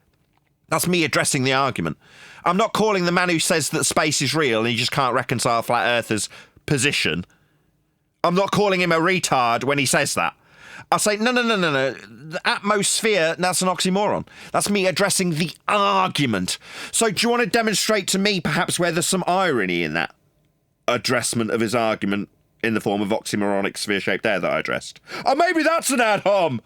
That's me addressing the argument. I'm not calling the man who says that space is real and he just can't reconcile flat earthers' position. I'm not calling him a retard when he says that. I say, no. The atmosphere, that's an oxymoron. That's me addressing the argument. So do you want to demonstrate to me perhaps where there's some irony in that addressment of his argument in the form of oxymoronic sphere-shaped air that I addressed? Oh, maybe that's an ad hom.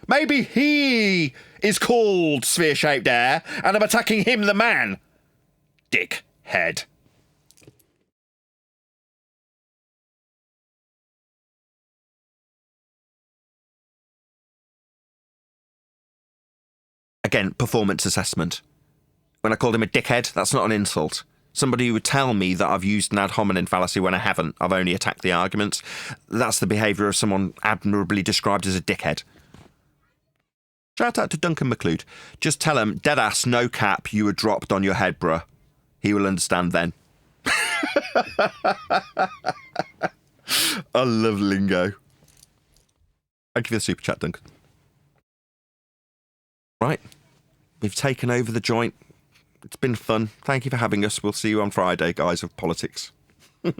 Maybe he is called sphere-shaped air and I'm attacking him, the man. Dickhead. Again, performance assessment. When I called him a dickhead, that's not an insult. Somebody who would tell me that I've used an ad hominem fallacy when I haven't. I've only attacked the arguments. That's the behaviour of someone admirably described as a dickhead. Shout out to Duncan McLeod. Just tell him, deadass, no cap, you were dropped on your head, bruh. He will understand then. I love lingo. Thank you for the super chat, Duncan. Right. We've taken over the joint. It's been fun. Thank you for having us. We'll see you on Friday, guys of politics. Yeah,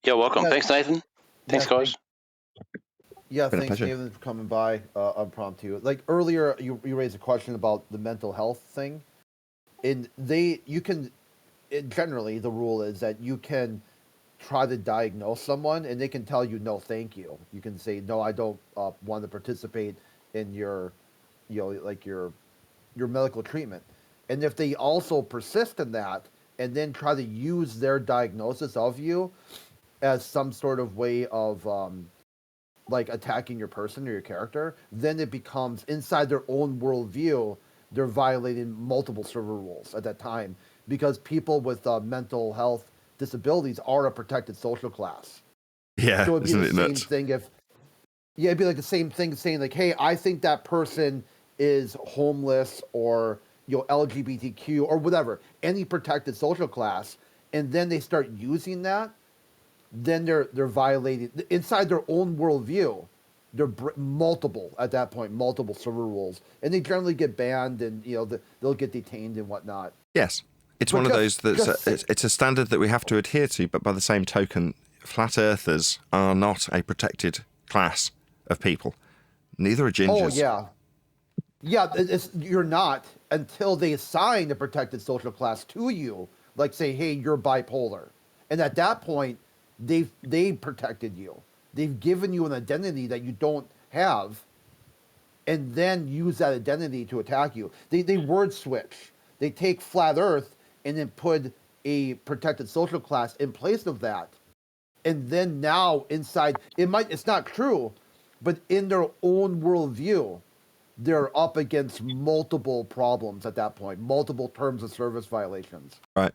welcome. Thanks, Nathan. Thanks, guys. Yeah, Been a thanks, pleasure. Nathan, for coming by impromptu. Like earlier, you raised a question about the mental health thing, and generally the rule is that you can try to diagnose someone, and they can tell you no, thank you. You can say no, I don't want to participate in your medical treatment, and if they also persist in that, and then try to use their diagnosis of you as some sort of way of like attacking your person or your character, then it becomes inside their own worldview, they're violating multiple server rules at that time, because people with mental health disabilities are a protected social class. Yeah, so it'd be isn't the it same nuts? thing it'd be like the same thing saying like, hey, I think that person is homeless or LGBTQ or whatever, any protected social class, and then they start using that, then they're violating inside their own worldview. They're multiple server rules, and they generally get banned, and they'll get detained and whatnot. Yes. It's one of those that's it's a standard that we have to adhere to, but by the same token, flat earthers are not a protected class of people. Neither are gingers. Oh, yeah. You're not until they assign a protected social class to you, like say, hey, you're bipolar. And at that point, they've protected you. They've given you an identity that you don't have, and then use that identity to attack you. They word switch. They take flat earth and then put a protected social class in place of that. And then now inside, it's not true, but in their own worldview, they're up against multiple problems at that point, multiple terms of service violations. Right.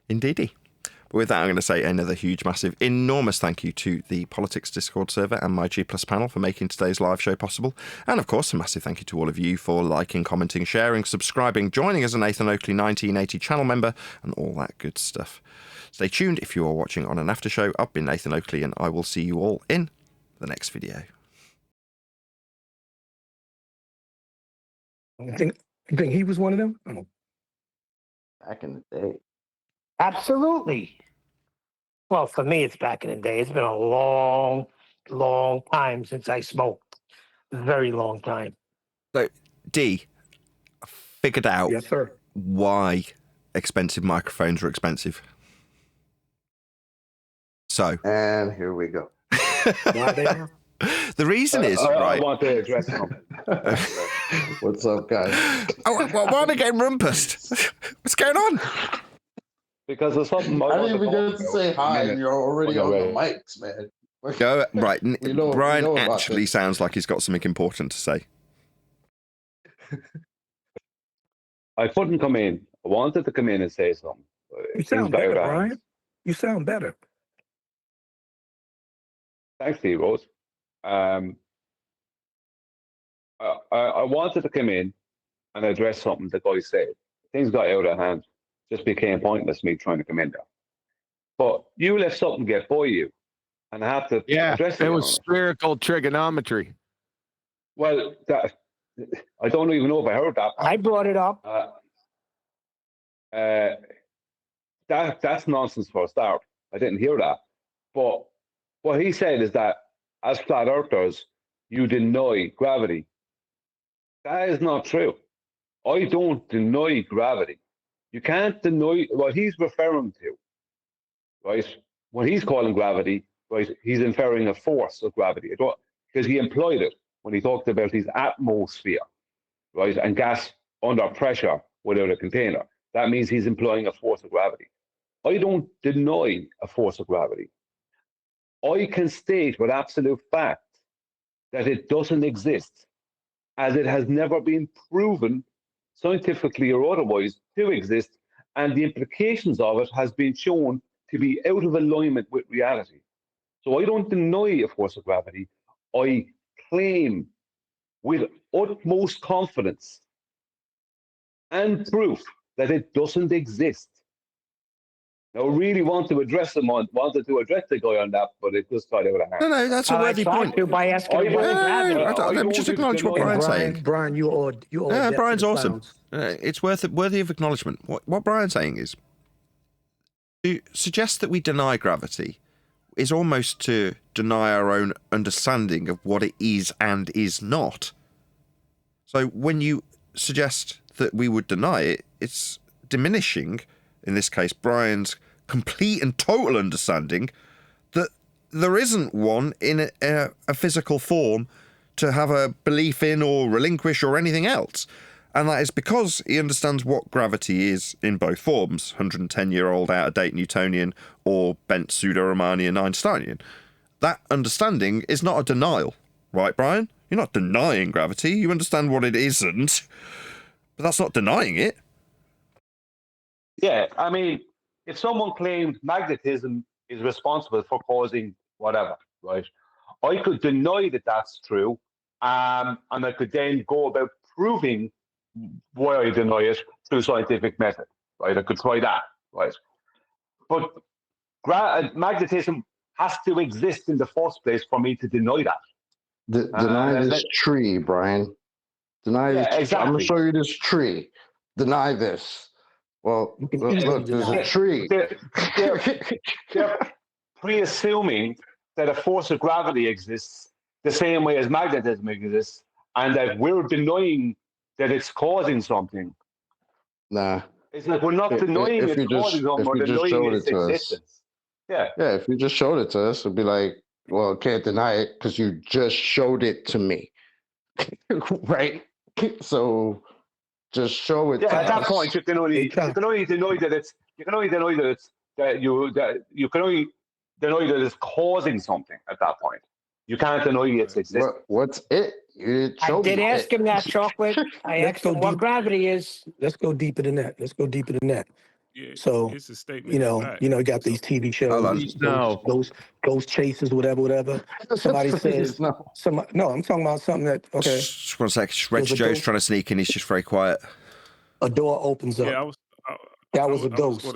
Indeedy. But with that, I'm going to say another huge, massive, enormous thank you to the Politics Discord server and my G Plus panel for making today's live show possible. And of course, a massive thank you to all of you for liking, commenting, sharing, subscribing, joining as a Nathan Oakley 1980 channel member, and all that good stuff. Stay tuned if you are watching on an after show. I've been Nathan Oakley, and I will see you all in the next video. You think he was one of them? Oh. Back in the day. Absolutely. Well, for me, it's back in the day. It's been a long, long time since I smoked. Very long time. So, D, I figured out yes, sir. why expensive microphones are expensive. So. And here we go. Why they are? The reason is, I right? want to address something. What's up, guys? Oh, why am I getting rumpused? What's going on? Because there's something I didn't even get to say hi, and you're already on the mics, man. Go right. Brian know about actually this. sounds like he's got something important to say. I couldn't come in. I wanted to come in and say something. You sound better, Brian. You sound better. Thanks, T-Rose. I wanted to come in and address something the guy said. Things got out of hand. Just became pointless me trying to come in there. But you let something get by you, and I have to address it. It was spherical trigonometry. Well, I don't even know if I heard that. I brought it up. That's nonsense for a start. I didn't hear that. But what he said is that as flat earthers, you deny gravity. That is not true. I don't deny gravity. You can't deny what he's referring to, right? When he's calling gravity, right, he's inferring a force of gravity. Because he employed it when he talked about his atmosphere, right, and gas under pressure without a container. That means he's employing a force of gravity. I don't deny a force of gravity. I can state with absolute fact that it doesn't exist, as it has never been proven scientifically or otherwise to exist, and the implications of it has been shown to be out of alignment with reality. So I don't deny a force of gravity. I claim with utmost confidence and proof that it doesn't exist. Now, I really wanted to address the guy on that, but it just got out of hand. No, that's a worthy point. By asking Let me just acknowledge what Brian's saying. Brian, you all. Yeah, Brian's awesome. It's worthy of acknowledgement. What Brian's saying is, to suggest that we deny gravity is almost to deny our own understanding of what it is and is not. So when you suggest that we would deny it, it's diminishing, in this case, Brian's complete and total understanding that there isn't one in a physical form to have a belief in or relinquish or anything else. And that is because he understands what gravity is in both forms, 110-year-old out-of-date Newtonian or bent pseudo-Riemannian Einsteinian. That understanding is not a denial, right, Brian? You're not denying gravity. You understand what it isn't, but that's not denying it. Yeah, I mean, if someone claimed magnetism is responsible for causing whatever, right? I could deny that that's true, and I could then go about proving why I deny it through scientific method, right? I could try that, right? But magnetism has to exist in the first place for me to deny that. Deny this tree, Brian. Deny this. Exactly. I'm going to show you this tree. Deny this. Well, look, there's a tree. They're pre-assuming that a force of gravity exists the same way as magnetism exists, and that we're denying that it's causing something. Nah. It's like we're not denying it's causing something, we're denying its existence. Yeah. Yeah, if you just showed it to us, it'd be like, well, can't deny it because you just showed it to me. Right? So just show it. Yeah, at that point you can only deny that it's causing something at that point. You can't deny its existence. What's it? I did ask him that, Chocolate. I asked him what gravity is. Let's go deeper than that. Yeah, So it's a statement. you got these TV shows, ghost chases, whatever. Somebody says, no, I'm talking about something that Just one sec. Reg Joe's trying to sneak in. He's just very quiet. A door opens up. Yeah, that was a ghost. I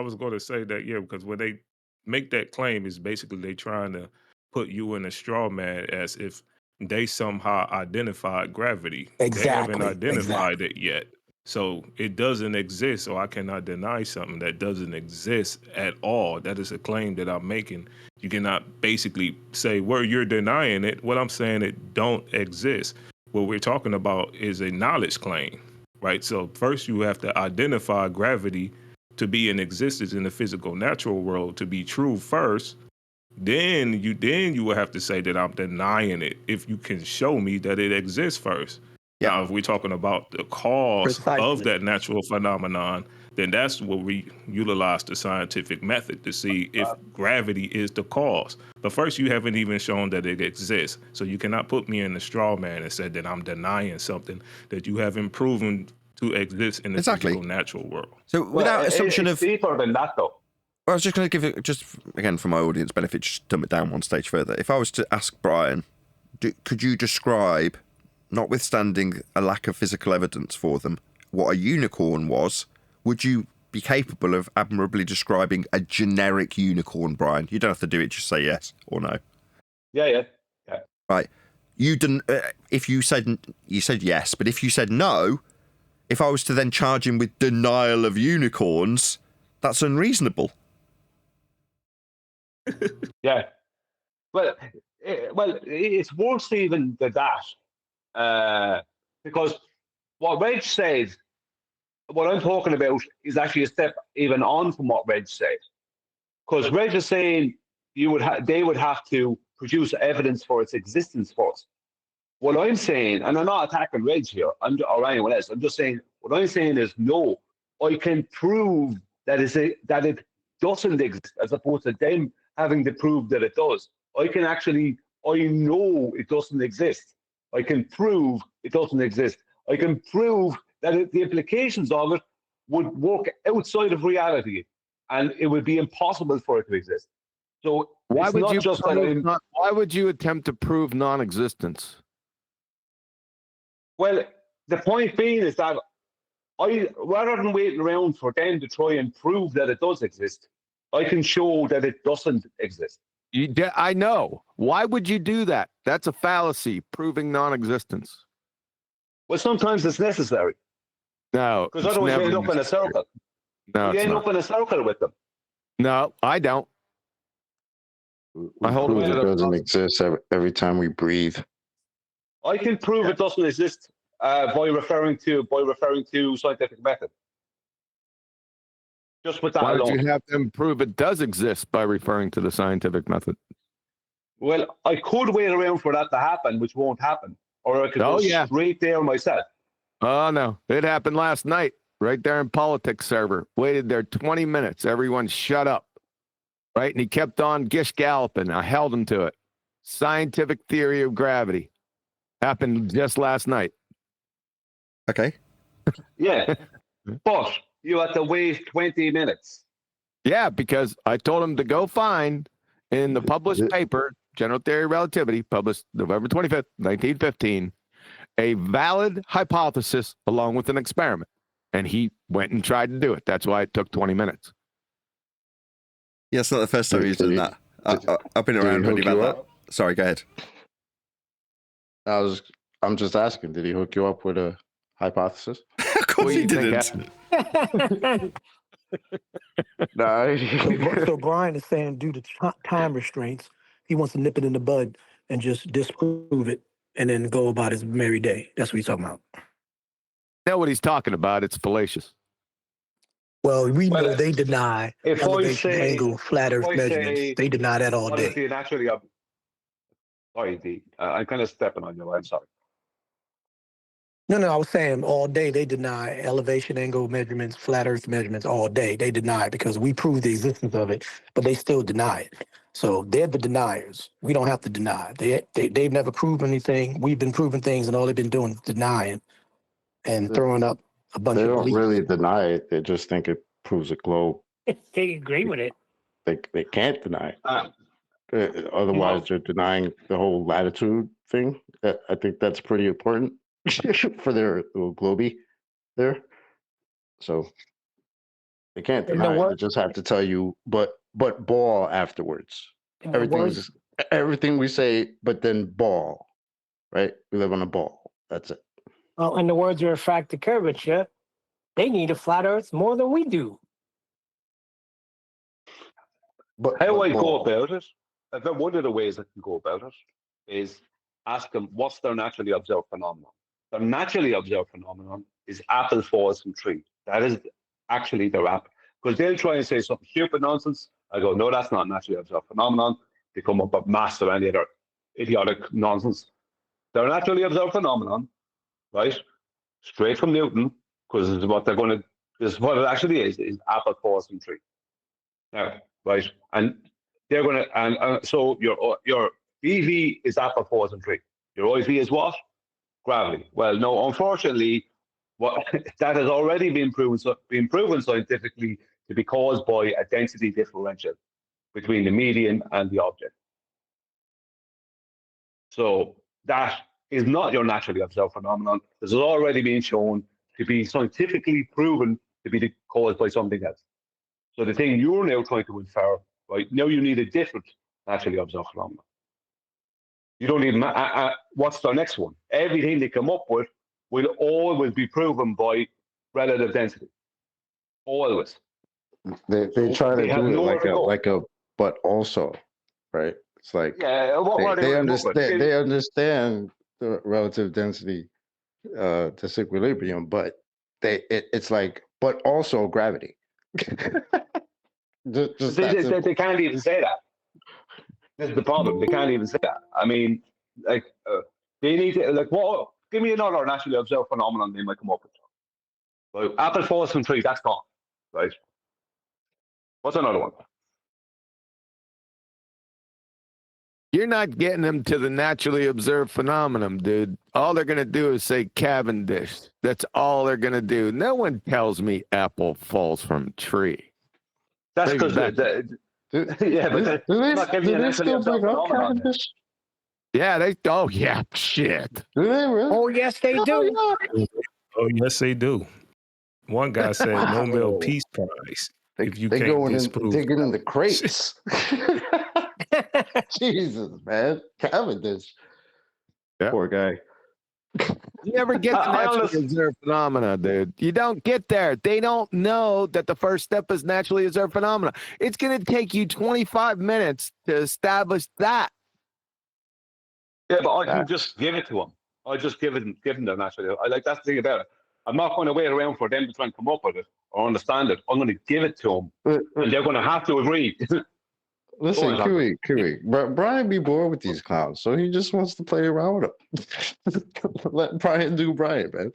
was going to say that, yeah, because when they make that claim, is basically they trying to put you in a straw man as if they somehow identified gravity. Exactly. They haven't identified it yet. So it doesn't exist, so I cannot deny something that doesn't exist at all. That is a claim that I'm making. You cannot basically say, well, you're denying it. What I'm saying, it don't exist. What we're talking about is a knowledge claim, right? So first you have to identify gravity to be in existence in the physical natural world, to be true first. then you will have to say that I'm denying it if you can show me that it exists first. Yeah. Now, if we're talking about the cause Precisely. of that natural phenomenon, then that's where we utilize the scientific method to see if gravity is the cause. But first, you haven't even shown that it exists. So you cannot put me in the straw man and say that I'm denying something that you haven't proven to exist in the physical natural world. So without assumption it's of deeper than that, though. I was just going to give it, just again for my audience benefit, just dumb it down one stage further. If I was to ask Brian, could you describe, notwithstanding a lack of physical evidence for them, what a unicorn was? Would you be capable of admirably describing a generic unicorn, Brian? You don't have to do it; just say yes or no. Yeah. Right. You didn't. If you said yes, but if you said no, if I was to then charge him with denial of unicorns, that's unreasonable. Yeah. Well, it's worse even than that, because what Reg said, what I'm talking about, is actually a step even on from what Reg said. Because Reg is saying they would have to produce evidence for its existence first. What I'm saying, and I'm not attacking Reg here, or anyone else. I'm just saying what I'm saying is no. I can prove that it doesn't exist, as opposed to them having to prove that it does. I know it doesn't exist. I can prove it doesn't exist. I can prove that the implications of it would work outside of reality, and it would be impossible for it to exist. So why would you attempt to prove non-existence? Well, the point being is that rather than waiting around for them to try and prove that it does exist, I can show that it doesn't exist. I know. Why would you do that? That's a fallacy, proving non-existence. Well, sometimes it's necessary. No. Because otherwise you end up in a circle. No, you end up in a circle with them. No, I don't. I hope it doesn't exist every time we breathe. I can prove it doesn't exist by referring to scientific method. Just with that Why alone. would you have them prove it does exist by referring to the scientific method? Well, I could wait around for that to happen, which won't happen. Or I could go straight there myself. Oh, no. It happened last night, right there in politics server. Waited there 20 minutes. Everyone shut up. Right? And he kept on gish galloping. I held him to it. Scientific theory of gravity. Happened just last night. Okay. Yeah. But you had to wait 20 minutes. Yeah, because I told him to go find in the published paper, General Theory of Relativity, published November 25th, 1915, a valid hypothesis along with an experiment. And he went and tried to do it. That's why it took 20 minutes. Yeah, it's not the first time he's done that. I've been around when you've had that. Sorry, go ahead. I'm just asking, did he hook you up with a hypothesis? Of course he didn't. So Brian is saying, due to time restraints, he wants to nip it in the bud and just disprove it and then go about his merry day. That's what he's talking about. Know what he's talking about. It's fallacious. Well, we know they deny elevation angle, flat Earth measurements. They deny that all day. Sorry, D. I'm kind of stepping on you. I'm sorry. No, I was saying all day they deny elevation angle measurements, flat Earth measurements all day. They deny it because we prove the existence of it, but they still deny it. So they're the deniers. We don't have to deny. They've never proven anything. We've been proving things, and all they've been doing is denying and throwing up a bunch of They don't beliefs. really deny it. They just think it proves a globe. They agree with it. They can't deny it. Otherwise, they're denying the whole latitude thing. I think that's pretty important for their little globy there. So they can't deny it. They just have to tell you, but ball afterwards. Everything we say, but then ball, right? We live on a ball. That's it. Well, in the words of refracted curvature, they need a flat Earth more than we do. But how I go about it, one of the ways I can go about it is ask them what's their naturally observed phenomenon. Their naturally observed phenomenon is apple falls from tree. That is actually their apple. Because they'll try and say something stupid nonsense. I go, no, that's not naturally observed phenomenon. to come up with mass or any other idiotic nonsense. They're a naturally observed phenomenon, right? Straight from Newton, because this is what they're going to. This is what it actually is apple falls from tree. Now, right, and they're going to, and so your EV is apple falls from tree. Your IV is what? Gravity. Well, no, unfortunately, what that has already been proven scientifically to be caused by a density differential between the medium and the object. So that is not your naturally observed phenomenon. This has already been shown to be scientifically proven to be caused by something else. So the thing you're now trying to infer, right, now you need a different naturally observed phenomenon. You don't need, what's the next one? Everything they come up with will always be proven by relative density. Always. They try to do it like a but also, right? It's like they understand the relative density disequilibrium, but it's like but also gravity. They can't even say that. This is the problem. They can't even say that. I mean, like they need to what? Give me another naturally observed phenomenon they might come up with. Like, apple falls from tree. That's gone, right? What's another one? You're not getting them to the naturally observed phenomenon, dude. All they're going to do is say Cavendish. That's all they're going to do. No one tells me apple falls from tree. That's because yeah, but do they still bring up Cavendish? Yeah, oh yeah, shit. Do they really? Oh yes, they do. Oh yes, they do. One guy said Nobel Peace Prize. If you they can't going disprove, digging in the crates. Jesus, man, Cavendish. Yeah. Poor guy. You never get the naturally observed phenomena, dude. You don't get there. They don't know that the first step is naturally observed phenomena. It's going to take you 25 minutes to establish that. Yeah, but I can just give it to them. I just give them the naturally. That's the thing about it. I'm not going to wait around for them to try and come up with it or understand it. I'm going to give it to them, and they're going to have to agree. Listen, Kiwi, Brian be bored with these clowns, so he just wants to play around with them. Let Brian do Brian, man.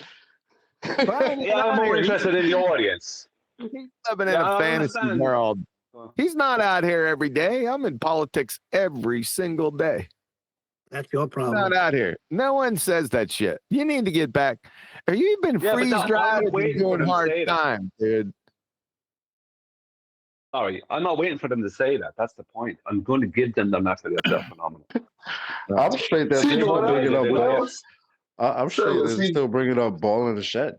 I'm more interested in the audience. He's living in a fantasy world. He's not out here every day. I'm in politics every single day. That's your problem. Not out here. No one says that shit. You need to get back. Are you even freeze-dried or doing hard time, dude? Sorry, I'm not waiting for them to say that. That's the point. I'm going to give them the naturally observed phenomenon. I'm straight there still bringing up balls. I'm sure they're still bringing up ball in the shed.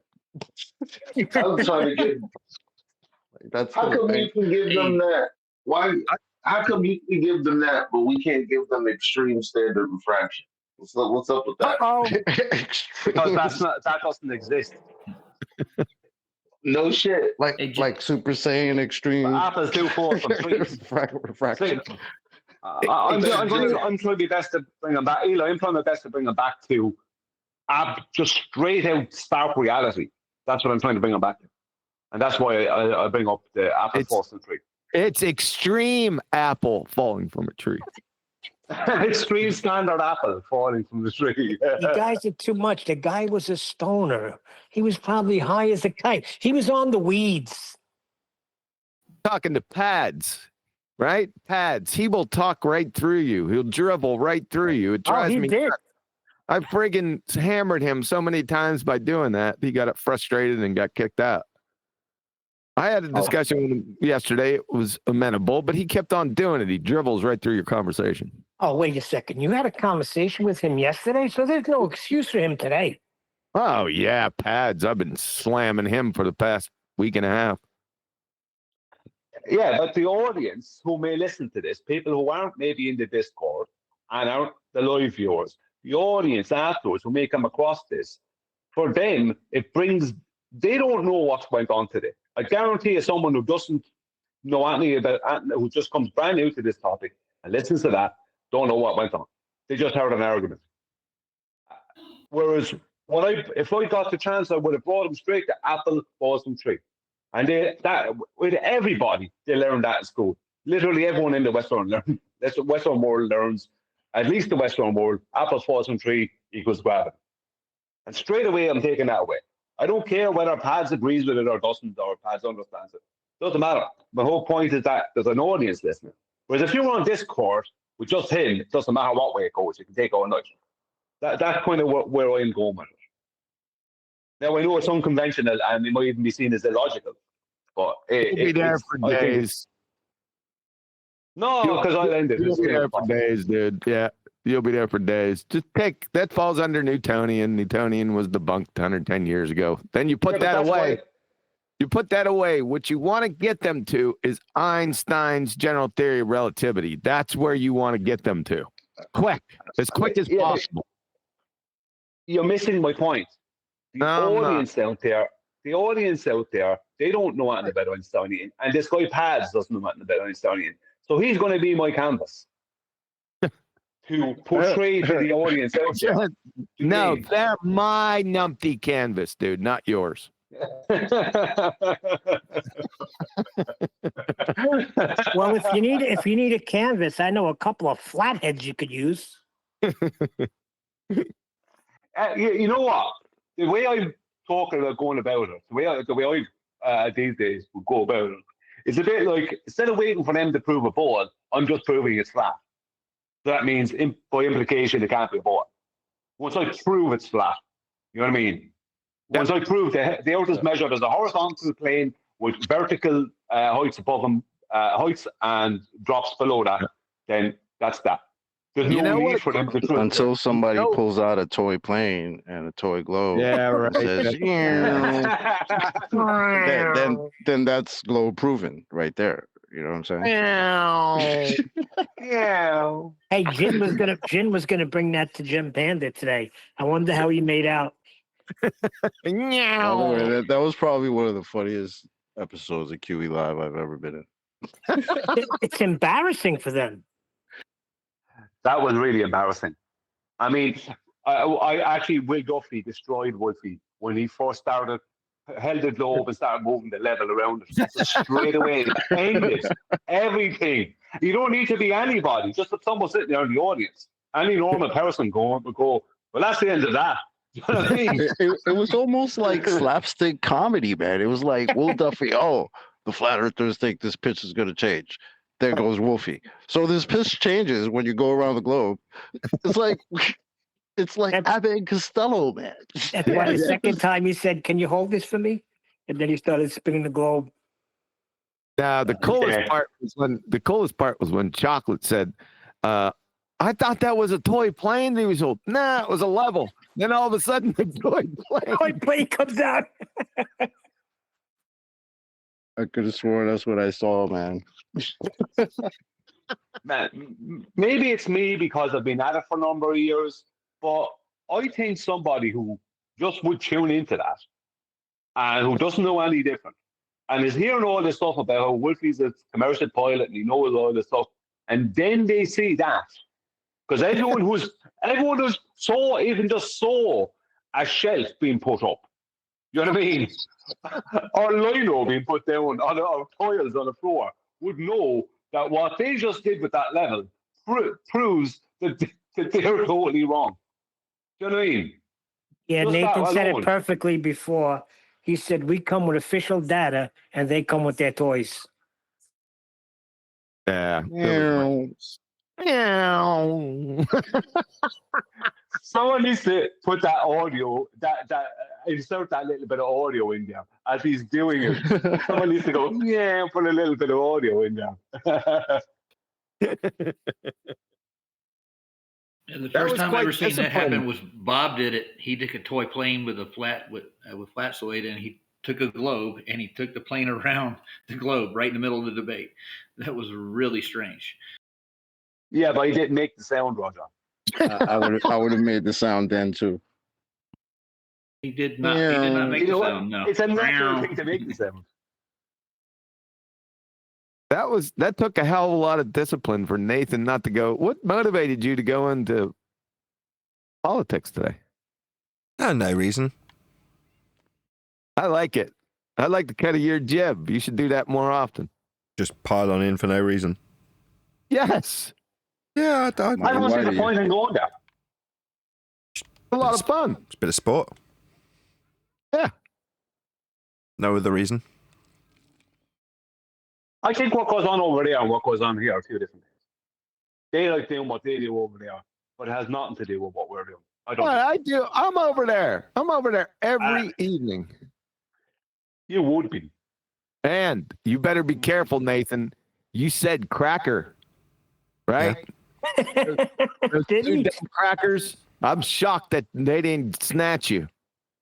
I'm trying to get. How come you can give them that? Why? How come you can give them that, but we can't give them extreme standard refraction? What's up with that? Because that doesn't exist. No shit. Like Super Saiyan Extreme. Apples do fall from trees. Refraction. I'm trying to be best to bring them back. Eli, I'm trying my best to bring them back to just straight out stark reality. That's what I'm trying to bring them back to. And that's why I bring up the apple falls from tree. It's extreme apple falling from a tree. Extreme standard apple falling from the tree. You guys are too much. The guy was a stoner. He was probably high as a kite. He was on the weeds. Talking to pads, right? Pads. He will talk right through you. He'll dribble right through you. It drives me nuts. I friggin' hammered him so many times by doing that. He got frustrated and got kicked out. I had a discussion with him yesterday. It was amenable, but he kept on doing it. He dribbles right through your conversation. Oh, wait a second. You had a conversation with him yesterday, so there's no excuse for him today. Oh, yeah, pads. I've been slamming him for the past week and a half. Yeah, but the audience who may listen to this, people who aren't maybe in the Discord and aren't the live viewers, the audience afterwards who may come across this, for them, they don't know what went on today. I guarantee you someone who doesn't know anything about who just comes brand new to this topic and listens to that, don't know what went on. They just heard an argument. Whereas if I got the chance, I would have brought them straight to apple falls from tree. And with everybody, they learned that at school. Literally everyone in the West End That's what Western world learns. At least the Western world, apples falls from tree equals gravity. And straight away, I'm taking that away. I don't care whether Pads agrees with it or doesn't, or Pads understands it. Doesn't matter. My whole point is that there's an audience listening. Whereas if you were on Discord with just him, it doesn't matter what way it goes. You can take all night. That's kind of where I'm going with it. Now, I know it's unconventional and it might even be seen as illogical, but You'll be there for days. No, because I'll end it. You'll be there for days, dude. Yeah, you'll be there for days. Just take that falls under Newtonian. Newtonian was debunked 110 years ago. Then you put that away. You put that away. What you want to get them to is Einstein's general theory of relativity. That's where you want to get them to. As quick as possible. You're missing my point. The audience out there, they don't know anything about Einsteinian. And this guy Pads doesn't know anything about Einsteinian. So he's going to be my canvas to portray to the audience out there. No, they're my numpty canvas, dude, not yours. Well, if you need a canvas, I know a couple of flatheads you could use. You know what? The way I'm talking about going about it, the way I these days would go about it, it's a bit like, instead of waiting for them to prove a ball, I'm just proving it's flat. So that means, by implication, it can't be a ball. Once I prove it's flat, you know what I mean? Once I prove the earth is measured as a horizontal plane with vertical heights above them, heights and drops below that, then that's that. There's no need for them to prove until somebody pulls out a toy plane and a toy globe. Yeah, right. And says, then that's globe proven right there. You know what I'm saying? Yeah. Hey, Jin was gonna bring that to Jim Panda today. I wonder how he made out. By the way, that was probably one of the funniest episodes of QE Live I've ever been in. It's embarrassing for them. That was really embarrassing. I mean, I actually, Will Duffy destroyed Wolfie when he first started, held the globe and started moving the level around it. So straight away, ended everything. You don't need to be anybody, just someone sitting there in the audience. Any normal person would go, well, that's the end of that. You know what I mean? It was almost like slapstick comedy, man. It was like Will Duffy, the flat earthers think this pitch is going to change. There goes Wolfie. So this pitch changes when you go around the globe. It's like Abbott and Costello, man. That's why the second time he said, "Can you hold this for me?" And then he started spinning the globe. Now the coolest part was when Chocolate said, "I thought that was a toy plane." He was told, "Nah, it was a level." Then all of a sudden, the toy plane comes out. I could have sworn that's what I saw, man. Man, maybe it's me because I've been at it for a number of years, but I think somebody who just would tune into that and who doesn't know any different and is hearing all this stuff about how Wolfie's a commercial pilot and he knows all this stuff, and then they see that, because everyone who's even just saw a shelf being put up, you know what I mean? Or lino being put down or tiles on the floor, would know that what they just did with that level proves that they're totally wrong. Do you know what I mean? Yeah, Just Nathan that said alone. it perfectly before. He said, we come with official data and they come with their toys. Yeah. Someone needs to put that audio, insert that little bit of audio in there as he's doing it. Someone needs to go, yeah, put a little bit of audio in there. And the That first was time I quite ever seen that happen disappointing. was Bob did it. He took a toy plane with flatsoid, and he took a globe and he took the plane around the globe right in the middle of the debate. That was really strange. Yeah, but he didn't make the sound, Roger. I would have made the sound then too. He did not. He did not make You know the what? sound. No. It's a natural thing to make the sound. That took a hell of a lot of discipline for Nathan not to go. What motivated you to go into politics today? No reason. I like it. I like the cut of your jib. You should do that more often. Just pile on in for no reason. Yes. Yeah, I don't see the point in going there. A lot of fun. It's a bit of sport. Yeah. No other reason. I think what goes on over there and what goes on here are two different things. They like doing what they do over there, but it has nothing to do with what we're doing. I don't. Well, I do. I'm over there. I'm over there every evening. You would be. And you better be careful, Nathan. You said cracker, right? Those two damn crackers. I'm shocked that they didn't snatch you.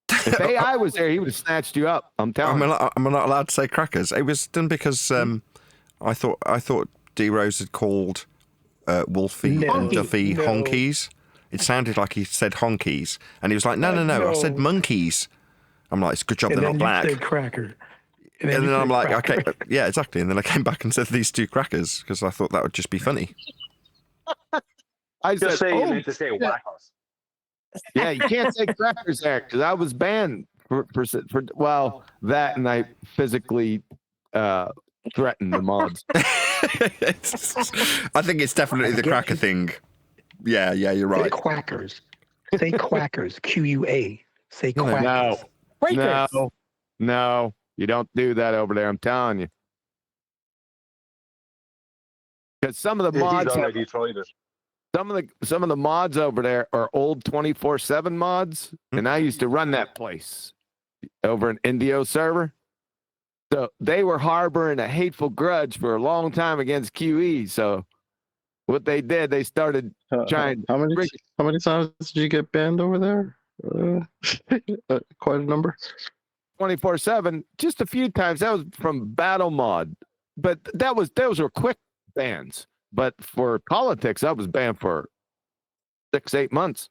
If AI was there, he would have snatched you up. I'm telling you. I'm not allowed to say crackers. It was done because I thought D Rose had called Wolfie and Duffy honkies. It sounded like he said honkies, and he was like, "No, I said monkeys." I'm like, "It's a good job they're not black." You said cracker. And then I'm like, "Okay, yeah, exactly." And then I came back and said these two crackers because I thought that would just be funny. I Just said, say you need to say whackers. Yeah, you can't say crackers there because I was banned for that, and I physically threatened the mods. I think it's definitely the cracker thing. Yeah, you're right. Say quackers. Say quackers. QUA. Say quackers. No, you don't do that over there. I'm telling you, because some of the mods. Some of the mods over there are old 24/7 mods, and I used to run that place over an Indio server. So they were harboring a hateful grudge for a long time against QE. So what they did, they started trying. How many times did you get banned over there? Quite a number. 24/7, just a few times. That was from Battle Mod, but those were quick bans. But for politics, I was banned for 6-8 months.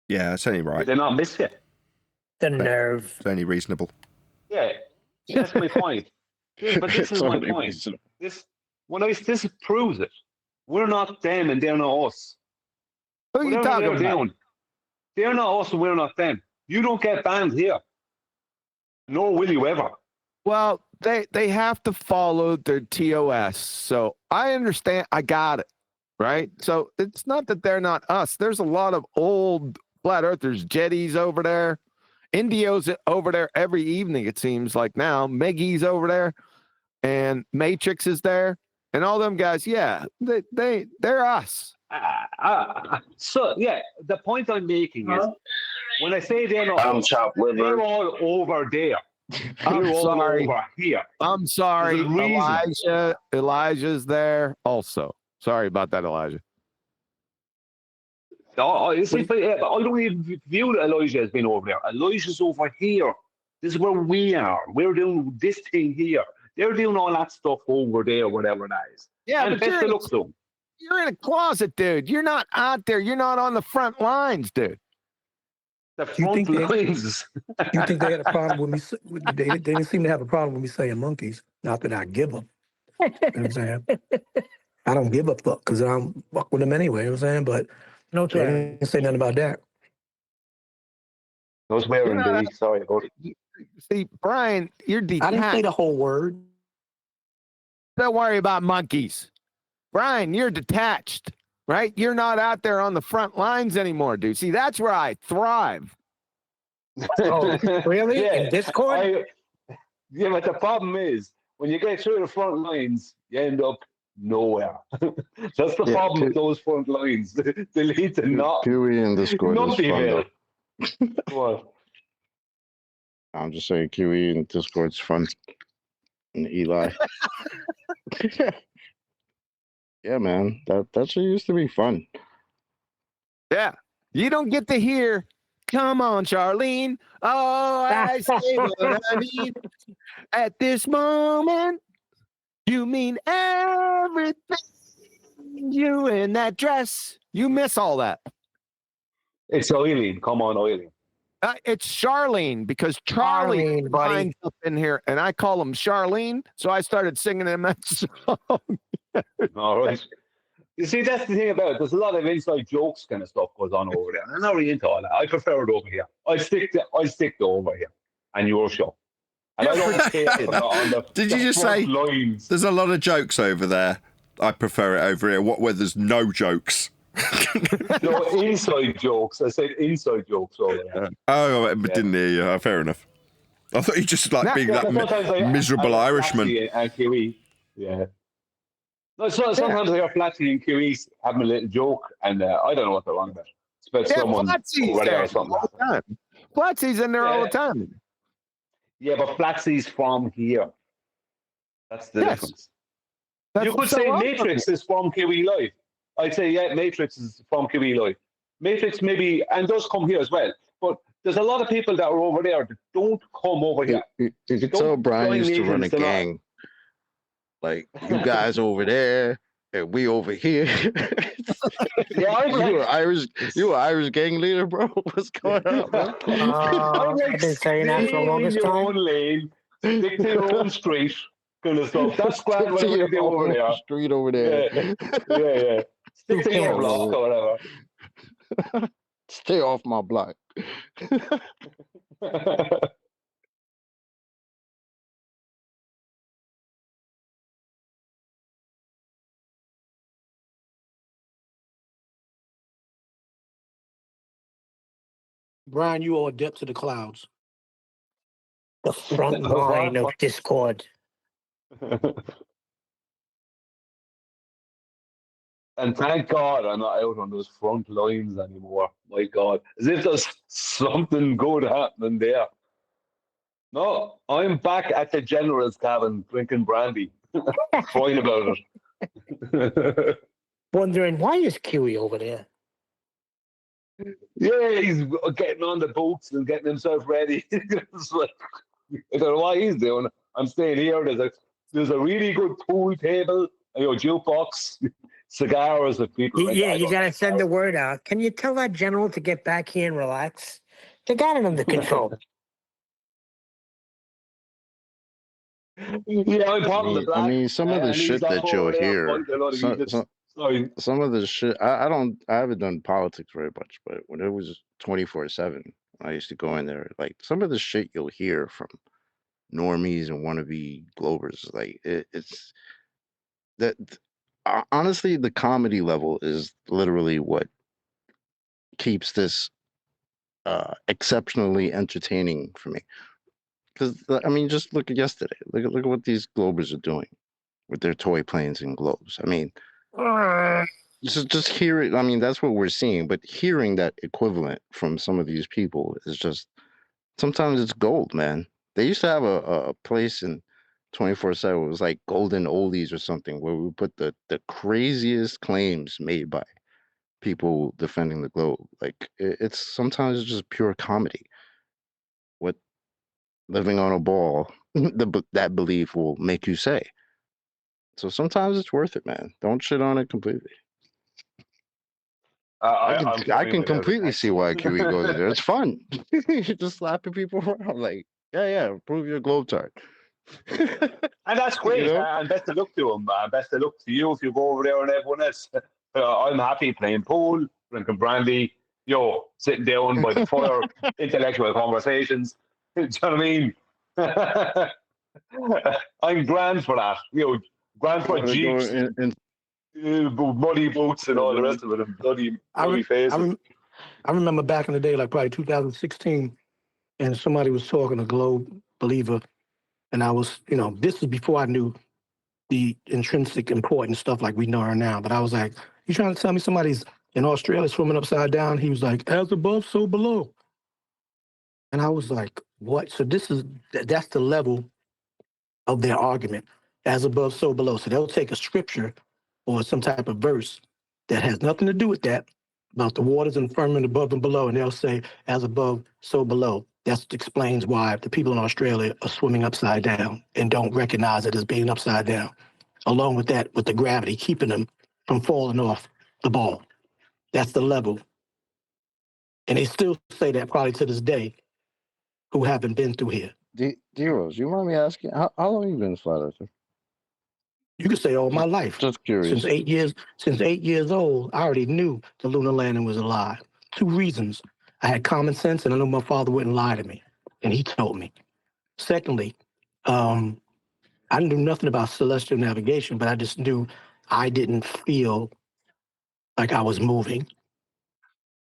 Yeah, it's only right. They're not miss it. The nerve. It's only reasonable. Yeah, that's my point. But this is my point. This proves it. We're not them and they're not us. Who are you talking about? They're not us and we're not them. You don't get banned here. Nor will you ever. Well, they have to follow their TOS. So I understand. I got it. Right. So it's not that they're not us. There's a lot of old flat earthers, jetties over there. Indio's over there every evening, it seems like now. Meggy's over there. And Matrix is there. And all them guys, yeah, they're us. So, yeah, the point I'm making is when I say they're not us, they're all over there. I'm sorry. Over here. I'm sorry. Elijah's there also. Sorry about that, Elijah. I don't even view Elijah as being over there. Elijah's over here. This is where we are. We're doing this thing here. They're doing all that stuff over there, whatever that is. Yeah, and but you're in a closet, dude. You're not out there. You're not on the front lines, dude. The front lines. You think they had a problem with me? They didn't seem to have a problem with me saying monkeys. Not that I give them. You know what I'm saying? I don't give a fuck because I don't fuck with them anyway. You know what I'm saying? But no, they didn't say nothing about that. Those wearing these. Sorry about it. See, Brian, you're detached. I didn't say the whole word. Don't worry about monkeys. Brian, you're detached, right? You're not out there on the front lines anymore, dude. See, that's where I thrive. Oh, really? Yeah, in Discord? Yeah, but the problem is, when you get through the front lines, you end up nowhere. That's the problem with those front lines. They lead to not. QE in Discord is fun. What? I'm just saying QE in Discord's fun. And Eli. Yeah, man. That shit used to be fun. Yeah. You don't get to hear, come on, Charlene. Oh, I say what I mean. At this moment, you mean everything. You in that dress. You miss all that. It's Eileen. Come on, Eileen. It's Charlene because Charlie finds up in here, and I call him Charlene, so I started singing him that song. All right. You see, that's the thing about it. There's a lot of inside jokes kind of stuff goes on over there. I'm not really into all that. I prefer it over here. I stick to over here and your show. And I don't care on the Did you just say lines. there's a lot of jokes over there? I prefer it over here. Where there's no jokes. No, inside jokes. I said inside jokes over there. Oh, but didn't hear you. Oh, fair enough. I thought you just like being that miserable Irishman. And QE. Yeah. No, so sometimes I hear Flatty and QE having a little joke, and I don't know what they're on about. It's about someone over there or something. All the time. Flatsy's in there all the time. Yeah, but Flatsy's from here. That's the difference. You could say Matrix is from QE Live. I'd say, yeah, Matrix is from QE Live. Matrix maybe, and does come here as well. But there's a lot of people that are over there that don't come over here. You could tell Brian used to run a gang. Like, you guys over there, and we over here. Yeah, you an Irish gang leader, bro? What's going on, bro? I've been saying that for the longest time. Own lane, stick to your own street, kind of stuff. That's grand. Whatever you do over there. Street over there. Yeah. Stick to your block or whatever. Stay off my block. Brian, you all adept to the clouds. The front line of Discord. And thank God I'm not out on those front lines anymore. My God. As if there's something good happening there. No, I'm back at the general's cabin drinking brandy. Crying about it. Wondering, why is QE over there? Yeah, he's getting on the boats and getting himself ready. It's like, I don't know what he's doing. I'm staying here. There's a really good pool table, jukebox, cigars with people. Yeah, you got to send the word out. Can you tell that general to get back here and relax? They got it under control. Yeah, I'm part of the black. I mean, some of the shit that you'll hear. Some of the shit. I haven't done politics very much, but when it was 24/7, I used to go in there. Like some of the shit you'll hear from normies and wannabe Globers, like it's that. Honestly, the comedy level is literally what keeps this exceptionally entertaining for me. Because I mean, just look at yesterday. Look at what these Globers are doing with their toy planes and globes. I mean, just hear it. I mean, that's what we're seeing. But hearing that equivalent from some of these people is just sometimes it's gold, man. They used to have a place in 24/7. It was like Golden Oldies or something, where we put the craziest claims made by people defending the globe. Like it's sometimes it's just pure comedy. What living on a ball, that belief will make you say. So sometimes it's worth it, man. Don't shit on it completely. I can completely see why QE goes there. It's fun. You're just slapping people around like, yeah, prove your globetrot. And that's great. And best of luck to him. Best of luck to you if you go over there and everyone else. I'm happy playing pool, drinking brandy, sitting down by the fire, intellectual conversations. Do you know what I mean? I'm grand for that. Grand for Jeeps, muddy boots, and all the rest of it. And bloody faces. I remember back in the day, like probably 2016, and somebody was talking, a Globe believer, and I was, this was before I knew the intrinsic important stuff like we know her now. But I was like, you trying to tell me somebody's in Australia swimming upside down? He was like, as above, so below. And I was like, what? So that's the level of their argument. As above, so below. So they'll take a scripture or some type of verse that has nothing to do with that, about the waters and firmament above and below, and they'll say, as above, so below. That explains why the people in Australia are swimming upside down and don't recognize it as being upside down. Along with that, with the gravity, keeping them from falling off the ball. That's the level. And they still say that probably to this day, who haven't been through here. D-Rose, you mind me asking, how long have you been a flat earther? You could say all my life. Just curious. Since 8 years old, I already knew the lunar landing was a lie. 2 reasons. I had common sense, and I knew my father wouldn't lie to me, and he told me. Secondly, I knew nothing about celestial navigation, but I just knew I didn't feel like I was moving.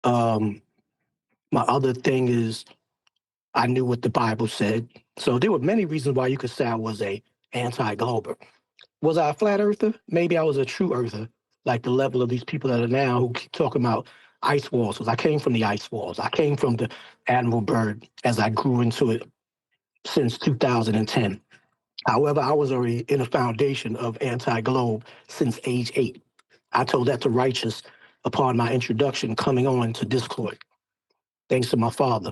My other thing is I knew what the Bible said. So there were many reasons why you could say I was a anti-glober. Was I a flat earther? Maybe I was a true earther, like the level of these people that are now who keep talking about ice walls. Because I came from the ice walls. I came from the Admiral Byrd as I grew into it since 2010. However, I was already in a foundation of anti-globe since age 8. I told that to Righteous upon my introduction coming on to Discord, thanks to my father.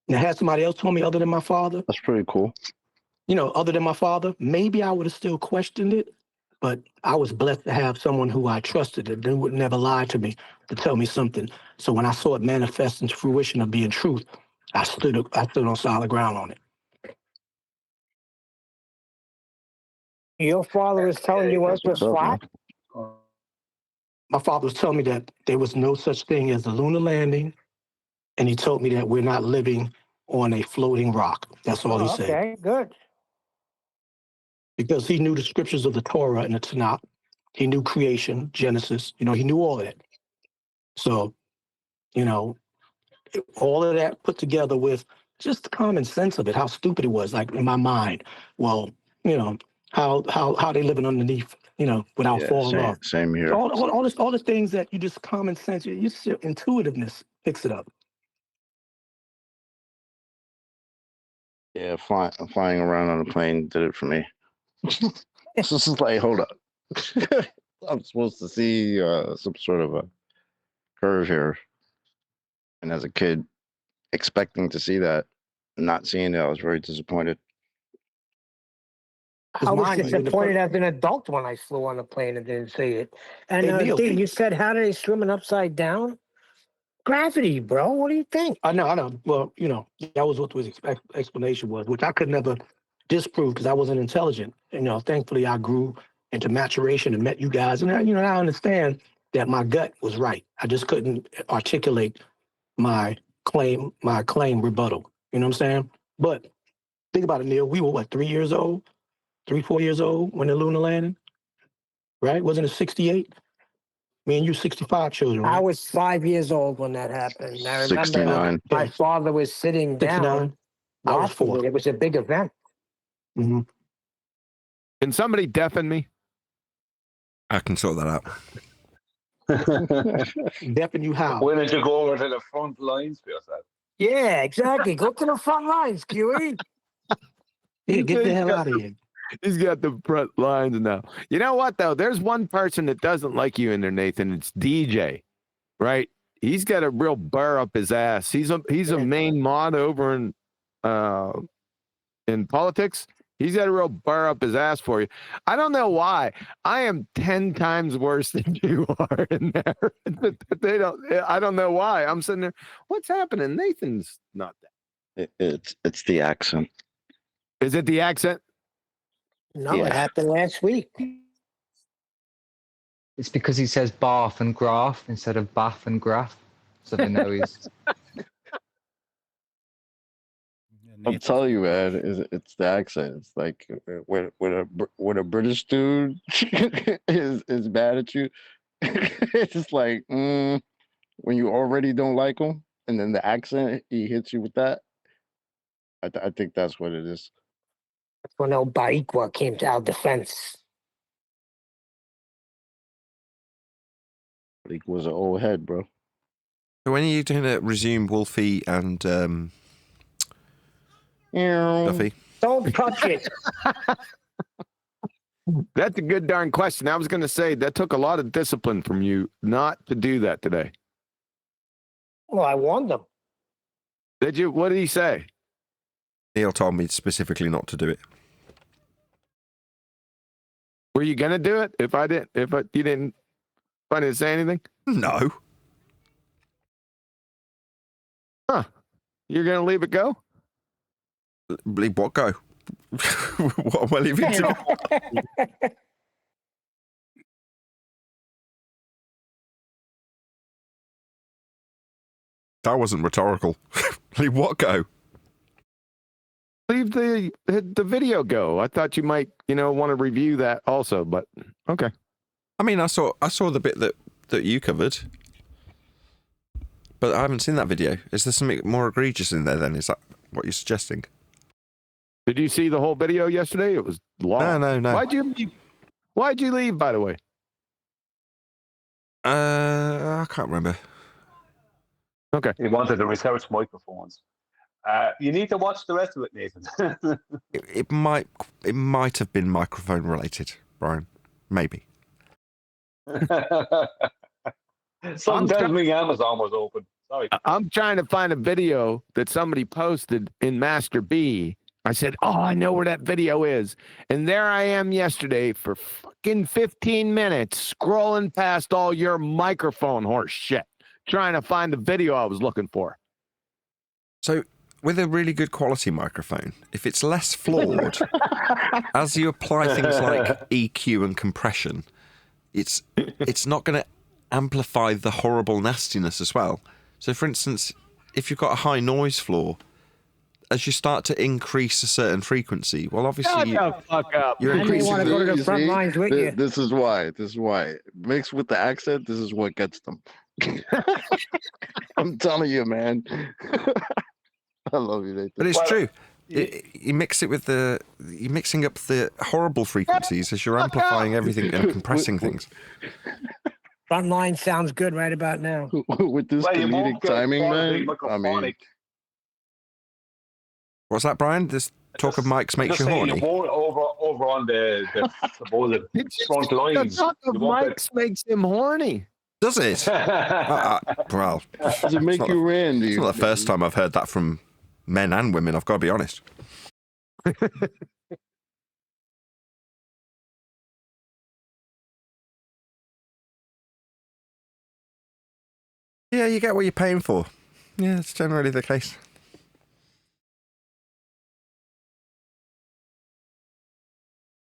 Now, had somebody else told me other than my father, That's pretty cool. you know, other than my father, maybe I would have still questioned it, but I was blessed to have someone who I trusted and who would never lie to me to tell me something. So when I saw it manifest into fruition of being truth, I stood on solid ground on it. Your father was telling you Earth was flat? My father was telling me that there was no such thing as a lunar landing, and he told me that we're not living on a floating rock. That's all he said. Okay, good. Because he knew the scriptures of the Torah and the Tanakh. He knew creation, Genesis. You know, he knew all of that. So, you know, all of that put together with just the common sense of it, how stupid it was, like in my mind. Well, you know, how they living underneath, you know, without falling off. Same here. So all the things that you just common sense, your intuitiveness picks it up. Yeah, flying around on a plane did it for me. This is like, hold up. I'm supposed to see some sort of a curve here. And as a kid, expecting to see that, not seeing it, I was very disappointed. I was disappointed as an adult when I flew on a plane and didn't see it. And Dean, you said, how do they swim it upside down? Gravity, bro. What do you think? I know. Well, you know, that was what his explanation was, which I could never disprove because I wasn't intelligent. You know, thankfully I grew into maturation and met you guys. And, you know, I understand that my gut was right. I just couldn't articulate my claim rebuttal. You know what I'm saying? But think about it, Neil. We were, what, 4 years old when the lunar landing? Right? Wasn't it 68? Me and you 65 children, right? I was 5 years old when that happened. I remember 69. my father was sitting down. 69. I was 4. It was a big event. Mm-hmm. Can somebody deafen me? I can sort that out. Deafen you how? Why don't you go over to the front lines for yourself? Yeah, exactly. Go to the front lines, QE. Yeah, get the hell out of here. He's got the front lines now. You know what, though? There's one person that doesn't like you in there, Nathan. It's DJ, right? He's got a real burr up his ass. He's a main mod over in politics. He's got a real burr up his ass for you. I don't know why. I am 10 times worse than you are in there. I don't know why. I'm sitting there. What's happening? Nathan's not that. It's the accent. Is it the accent? No, it happened last week. It's because he says barf and graph instead of bath and graph. So they know he's. I'm telling you, man, it's the accent. It's like when a British dude is mad at you, it's just like when you already don't like him, and then the accent he hits you with that. I think that's what it is. That's when El Baikwa came to our defense. He was an old head, bro. So when are you going to resume Wolfie and Duffy? Don't touch it. That's a good darn question. I was going to say that took a lot of discipline from you not to do that today. Well, I warned them. Did you? What did he say? Neil told me specifically not to do it. Were you going to do it if I didn't say anything? No. Huh. You're going to leave it go? Leave what go? What am I leaving to? That wasn't rhetorical. Leave what go? Leave the video go. I thought you might, want to review that also, but okay. I mean, I saw the bit that you covered, but I haven't seen that video. Is there something more egregious in there then? Is that what you're suggesting? Did you see the whole video yesterday? It was long. No. Why'd you leave? Why'd you leave, by the way? I can't remember. Okay. He wanted to research microphones. You need to watch the rest of it, Nathan. It might have been microphone related, Brian. Maybe. Someone tells me Amazon was open. Sorry. I'm trying to find a video that somebody posted in Master B. I said, oh, I know where that video is. And there I am yesterday for fucking 15 minutes scrolling past all your microphone horse shit, trying to find the video I was looking for. So, with a really good quality microphone, if it's less flawed, as you apply things like EQ and compression, it's not going to amplify the horrible nastiness as well. So, for instance, if you've got a high noise floor, as you start to increase a certain frequency, well, obviously you're increasing. Want to go to the front lines with you. This is why. Mixed with the accent, this is what gets them. I'm telling you, man. I love you, Nathan. But it's true. You mix it with you're mixing up the horrible frequencies as you're amplifying everything and compressing things. Front line sounds good right about now. With this comedic timing, man. I mean, what's that, Brian? This talk of mics makes you horny. You won't over on the supposed front line. The talk of mics makes him horny. Does it? Well, does it make you randy? It's not the first time I've heard that from men and women. I've got to be honest. Yeah, you get what you're paying for. Yeah, that's generally the case.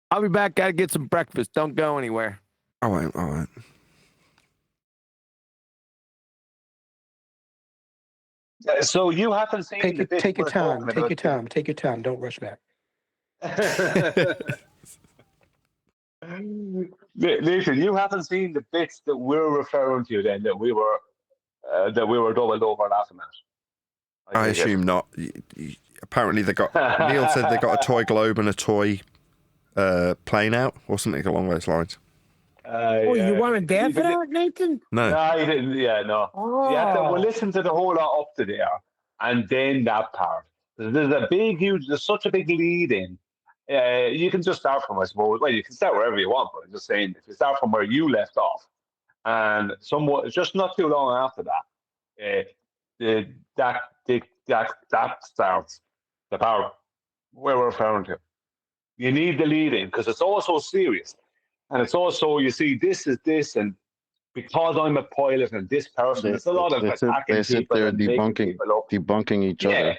I'll be back. Gotta get some breakfast. Don't go anywhere. I won't. So you haven't seen Take your time. Take your time. Don't rush back. Listen, you haven't seen the bits that we're referring to then that we were doubled over laughing at. I assume not. Apparently they got Neil said they got a toy globe and a toy plane out or something along those lines. You weren't there for that, Nathan? No, you didn't. Yeah, no. You have to listen to the whole lot up to there, and then that part. There's such a big lead in. You can just start from, I suppose. Well, you can start wherever you want, but I'm just saying, if you start from where you left off, and somewhat just not too long after that, that starts the part where we're referring to. You need the lead in because it's also serious. And it's also, you see, this is this, and because I'm a pilot and this person, it's a lot of attacking they sit people there and debunking each other.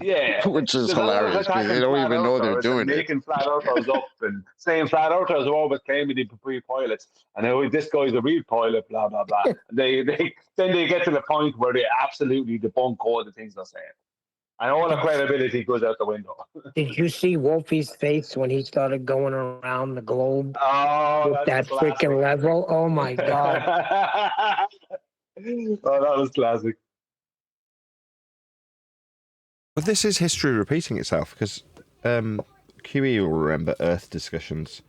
Yeah. Which is There's a lot of hilarious. attacking They don't even know they're flat doing earthers and it. making flat earthers up and saying flat earthers are always claiming to be pilots, and this guy's a real pilot, blah blah blah. Then they get to the point where they absolutely debunk all the things they're saying. And all the credibility goes out the window. Did you see Wolfie's face when he started going around the globe with that freaking level? Oh my God. Oh, that was classic. But this is history repeating itself because QE will remember Earth discussions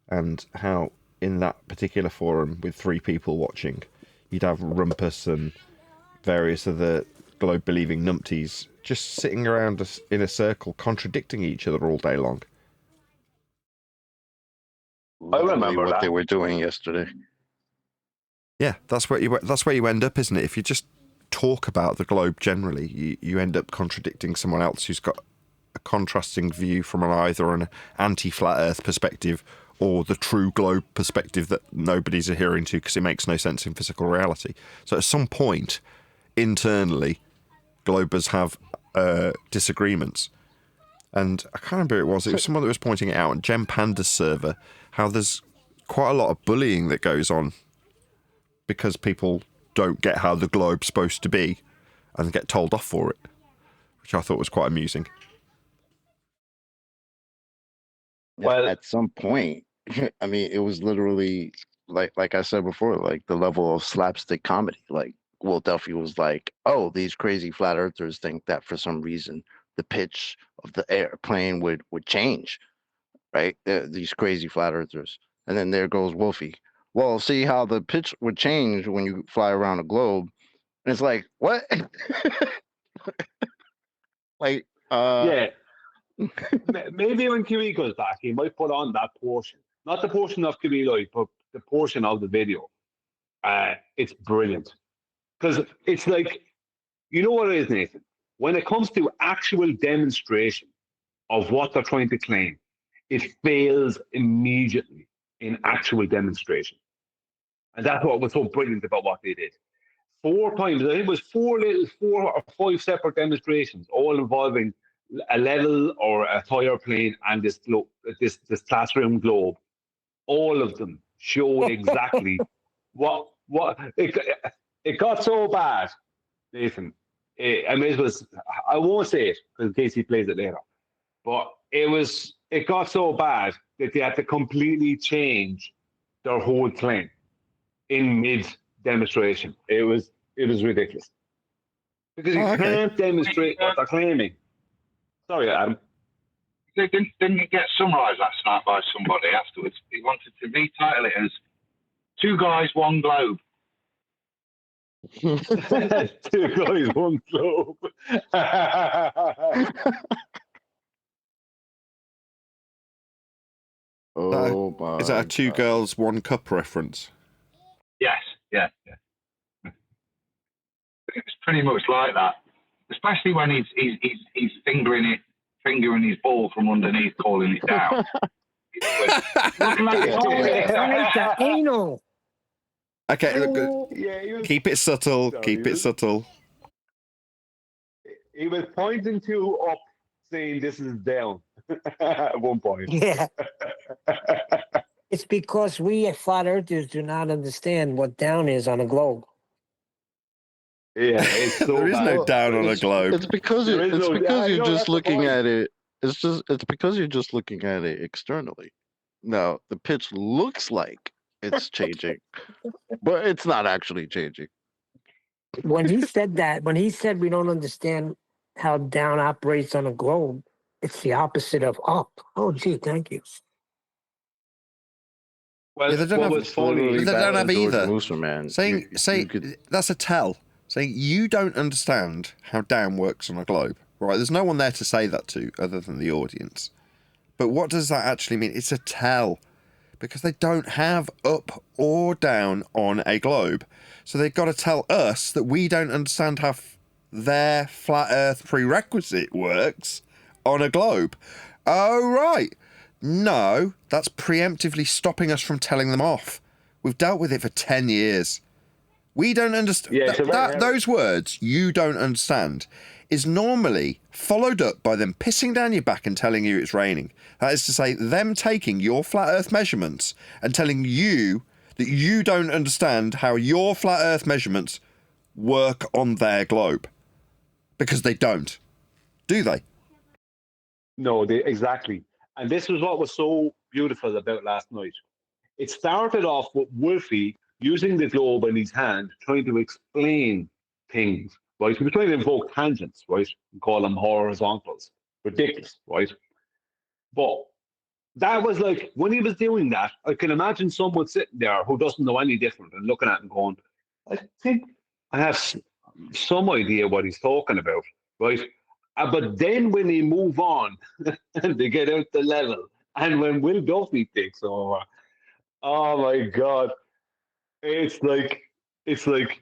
and how in that particular forum with 3 people watching, you'd have Rumpus and various other globe-believing numpties just sitting around us in a circle contradicting each other all day long. I remember what they were doing yesterday. Yeah, that's where you end up, isn't it? If you just talk about the globe generally, you end up contradicting someone else who's got a contrasting view from either an anti-flat Earth perspective or the true globe perspective that nobody's adhering to because it makes no sense in physical reality. So at some point, internally, globers have disagreements. And I can't remember who it was someone that was pointing it out on Gem Panda's server, how there's quite a lot of bullying that goes on because people don't get how the globe's supposed to be and get told off for it, which I thought was quite amusing. Well, at some point, I mean, it was literally like I said before, like the level of slapstick comedy. Like Will Duffy was like, "Oh, these crazy flat earthers think that for some reason the pitch of the airplane would change, right? These crazy flat earthers." And then there goes Wolfie. Well, see how the pitch would change when you fly around a globe. And it's like, what? Like, Yeah. Maybe when Kiwi goes back, he might put on that portion. Not the portion of Kiwi Live, but the portion of the video. It's brilliant. Because it's like, you know what it is, Nathan? When it comes to actual demonstration of what they're trying to claim, it fails immediately in actual demonstration. And that's what was so brilliant about what they did. 4 times, I think it was 4 or 5 separate demonstrations, all involving a level or a tire plane and this classroom globe. All of them showed exactly what it got so bad, Nathan. I won't say it because in case he plays it later. But it got so bad that they had to completely change their whole claim in mid demonstration. It was ridiculous. Because you can't demonstrate what they're claiming. Sorry, Adam. Didn't it get summarised last night by somebody afterwards? He wanted to retitle it as 2 Guys, 1 Globe. 2 Guys, 1 Globe. Oh my! Is that a 2 girls, 1 cup reference? Yes, yeah. It's pretty much like that, especially when he's fingering his ball from underneath, calling it down. Anal. Okay, look, keep it subtle. Keep it subtle. He was pointing to up, saying this is down at one point. Yeah. It's because we flat earthers do not understand what down is on a globe. Yeah, it's so there is no bad. down on a globe. It's because There is no- I you're know, just that's the looking point. at it. It's because you're just looking at it externally. Now the pitch looks like it's changing, but it's not actually changing. When he said we don't understand how down operates on a globe, it's the opposite of up. Oh, gee, thank you. Well, Yeah, they don't what have, was funny, but they don't have either. Mooser, man. Saying that's a tell. Saying you don't understand how down works on a globe, right? There's no one there to say that to other than the audience. But what does that actually mean? It's a tell, because they don't have up or down on a globe, so they've got to tell us that we don't understand how their flat Earth prerequisite works on a globe. Oh right. No, that's preemptively stopping us from telling them off. We've dealt with it for 10 years. We don't understand. Yeah, those words, you don't understand, is normally followed up by them pissing down your back and telling you it's raining. That is to say, them taking your flat Earth measurements and telling you that you don't understand how your flat Earth measurements work on their globe. Because they don't. Do they? No, exactly. And this was what was so beautiful about last night. It started off with Wolfie using the globe in his hand, trying to explain things, right? He was trying to invoke tangents, right? And call them horizontals. Ridiculous, right? But that was like, when he was doing that, I can imagine someone sitting there who doesn't know any different and looking at him going, I think I have some idea what he's talking about, right? But then when they move on and they get out the level, and when Will Duffy takes over, oh my God, it's like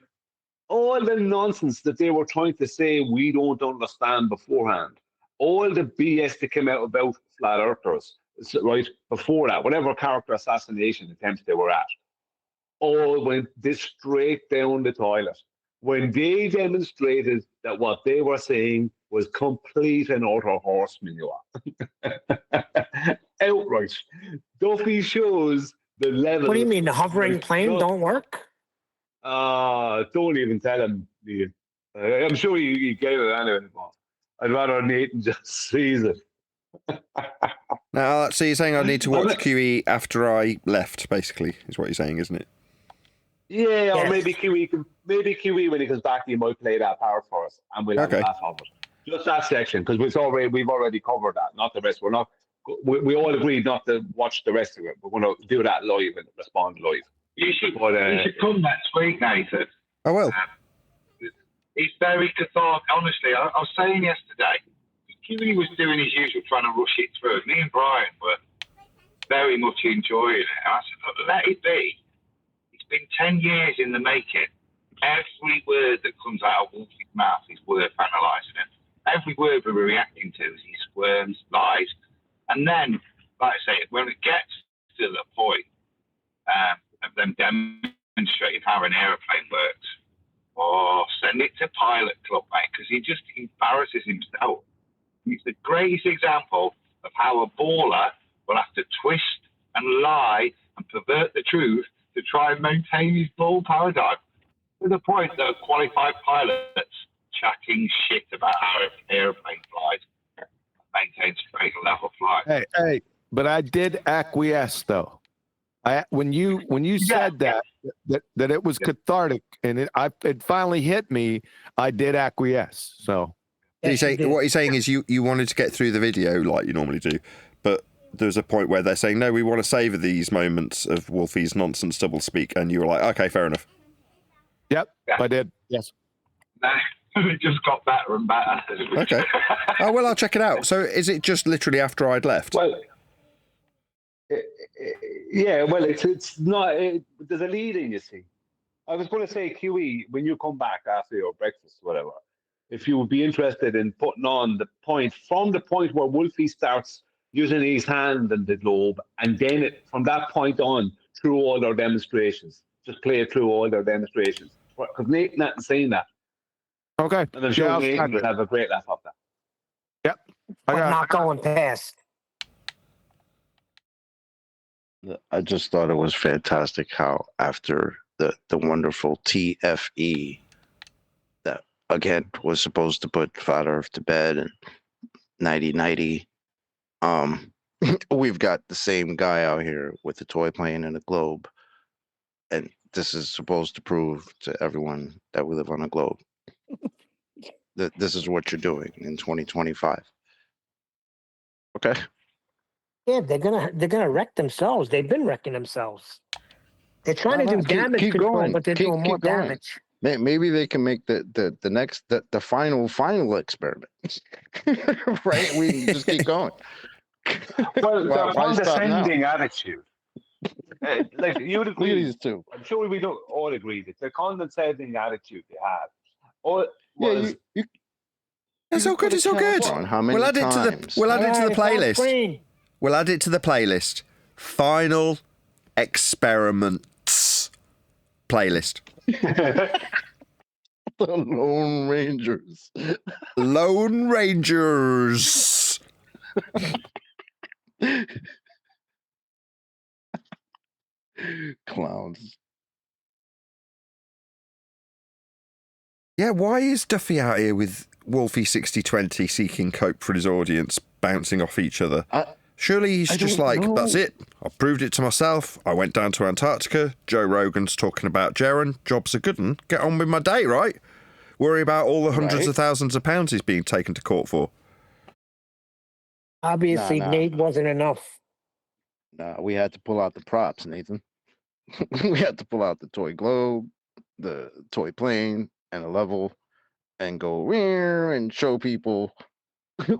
all the nonsense that they were trying to say we don't understand beforehand, all the BS that came out about flat earthers, right, before that, whatever character assassination attempts they were at, all went this straight down the toilet when they demonstrated that what they were saying was complete and utter horse manure. Outright. Duffy shows the level. What do you mean, the hovering plane don't work? Don't even tell him, Ian. I'm sure he gave it anyway, but I'd rather Nathan just sees it. Now, so you're saying I need to watch QE after I left, basically, is what you're saying, isn't it? Yeah, or maybe QE when he comes back, he might play that part for us, and we'll have a laugh of it. Just that section, because we've already covered that, not the rest. We all agreed not to watch the rest of it. We're going to do that live and respond live. You should come next week, Nathan. I will. It's very cathartic. Honestly, I was saying yesterday, QE was doing his usual, trying to rush it through. Me and Brian were very much enjoying it. I said, look, let it be. It's been 10 years in the making. Every word that comes out of Wolfie's mouth is worth analysing it. Every word we're reacting to is he squirms, lies. And then, like I say, when it gets to the point of them demonstrating how an aeroplane works, send it to Pilot Club, mate, because he just embarrasses himself. He's the greatest example of how a baller will have to twist and lie and pervert the truth to try and maintain his bull paradigm. To the point that qualified pilots chatting shit about how an aeroplane flies, maintains straight level flight. Hey, but I did acquiesce though. When you said that it was cathartic and it finally hit me, I did acquiesce. So what you're saying is you wanted to get through the video like you normally do, but there's a point where they're saying, no, we want to savour these moments of Wolfie's nonsense doublespeak, and you were like, okay, fair enough. Yep, I did. Yes. It just got better and better. Okay. Oh, well, I'll check it out. So is it just literally after I'd left? Well, yeah, well, it's not. There's a lead in, you see. I was going to say, QE, when you come back after your breakfast, whatever, if you would be interested in putting on the point, from the point where Wolfie starts using his hand and the globe, and then from that point on, through all their demonstrations. Just play it through all their demonstrations. Because Nathan hadn't seen that. Okay. And I'm sure Nathan would have a great laugh off that. Yep. But not going past. I just thought it was fantastic how after the wonderful TFE that again was supposed to put Flat Earth to bed and 90-90, we've got the same guy out here with the toy plane and a globe, and this is supposed to prove to everyone that we live on a globe that this is what you're doing in 2025. Okay. Yeah, they're gonna wreck themselves. They've been wrecking themselves. They're trying to do damage control, but they're doing more damage. Maybe they can make the next the final experiment. Right? We can just keep going. Well, Why the stop now? condescending attitude. Like you'd agree. These two. I'm sure we don't all agree that the condescending attitude they have. It's all good. It's all good. We'll add it to the playlist. We'll add it to the playlist. Final experiments playlist. The Lone Rangers. Lone Rangers. Clowns. Yeah, why is Duffy out here with Wolfie 6020 seeking cope for his audience, bouncing off each other? Surely he's just like, that's it. I proved it to myself. I went down to Antarctica. Joe Rogan's talking about Jaren. Job's a good one. Get on with my day, right? Worry about all the hundreds of thousands of pounds he's being taken to court for. Obviously, Nate wasn't enough. Nah, we had to pull out the props, Nathan. We had to pull out the toy globe, the toy plane, and a level, and go and show people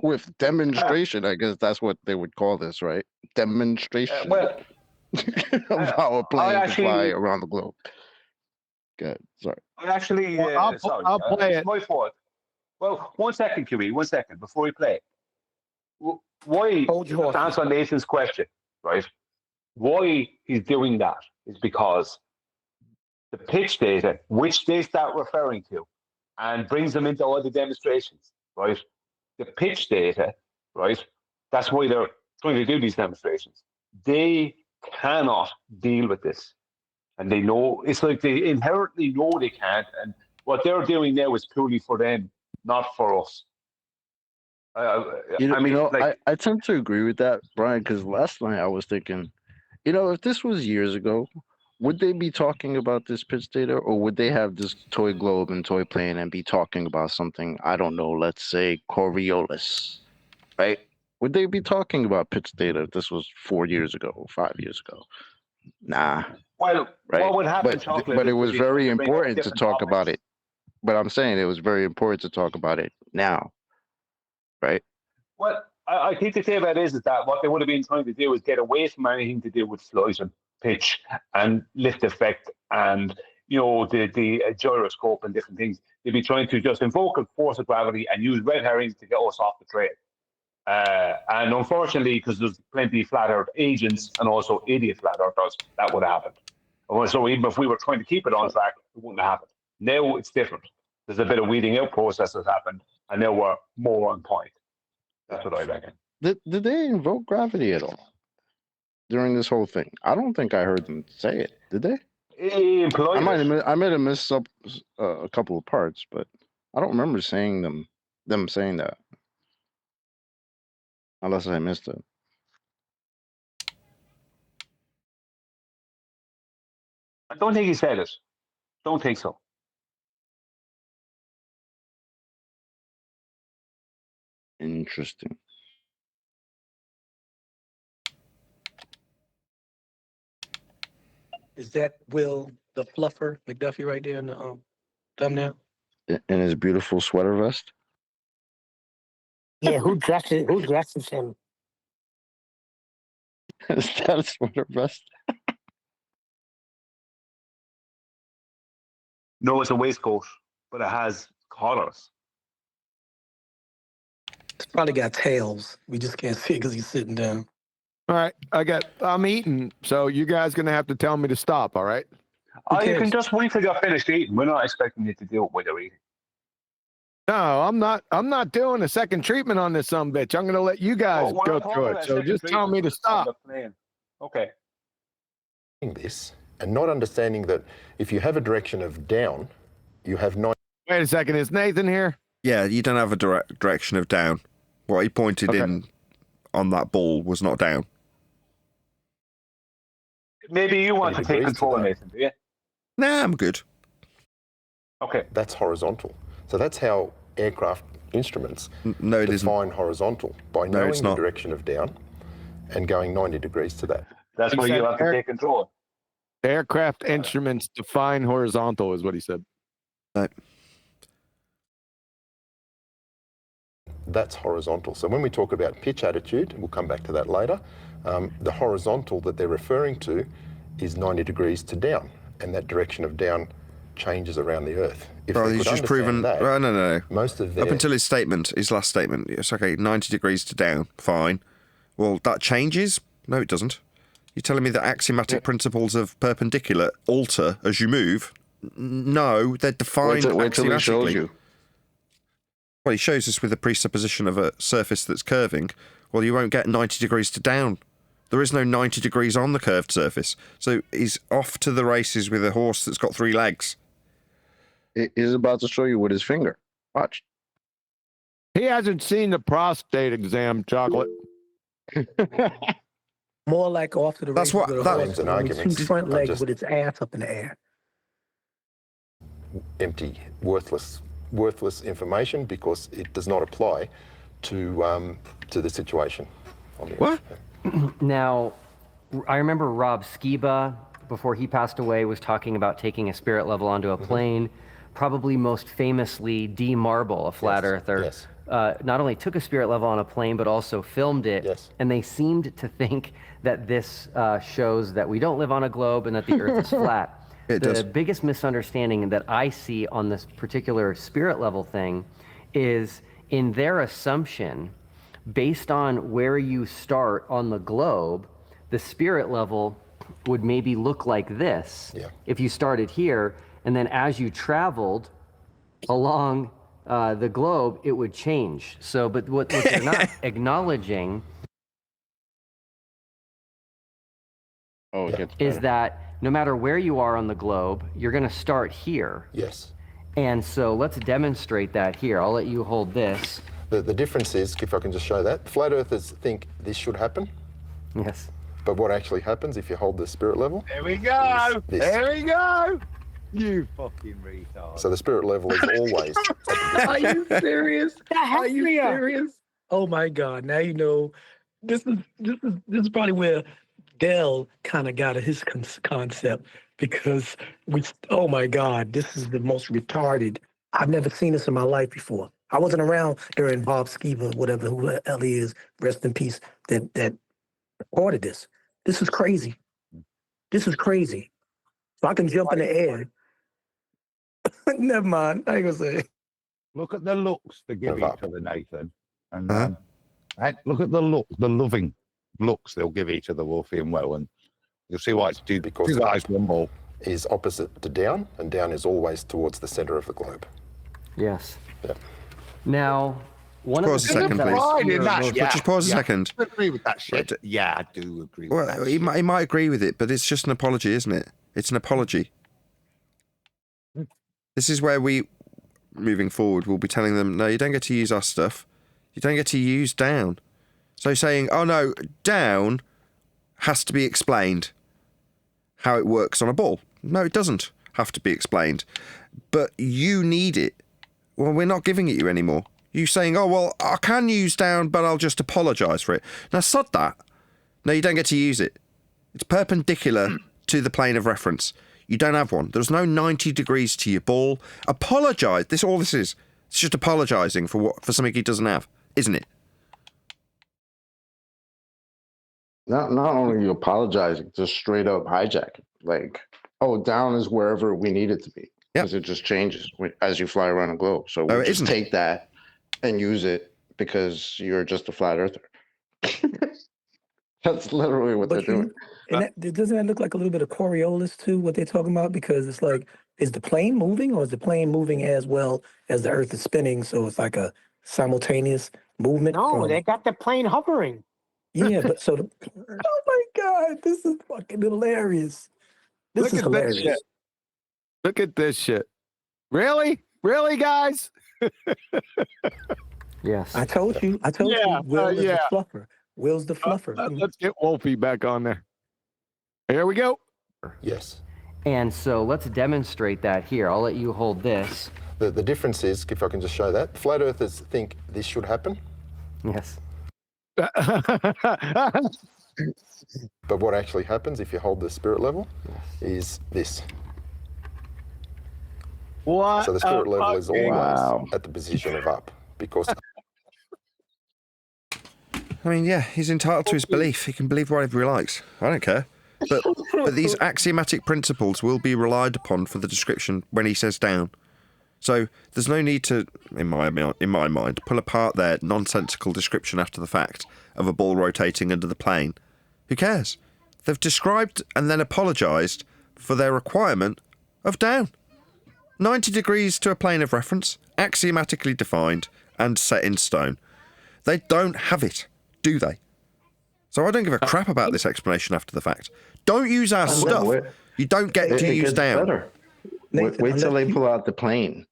with demonstration. I guess that's what they would call this, right? Demonstration of how a plane can fly around the globe. Good. Sorry. Actually, I'll play it. My fault. Well, 1 second, QE. 1 second before we play. Why? To answer Nathan's question, right? Why he's doing that is because the pitch data, which they start referring to, and brings them into all the demonstrations, right? The pitch data, right? That's why they're trying to do these demonstrations. They cannot deal with this. And they know, it's like they inherently know they can't. And what they're doing now is purely for them, not for us. I tend to agree with that, Brian, because last night I was thinking, if this was years ago, would they be talking about this pitch data, or would they have this toy globe and toy plane and be talking about something, I don't know, let's say Coriolis, right? Would they be talking about pitch data if this was 4 years ago or 5 years ago? Nah. Well, right? what would happen, Chocolate? But it is was they'd very bring up important to different talk about topics. it. But I'm saying it was very important to talk about it now, right? Well, I think the thing about it is that what they would have been trying to do is get away from anything to do with flight and pitch and lift effect and the gyroscope and different things. They'd be trying to just invoke a force of gravity and use red herrings to get us off the trail. And unfortunately, because there's plenty of flat Earth agents and also idiot flat Earthers, that would happen. So even if we were trying to keep it on track, it wouldn't happen. Now it's different. There's a bit of weeding out process that's happened, and now we're more on point. That's what I reckon. Did they invoke gravity at all during this whole thing? I don't think I heard them say it. Did they? I might have missed up a couple of parts, but I don't remember saying them saying that. Unless I missed it. I don't think he said it. Don't think so. Interesting. Is that Will the Fluffer McDuffie right there in the thumbnail? In his beautiful sweater vest? Yeah, who dresses him? Is that a sweater vest? No, it's a waistcoat, but it has collars. It's probably got tails. We just can't see it because he's sitting down. All right, I'm eating, so you guys gonna have to tell me to stop. All right? You can just wait till you're finished eating. We're not expecting you to do it while you're eating. No, I'm not doing a second treatment on this bitch. I'm gonna let you guys go through it. So just tell me to stop. Okay. This and not understanding that if you have a direction of down, you have 9. Wait a second, is Nathan here? Yeah, you don't have a direction of down. What he pointed in on that ball was not down. Maybe you want to take control, Nathan, do you? Nah, I'm good. Okay. That's horizontal. So that's how aircraft instruments define horizontal, by knowing the direction of down and going 90 degrees to that. That's where you have to take control. Aircraft instruments define horizontal, is what he said. Right. That's horizontal. So when we talk about pitch attitude, we'll come back to that later, the horizontal that they're referring to is 90 degrees to down, and that direction of down changes around the Earth. If Bro, they he's could just proven... understand that, no. most of their... Up until his last statement, it's okay, 90 degrees to down, fine. Well, that changes? No, it doesn't. You're telling me that axiomatic principles of perpendicular alter as you move? No, they're defined wait till he shows axiomatically. you. Well, he shows us with the presupposition of a surface that's curving. Well, you won't get 90 degrees to down. There is no 90 degrees on the curved surface. So he's off to the races with a horse that's got 3 legs. He's about to show you with his finger. Watch. He hasn't seen the prostate exam, Chocolate. More like off to the That's races what with a horse on his 2 front legs with its ass up in the air. Empty, worthless information because it does not apply to the situation. What? Now, I remember Rob Skiba, before he passed away, was talking about taking a spirit level onto a plane. Probably most famously, D. Marble, a flat earther, not only took a spirit level on a plane, but also filmed it. And they seemed to think that this shows that we don't live on a globe and that the Earth is flat. The biggest misunderstanding that I see on this particular spirit level thing is in their assumption, based on where you start on the globe, the spirit level would maybe look like this. If you started here, and then as you traveled along the globe, it would change. So, but what they're not acknowledging is that no matter where you are on the globe, you're going to start here. Yes. And so let's demonstrate that here. I'll let you hold this. The difference is, if I can just show that, flat earthers think this should happen. Yes. But what actually happens if you hold the spirit level? There we go. This. There we go. You fucking retard. So the spirit level is always. Are you serious? Are you serious? Oh my God! Now you know. This is probably where Dell kind of got his concept, because oh my God, this is the most retarded. I've never seen this in my life before. I wasn't around during Bob Skiba, whatever, who the hell he is, rest in peace, that recorded this. This is crazy. This is crazy. So I can jump in the air. Never mind. I ain't gonna say. Look at the looks they give each other, Nathan. And look at the loving looks they'll give each other, Wolfie and Will, and you'll see why it's because eyes one ball. Is opposite to down, and down is always towards the center of the globe. Yes. Yeah. Now, one pause of a the second, please. Just pause a yeah. second. I agree with that shit. Yeah, I do agree with that. Well, he might agree with it, but it's just an apology, isn't it? It's an apology. This is where we, moving forward, will be telling them, no, you don't get to use our stuff. You don't get to use down. So saying, oh no, down has to be explained how it works on a ball. No, it doesn't have to be explained. But you need it. Well, we're not giving it you anymore. You saying, oh, well, I can use down, but I'll just apologise for it. Now, sod that. No, you don't get to use it. It's perpendicular to the plane of reference. You don't have one. There's no 90 degrees to your ball. Apologise. All this is. It's just apologising for something he doesn't have, isn't it? Not only are you apologizing, just straight up hijacking. Like, oh, down is wherever we need it to be. Because it just changes as you fly around the globe. So we just take that and use it because you're just a flat earther. That's literally what they're doing. And doesn't that look like a little bit of Coriolis too, what they're talking about? Because it's like, is the plane moving, or is the plane moving as well as the Earth is spinning? So it's like a simultaneous movement. No, they got the plane hovering. Yeah, but so oh my God, this is fucking hilarious. This is hilarious. This shit. Look at this shit. Really? Really, guys? Yes. I told you. Will is the fluffer. Will's the fluffer. Let's get Wolfie back on there. Here we go. Yes. And so let's demonstrate that here. I'll let you hold this. The difference is, if I can just show that, flat earthers think this should happen. Yes. But what actually happens if you hold the spirit level is this. What? So the spirit level is always at the position of up, because. I mean, yeah, he's entitled to his belief. He can believe whatever he likes. I don't care. But these axiomatic principles will be relied upon for the description when he says down. So there's no need to, in my mind, pull apart their nonsensical description after the fact of a ball rotating under the plane. Who cares? They've described and then apologised for their requirement of down. 90 degrees to a plane of reference, axiomatically defined and set in stone. They don't have it, do they? So I don't give a crap about this explanation after the fact. Don't use our stuff. You don't get to use down. Better. Wait till they pull out the plane.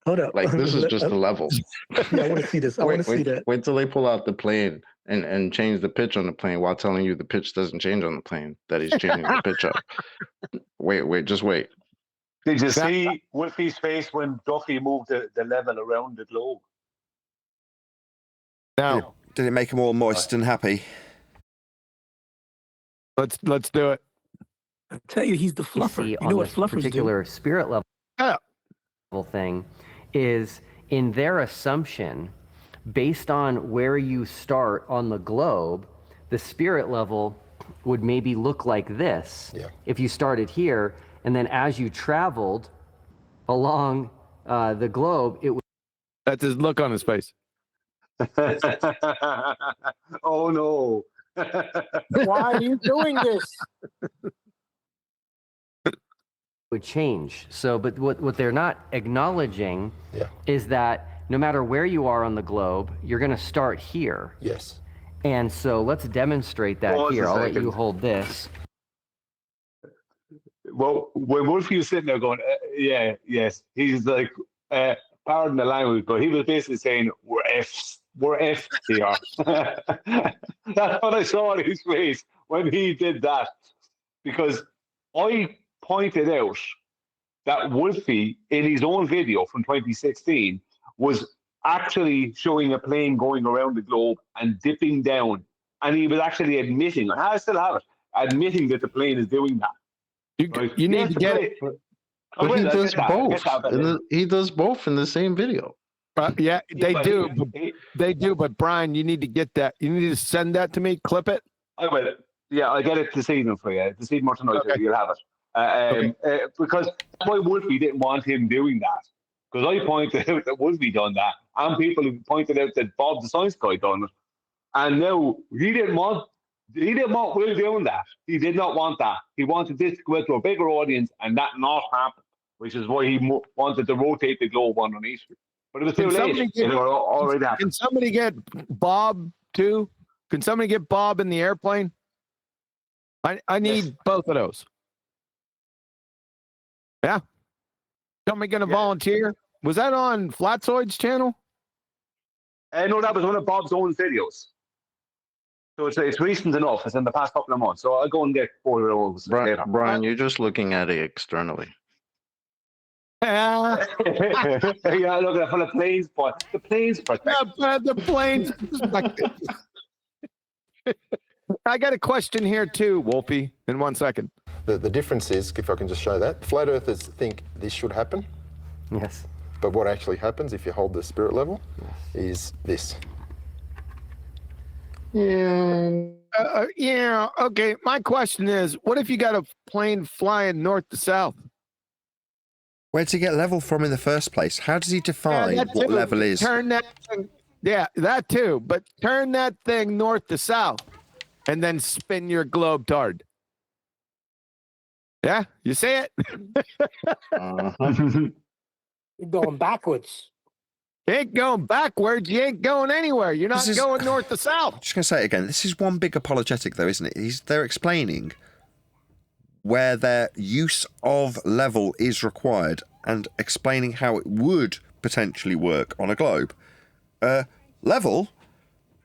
Hold up. Like, this is just the level. Yeah, I want to see this. I want to see that. Wait till they pull out the plane and change the pitch on the plane while telling you the pitch doesn't change on the plane, that he's changing the pitch up. Wait, just wait. Did you see Wolfie's face when Duffy moved the level around the globe? No. Did it make him all moist and happy? Let's do it. I tell you, he's the fluffer. You know what fluffers particular do? Spirit level thing is, in their assumption, based on where you start on the globe, the spirit level would maybe look like this. Yeah. If you started here, and then as you traveled along the globe, it would. That's his look on his face. Oh no. Why are you doing this? Would change. So, but what they're not acknowledging is that no matter where you are on the globe, you're going to start here. Yes. And so let's demonstrate that here. I'll let you hold this. Well, when Wolfie was sitting there going, yes, he's like, pardon the language, but he was basically saying, we're Fs. we're effed here. That's what I saw in his face when he did that. Because I pointed out that Wolfie, in his own video from 2016, was actually showing a plane going around the globe and dipping down. And he was actually admitting, and I still have it, admitting that the plane is doing that. You need to get it. But he does both. He does both in the same video. Yeah, they do. They do. But Brian, you need to get that. You need to send that to me. Clip it. I will. Yeah, I'll get it this evening for you. This evening or tonight, you'll have it. Because why Wolfie didn't want him doing that. Because I pointed out that Wolfie done that, and people pointed out that Bob the Science Guy done it. And now he didn't want Will doing that. He did not want that. He wanted this to go out to a bigger audience, and that not happen, which is why he wanted to rotate the globe underneath. But it was too late. It already happened. Can somebody get Bob too? Can somebody get Bob in the airplane? I need both of those. Yeah. Somebody going to volunteer? Was that on Flatzoid's channel? No, that was one of Bob's own videos. So it's recent enough. It's in the past couple of months. So I'll go and get 4 of those. Brian, you're just looking at it externally. Yeah. Yeah, look at it for the planes, but the planes perspective. Yeah, the planes perspective. I got a question here too, Wolfie, in 1 second. The difference is, if I can just show that, flat earthers think this should happen. Yes. But what actually happens if you hold the spirit level is this. Yeah, okay. My question is, what if you got a plane flying north to south? Where'd he get level from in the first place? How does he define what level is? Turn that thing, yeah, that too. But turn that thing north to south and then spin your globe toward. Yeah, you see it? You're going backwards. You ain't going backwards. You ain't going anywhere. You're not going north to south. Just going to say it again. This is one big apologetic, though, isn't it? They're explaining where their use of level is required and explaining how it would potentially work on a globe. Level?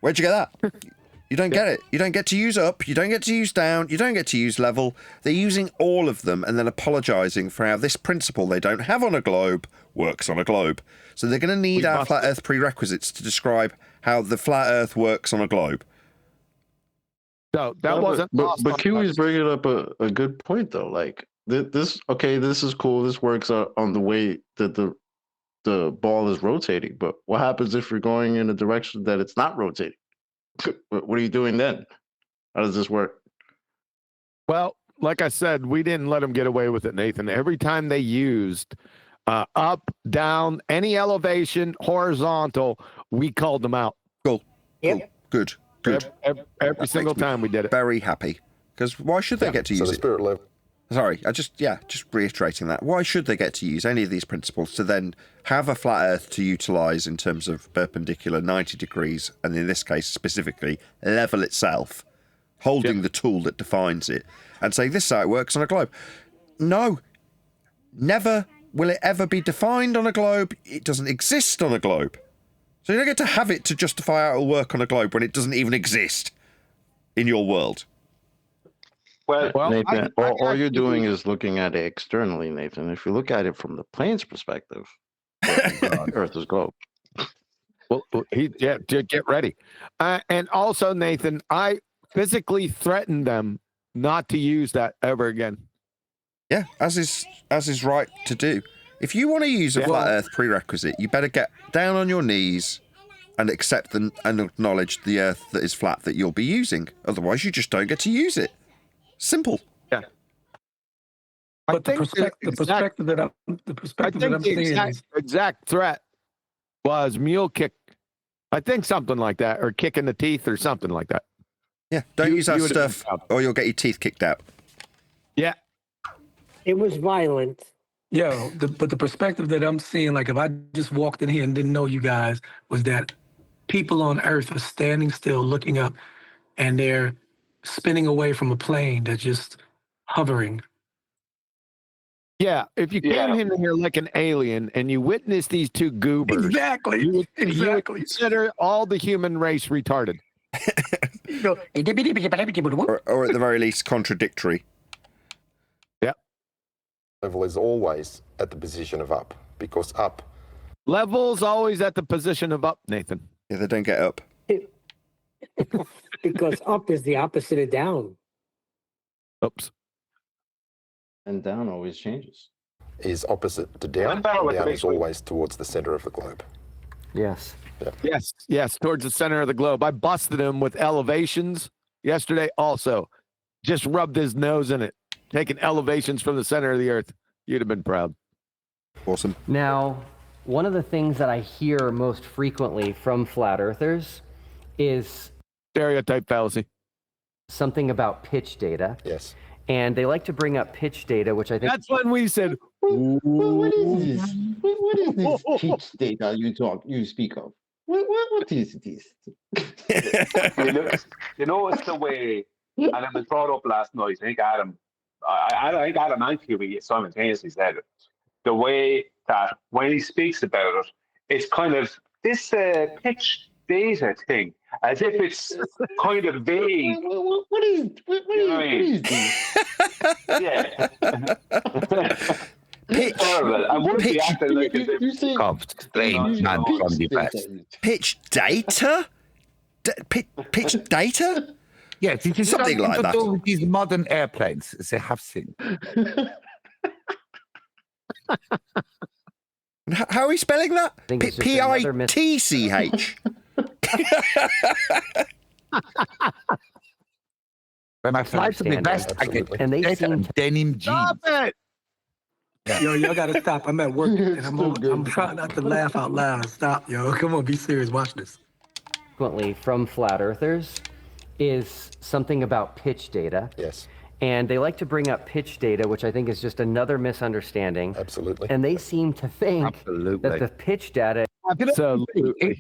Where'd you get that? You don't get it. You don't get to use up. You don't get to use down. You don't get to use level. They're using all of them and then apologising for how this principle they don't have on a globe works on a globe. So they're going to need our flat earth prerequisites to describe how the flat earth works on a globe. So that wasn't. But Kiwi's bringing up a good point though. Like this is cool. This works on the way that the ball is rotating. But what happens if you're going in a direction that it's not rotating? What are you doing then? How does this work? Well, like I said, we didn't let them get away with it, Nathan. Every time they used up, down, any elevation, horizontal, we called them out. Cool. Yep. Good. Every single time we did it. Very happy. Because why should they get to use the it? spirit level. Sorry, just reiterating that. Why should they get to use any of these principles to then have a flat earth to utilise in terms of perpendicular 90 degrees, and in this case specifically, level itself, holding the tool that defines it, and saying this is how it works on a globe? No. Never will it ever be defined on a globe. It doesn't exist on a globe. So you don't get to have it to justify how it'll work on a globe when it doesn't even exist in your world. Well, Nathan, all you're doing is looking at it externally, Nathan. If you look at it from the plane's perspective, Earth is globe. Well, get ready. And also, Nathan, I physically threatened them not to use that ever again. Yeah, as is right to do. If you want to use a flat Earth prerequisite, you better get down on your knees and accept and acknowledge the Earth that is flat that you'll be using. Otherwise, you just don't get to use it. Simple. Yeah. But the perspective that I'm seeing is exact threat was mule kick. I think something like that, or kick in the teeth, or something like that. Yeah, don't use that stuff, or you'll get your teeth kicked out. Yeah. It was violent. But the perspective that I'm seeing, like if I just walked in here and didn't know you guys, was that people on Earth are standing still, looking up, and they're spinning away from a plane that's just hovering. Yeah, if you came in here like an alien and you witnessed these two goobers, Exactly. you would Exactly. consider all the human race retarded. Or at the very least, contradictory. Yep. Level is always at the position of up, because up. Level's always at the position of up, Nathan. Yeah, they don't get up. Because up is the opposite of down. Oops. And down always changes. Is opposite to down. Down is always towards the center of the globe. Yes. Yeah. Yes, towards the center of the globe. I busted him with elevations yesterday also. Just rubbed his nose in it, taking elevations from the center of the earth. You'd have been proud. Awesome. Now, one of the things that I hear most frequently from flat earthers is stereotype fallacy. Something about pitch data. Yes. And they like to bring up pitch data, which I think that's when we said, what is this? What is this pitch data you speak of? What is this? You know, it's the way, and it was brought up last night. I think Adam and Huey simultaneously said it. The way that when he speaks about it, it's kind of this pitch data thing, as if it's kind of vague. What is this? Yeah. Pitch. I wouldn't be acting like as if strange man from the past. Pitch data? Pitch data? Yes, it is something like to that. do with these modern airplanes they have seen. How are we spelling that? P-I-T-C-H. When I fly to the west, I get denim jeans. Stop it! Yo, y'all gotta stop. I'm at work and I'm trying not to laugh out loud. Stop, yo. Come on, be serious. Watch this. frequently from flat earthers is something about pitch data. Yes. And they like to bring up pitch data, which I think is just another misunderstanding. Absolutely. And they seem to think that the pitch data. Absolutely.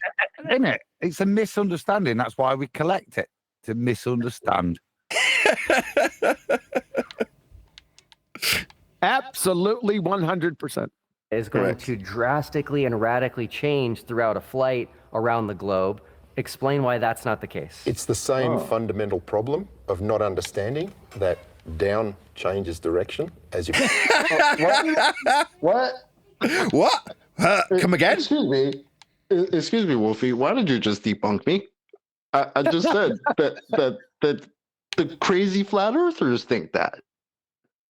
Isn't it? It's a misunderstanding. That's why we collect it, to misunderstand. Absolutely 100%. Is going to drastically and radically change throughout a flight around the globe. Explain why that's not the case. It's the same fundamental problem of not understanding that down changes direction as you. What? What? Come again? Excuse me, Wolfie. Why did you just debunk me? I just said that the crazy flat earthers think that.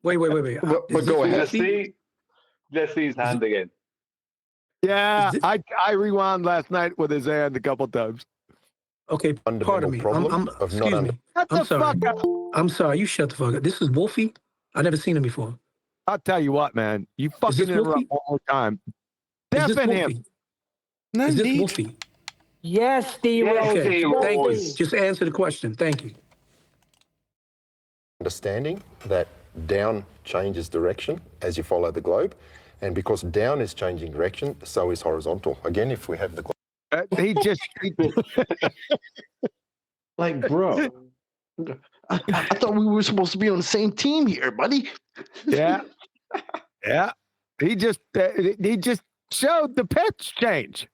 Wait. But go ahead. Let's see his hand again. Yeah, I rewound last night with his hand a couple times. Okay, pardon me. Excuse me. I'm sorry. I'm sorry. You shut the fuck up. This is Wolfie. I never seen him before. I'll tell you what, man. You fucking interrupt one more time. Deafen him. No, is this Wolfie? Yes, Steve. Okay, thank you. Just answer the question. Thank you. Understanding that down changes direction as you follow the globe, and because down is changing direction, so is horizontal. Again, if we have the globe. He just like, bro. I thought we were supposed to be on the same team here, buddy. Yeah. He just showed the pitch change.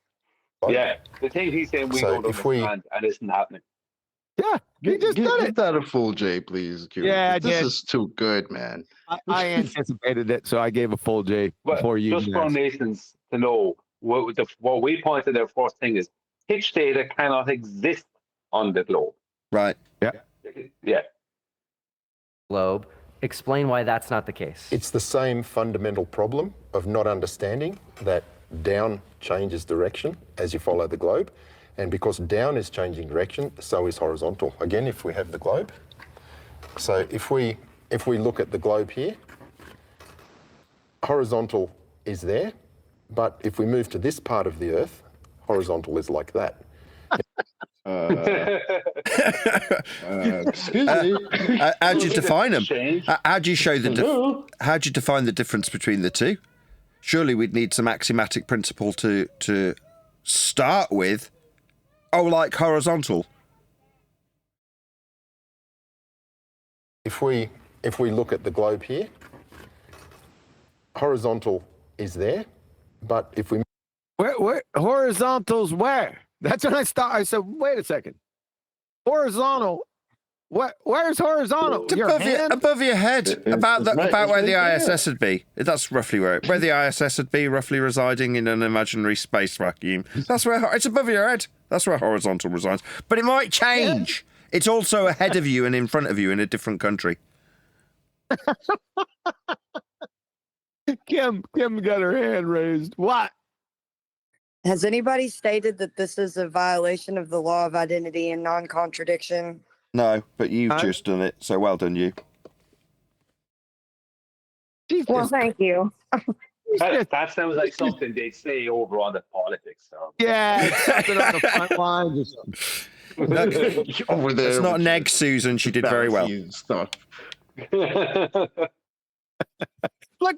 Yeah, the thing he's saying we don't understand and isn't happening. Yeah, he just did it. Get that a full J, please. Q. Yeah, this is too good, man. I anticipated it, so I gave a full J before you. Just for nations to know, what we pointed out first thing is pitch data cannot exist on the globe. Right. Yeah. Globe. Explain why that's not the case. It's the same fundamental problem of not understanding that down changes direction as you follow the globe. And because down is changing direction, so is horizontal. Again, if we have the globe. So if we look at the globe here, horizontal is there, but if we move to this part of the Earth, horizontal is like that. Excuse me. How'd you define them? How'd you show how'd you define the difference between the two? Surely we'd need some axiomatic principle to start with. Oh, like horizontal. If we look at the globe here, Horizontal is there, but if we Where horizontals where? That's when I start. I said, wait a second. Horizontal. Where's horizontal? It's above your head, about where the ISS would be. That's roughly where the ISS would be, roughly residing in an imaginary space vacuum. That's where it's above your head. That's where horizontal resides. But it might change. Yeah. It's also ahead of you and in front of you in a different country. Kim got her hand raised. What? Has anybody stated that this is a violation of the law of identity and non-contradiction? No, but you've just done it, so well done, you. Well, thank you. That sounds like something they'd say over on the politics. So. Yeah, it's something on the front lines. Over there. It's not neg Susan. She did very well. Stuff. Look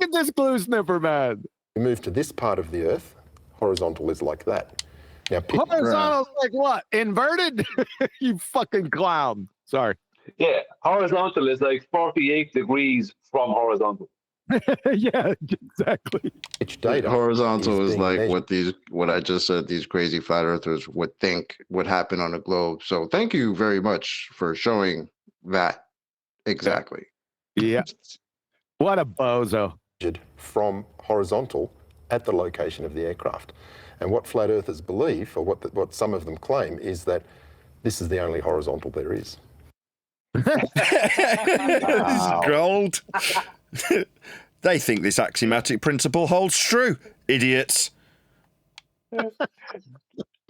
at this glue sniffer, man. We move to this part of the Earth. Horizontal is like that. Now, horizontal's like what? Inverted? You fucking clown. Sorry. Yeah, horizontal is like 48 degrees from horizontal. Yeah, exactly. Pitch data. Horizontal is like what I just said, these crazy flat earthers would think would happen on a globe. So thank you very much for showing that exactly. Yeah. What a bozo. From horizontal at the location of the aircraft. And what flat earthers believe, or what some of them claim, is that this is the only horizontal there is. Gold. They think this axiomatic principle holds true. Idiots.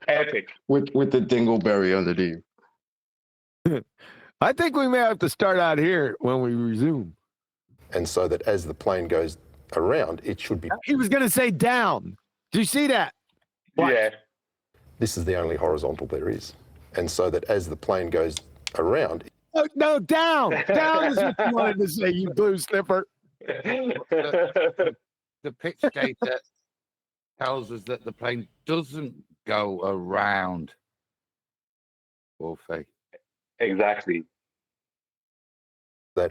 Epic. With the dingleberry underneath. I think we may have to start out here when we resume. And so that as the plane goes around, it should be... He was going to say down. Do you see that? What? Yeah. This is the only horizontal there is. And so that as the plane goes around... Oh, no, down. Down is what you wanted to say, you blue sniffer. The pitch data tells us that the plane doesn't go around. Wolfie. Exactly. That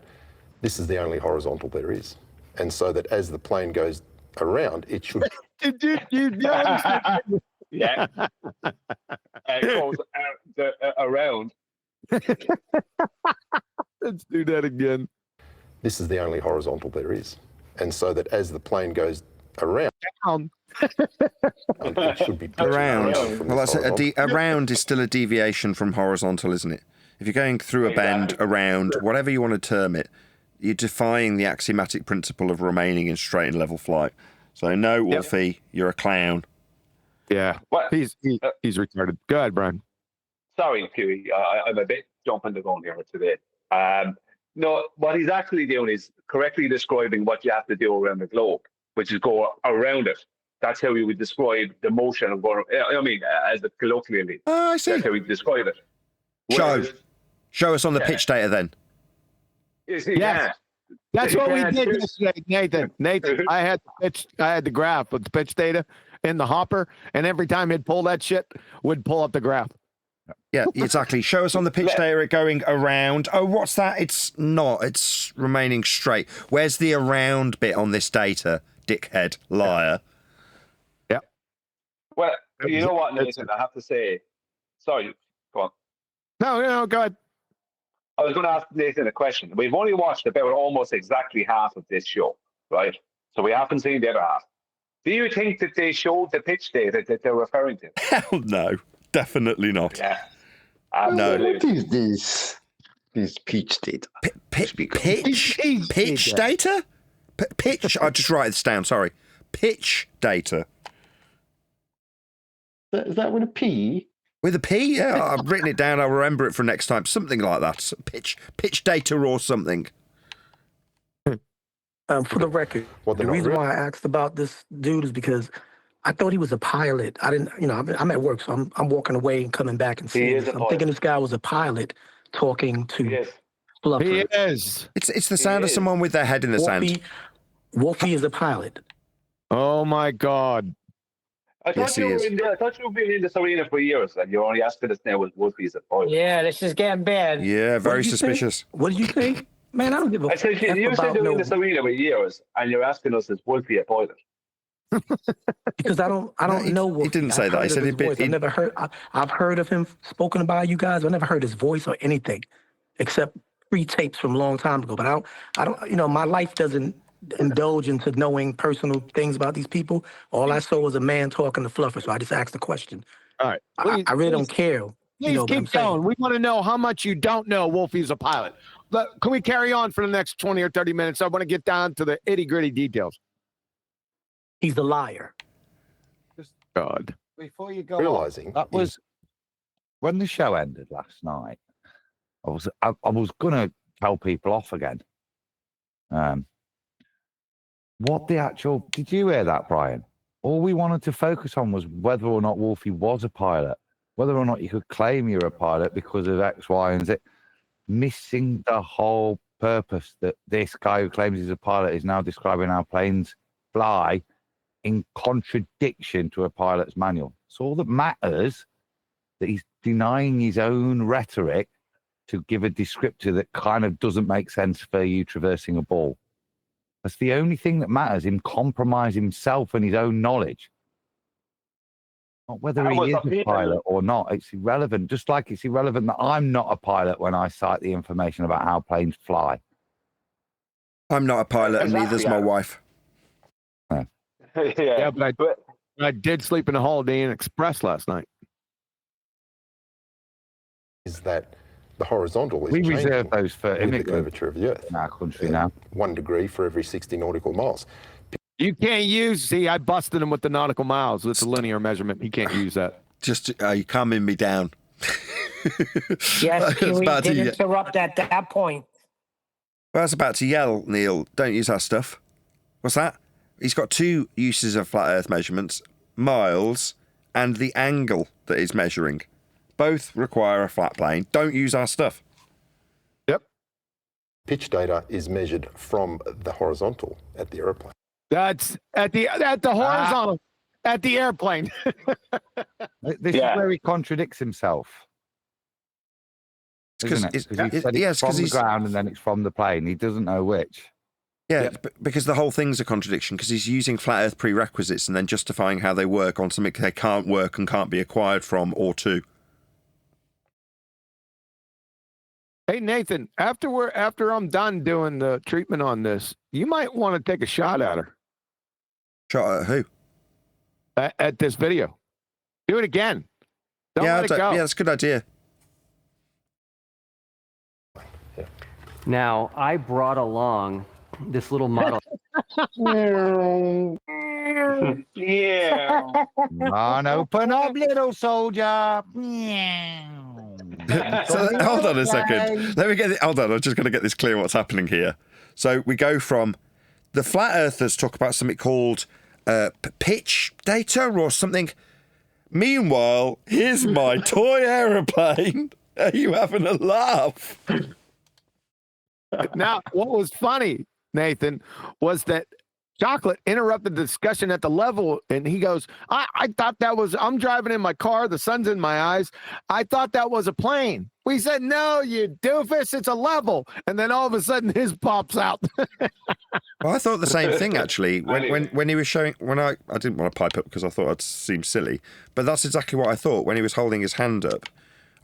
this is the only horizontal there is. And so that as the plane goes around, it should... Yeah. It goes around. Let's do that again. This is the only horizontal there is. And so that as the plane goes around... Down. It should be around. Well, that's around is still a deviation from horizontal, isn't it? If you're going through a bend, around, whatever you want to term it, you're defying the axiomatic principle of remaining in straight and level flight. So no, Wolfie, you're a clown. Yeah, he's retarded. Go ahead, Brian. Sorry, Huey. I'm a bit jumping the gun here today. No, what he's actually doing is correctly describing what you have to do around the globe, which is go around it. That's how we would describe the motion of going. I mean, as the colloquially. I see. That's how we describe it. Show us on the pitch data then. Yeah. That's what we did yesterday, Nathan. I had the graph with the pitch data in the hopper, and every time he'd pull that shit, would pull up the graph. Yeah, exactly. Show us on the pitch data it going around. Oh, what's that? It's not. It's remaining straight. Where's the around bit on this data, dickhead, liar? Yep. Well, you know what, Nathan, I have to say. Sorry, go on. No, go ahead. I was going to ask Nathan a question. We've only watched about almost exactly half of this show, right? So we haven't seen the other half. Do you think that they showed the pitch data that they're referring to? Hell no. Definitely not. Yeah. No. What is this? This pitch data. Pitch data? Pitch? I'll just write this down, sorry. Pitch data. Is that with a P? With a P? Yeah, I've written it down. I'll remember it for next time. Something like that. Pitch data or something. For the record, the reason why I asked about this dude is because I thought he was a pilot. I didn't, I'm at work, so I'm walking away and coming back and seeing this. I'm thinking this guy was a pilot talking to Fluffer. He is. It's the sound of someone with their head in the sand. Wolfie is a pilot. Oh my God. I thought you've been in this arena for years, and you're only asking us now with Wolfie is a pilot. Yeah, this is getting bad. Yeah, very suspicious. What did you say? Man, I don't give a I said, F you said about you're in no, this arena for years, and you're asking us, is Wolfie a pilot? because I don't know Wolfie. He didn't say I've that. He heard said of his he'd been. voice. I've never heard. I've heard of him spoken by you guys. But I never heard his voice or anything, except pre-tapes from a long time ago. But I don't. You know, my life doesn't indulge into knowing personal things about these people. All I saw was a man talking to Fluffer, so I just asked the question. All right. I really don't care. Please But I'm keep saying going. We want to know how much you don't know Wolfie's a pilot. Can we carry on for the next 20 or 30 minutes? I want to get down to the itty-gritty details. he's a liar. God. Before you go Realizing on, that was when the show ended last night. I was gonna tell people off again. What the actual? Did you hear that, Brian? All we wanted to focus on was whether or not Wolfie was a pilot, whether or not you could claim you're a pilot because of X, Y, and Z. Missing the whole purpose that this guy who claims he's a pilot is now describing how planes fly in contradiction to a pilot's manual. So all that matters that he's denying his own rhetoric to give a descriptor that kind of doesn't make sense for you traversing a ball. That's the only thing that matters, him compromise himself and his own knowledge. Not whether he is a pilot or not. It's irrelevant. Just like it's irrelevant that I'm not a pilot when I cite the information about how planes fly. I'm not a pilot, and neither's my wife. Yeah, but I did sleep in a Holiday Inn Express last night. Is that the horizontal is We changing reserve those for with the immigrants curvature of the Earth in our country now. 1 degree for every 60 nautical miles. You can't use. See, I busted him with the nautical miles. It's a linear measurement. He can't use that. Just you calming me down. Yes, Huey about did to- interrupt at that point. Well, I was about to yell, Neil, don't use our stuff. What's that? He's got two uses of flat Earth measurements, miles and the angle that he's measuring. Both require a flat plane. Don't use our stuff. Yep. Pitch data is measured from the horizontal at the airplane. That's at the horizontal, at the airplane. This is where he contradicts himself. Isn't it? Because he said it's from the ground and then it's from the plane. He doesn't know which. Yeah, because the whole thing's a contradiction, because he's using flat Earth prerequisites and then justifying how they work on something they can't work and can't be acquired from or to. Hey, Nathan, after I'm done doing the treatment on this, you might want to take a shot at her. Shot at who? At this video. Do it again. Don't let it go. Yeah, that's a good idea. Now, I brought along this little model. Yeah. Man, open up, little soldier. So, hold on a second. Let me get it. Hold on. I'm just going to get this clear what's happening here. So we go from the flat earthers talk about something called pitch data or something. Meanwhile, here's my toy aeroplane. Are you having a laugh? Now, what was funny, Nathan, was that Chocolate interrupted the discussion at the level, and he goes, I thought that was, I'm driving in my car, the sun's in my eyes. I thought that was a plane. We said, no, you doofus, it's a level. And then all of a sudden, his pops out. Well, I thought the same thing, actually. When he was showing, I didn't want to pipe up because I thought it seemed silly, but that's exactly what I thought. When he was holding his hand up,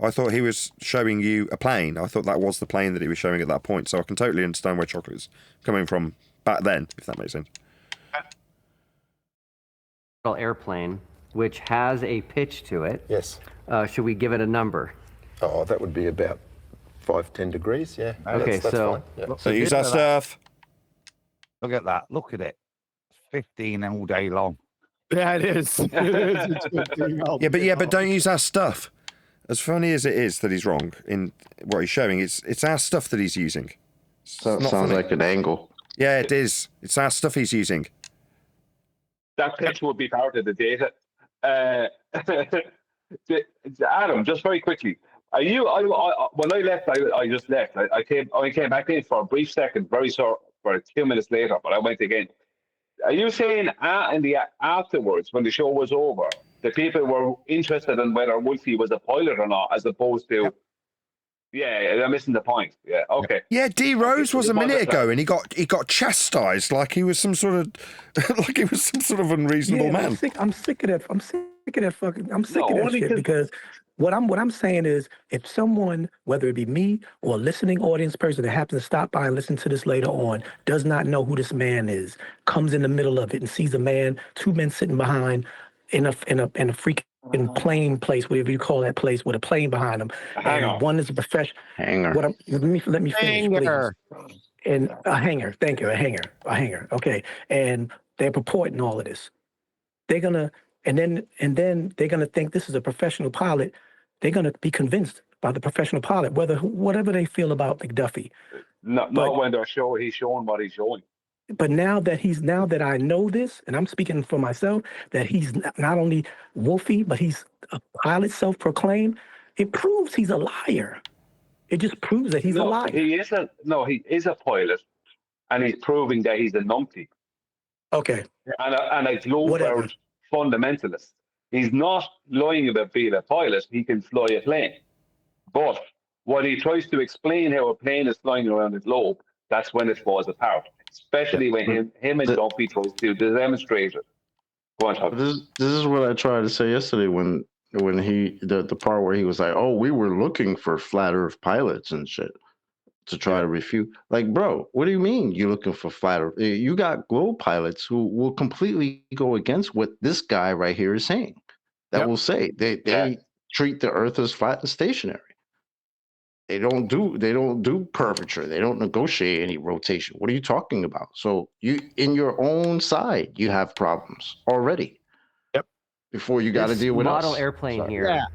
I thought he was showing you a plane. I thought that was the plane that he was showing at that point. So I can totally understand where Chocolate's coming from back then, if that makes sense. Airplane, which has a pitch to it. Yes. Should we give it a number? Oh, that would be about 5-10 degrees. Yeah. Okay, that's so fine. Yeah. So use our stuff. Look at that. Look at it. 15 all day long. Yeah, it is. Yeah, but don't use our stuff. As funny as it is that he's wrong in what he's showing, it's our stuff that he's using. So sounds like an angle. Yeah, it is. It's our stuff he's using. That pitch would be part of the data. Adam, just very quickly, are you? When I left, I just left. I came back in for a brief second, very short, for 2 minutes later, but I went again. Are you saying in the afterwards, when the show was over, the people were interested in whether Wolfie was a pilot or not, as opposed to Yeah, I'm missing the point. Yeah, okay. Yeah, D Rose was a minute Wonderful. ago, and he got chastised like he was some sort of unreasonable Yeah, man. I'm sick of that. I'm sick of that fucking. I'm sick No, of that only shit 'cause- because what I'm saying is, if someone, whether it be me or a listening audience person that happens to stop by and listen to this later on, does not know who this man is, comes in the middle of it and sees a man, two men sitting behind in a freaking plane place, whatever you call that place, with a plane behind them, and one is a professional. Hanger. Let me finish, Hanger. please. And a hanger, thank you, a hanger. Okay, and they're purporting all of this. They're gonna, and then they're gonna think this is a professional pilot. They're gonna be convinced by the professional pilot, whatever they feel about McDuffie. Not when he's showing what he's showing. But now that I know this, and I'm speaking for myself, that he's not only Wolfie, but he's a pilot self-proclaimed, it proves he's a liar. It just proves that he's a liar. He is a pilot, and he's proving that he's a numpty. Okay. And a global fundamentalist. He's not lying about being a pilot. He can fly a plane. But when he tries to explain how a plane is flying around the globe, that's when it falls apart. Especially when him and Dumpy tries to demonstrate it. Go on, Tom. This is what I tried to say yesterday when the part where he was like, "Oh, we were looking for flat Earth pilots and shit to try to refute." Like, bro, what do you mean you're looking for flat Earth? You got globe pilots who will completely go against what this guy right here is saying. That will say they treat the Earth as flat and stationary. They don't do curvature. They don't negotiate any rotation. What are you talking about? So you, in your own side, you have problems already. Yep. Before you got to This deal with model us. airplane Sorry. here,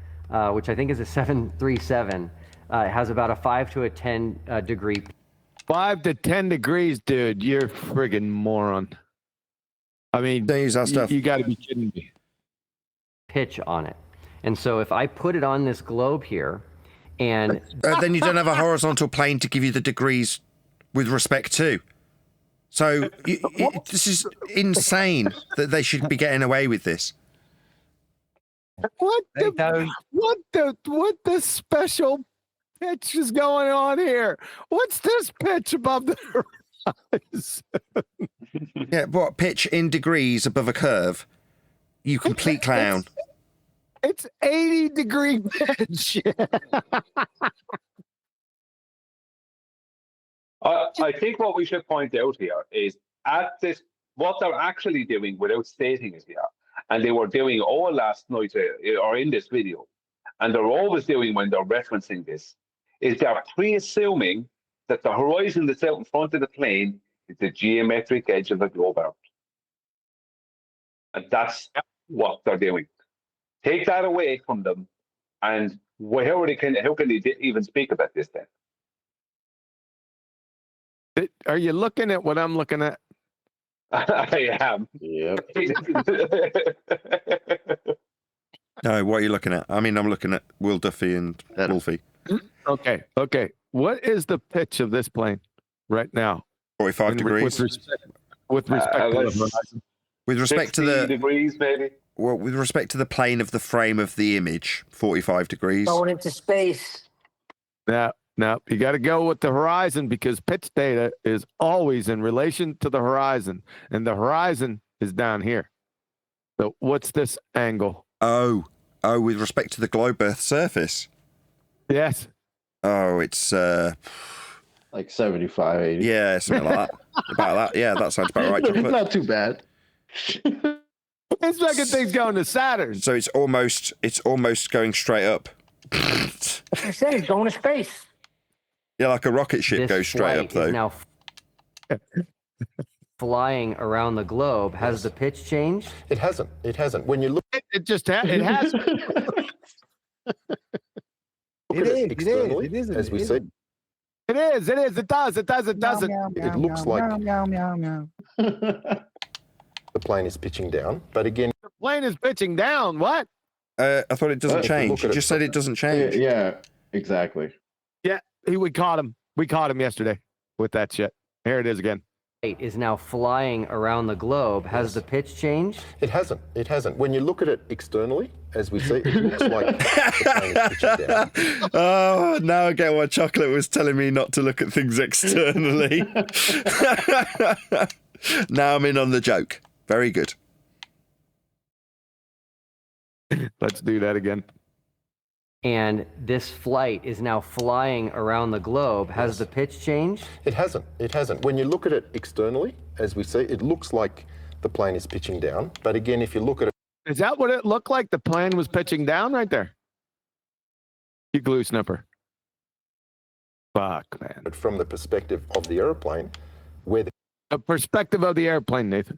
which I think is a 737, has about a 5 to a 10 degree. 5 to 10 degrees, dude. You're friggin' moron. I mean, don't use that stuff. You got to be kidding me. Pitch on it. And so if I put it on this globe here, and then you don't have a horizontal plane to give you the degrees with respect to. So this is insane that they should be getting away with this. What the special pitch is going on here? What's this pitch above the horizon? Yeah, what pitch in degrees above a curve? You complete clown. It's 80-degree pitch. I think what we should point out here is what they're actually doing without stating it here, and they were doing all last night or in this video, and they're always doing when they're referencing this, is they're pre-assuming that the horizon that's out in front of the plane is the geometric edge of the globe Earth. And that's what they're doing. Take that away from them, and how can they even speak about this then? Are you looking at what I'm looking at? I am. Yep. No, what are you looking at? I mean, I'm looking at Will Duffy and Wolfie. Okay. What is the pitch of this plane right now? 45 degrees. With respect to the horizon. With respect to the degrees, maybe. Well, with respect to the plane of the frame of the image, 45 degrees. Going into space. No, you got to go with the horizon because pitch data is always in relation to the horizon, and the horizon is down here. So what's this angle? Oh, with respect to the globe Earth surface. Yes. Oh, it's like 75, 80. Yeah, something like that. About that. Yeah, that sounds about right. It's not too bad. It's like a thing's going to Saturn. So it's almost going straight up. I said he's going to space. Yeah, like a rocket ship This goes straight up, flight is though. now flying around the globe. Has the pitch changed? It hasn't. When you look, it just has. It is. As we said, It is. It does. It doesn't. it looks like the plane is pitching down, but again, The plane is pitching down. What? I thought it doesn't If you change. look You at just it- said it doesn't change. Yeah, exactly. Yeah, we caught him. We caught him yesterday with that shit. Here it is again. is now flying around the globe. Has the pitch changed? It hasn't. It hasn't. When you look at it externally, as we see, it looks like the plane is pitching down. Oh, now I get why Chocolate was telling me not to look at things externally. Now I'm in on the joke. Very good. Let's do that again. And this flight is now flying around the globe. Has the pitch changed? It hasn't. It hasn't. When you look at it externally, as we see, it looks like the plane is pitching down. But again, if you look at it... Is that what it looked like? The plane was pitching down right there? You glue snipper. Fuck, man. But from the perspective of the airplane, where the perspective of the airplane, Nathan.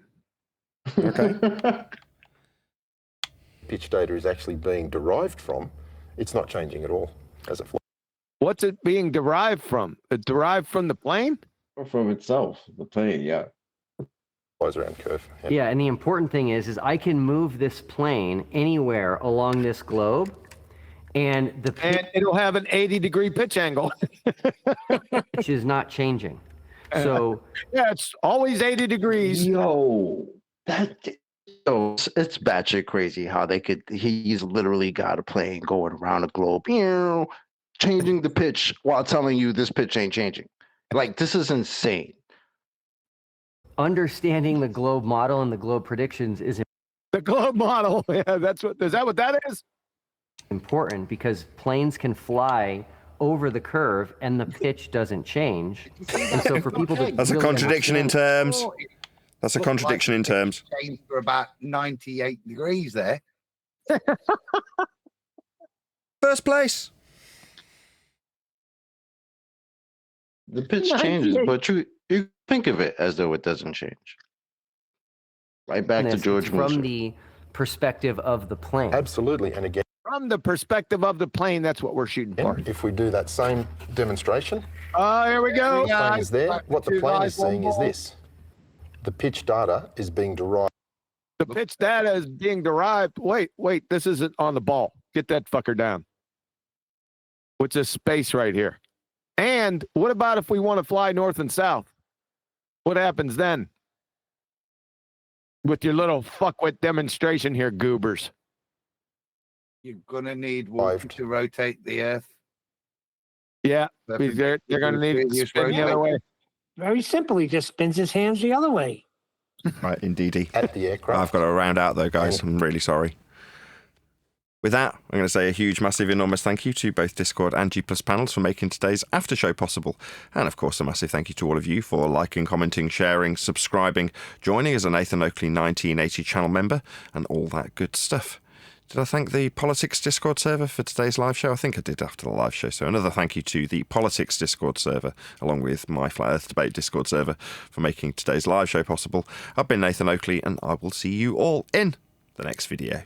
Okay. Pitch data is actually being derived from, it's not changing at all as it flies. What's it being derived from? It derived from the plane? Or from itself, the plane, yeah. Flies around curve. Yeah, and the important thing is I can move this plane anywhere along this globe, and and it'll have an 80-degree pitch angle. Which is not changing. So yeah, it's always 80 degrees. Yo, so it's batshit crazy how they could. He's literally got a plane going around the globe, changing the pitch while telling you this pitch ain't changing. Like, this is insane. Understanding the globe model and the globe predictions is the globe model. Yeah, is that what that is? Important because planes can fly over the curve and the pitch doesn't change. And so for people to That's a contradiction in terms. That's a contradiction in terms. Changed for about 98 degrees there. First place. The pitch changes, but you think of it as though it doesn't change. Right back to George from Mercer. the perspective of the plane. Absolutely, and again, from the perspective of the plane, that's what we're shooting for. if we do that same demonstration, oh, here we go. the plane is there. What the plane is seeing is this. The pitch data is being derived. The pitch data is being derived. Wait, this isn't on the ball. Get that fucker down. What's this space right here? And what about if we want to fly north and south? What happens then? With your little fuckwit demonstration here, goobers. You're gonna need water to rotate the Earth. Yeah, they're gonna need to spin the other way. Very simple. He just spins his hands the other way. Right, indeedy. At the aircraft. I've got to round out though, guys. I'm really sorry. With that, I'm going to say a huge, massive, enormous thank you to both Discord and G+ panels for making today's after show possible. And of course, a massive thank you to all of you for liking, commenting, sharing, subscribing, joining as a Nathan Oakley 1980 channel member, and all that good stuff. Did I thank the Politics Discord server for today's live show? I think I did after the live show. So another thank you to the Politics Discord server, along with my Flat Earth Debate Discord server, for making today's live show possible. I've been Nathan Oakley, and I will see you all in the next video.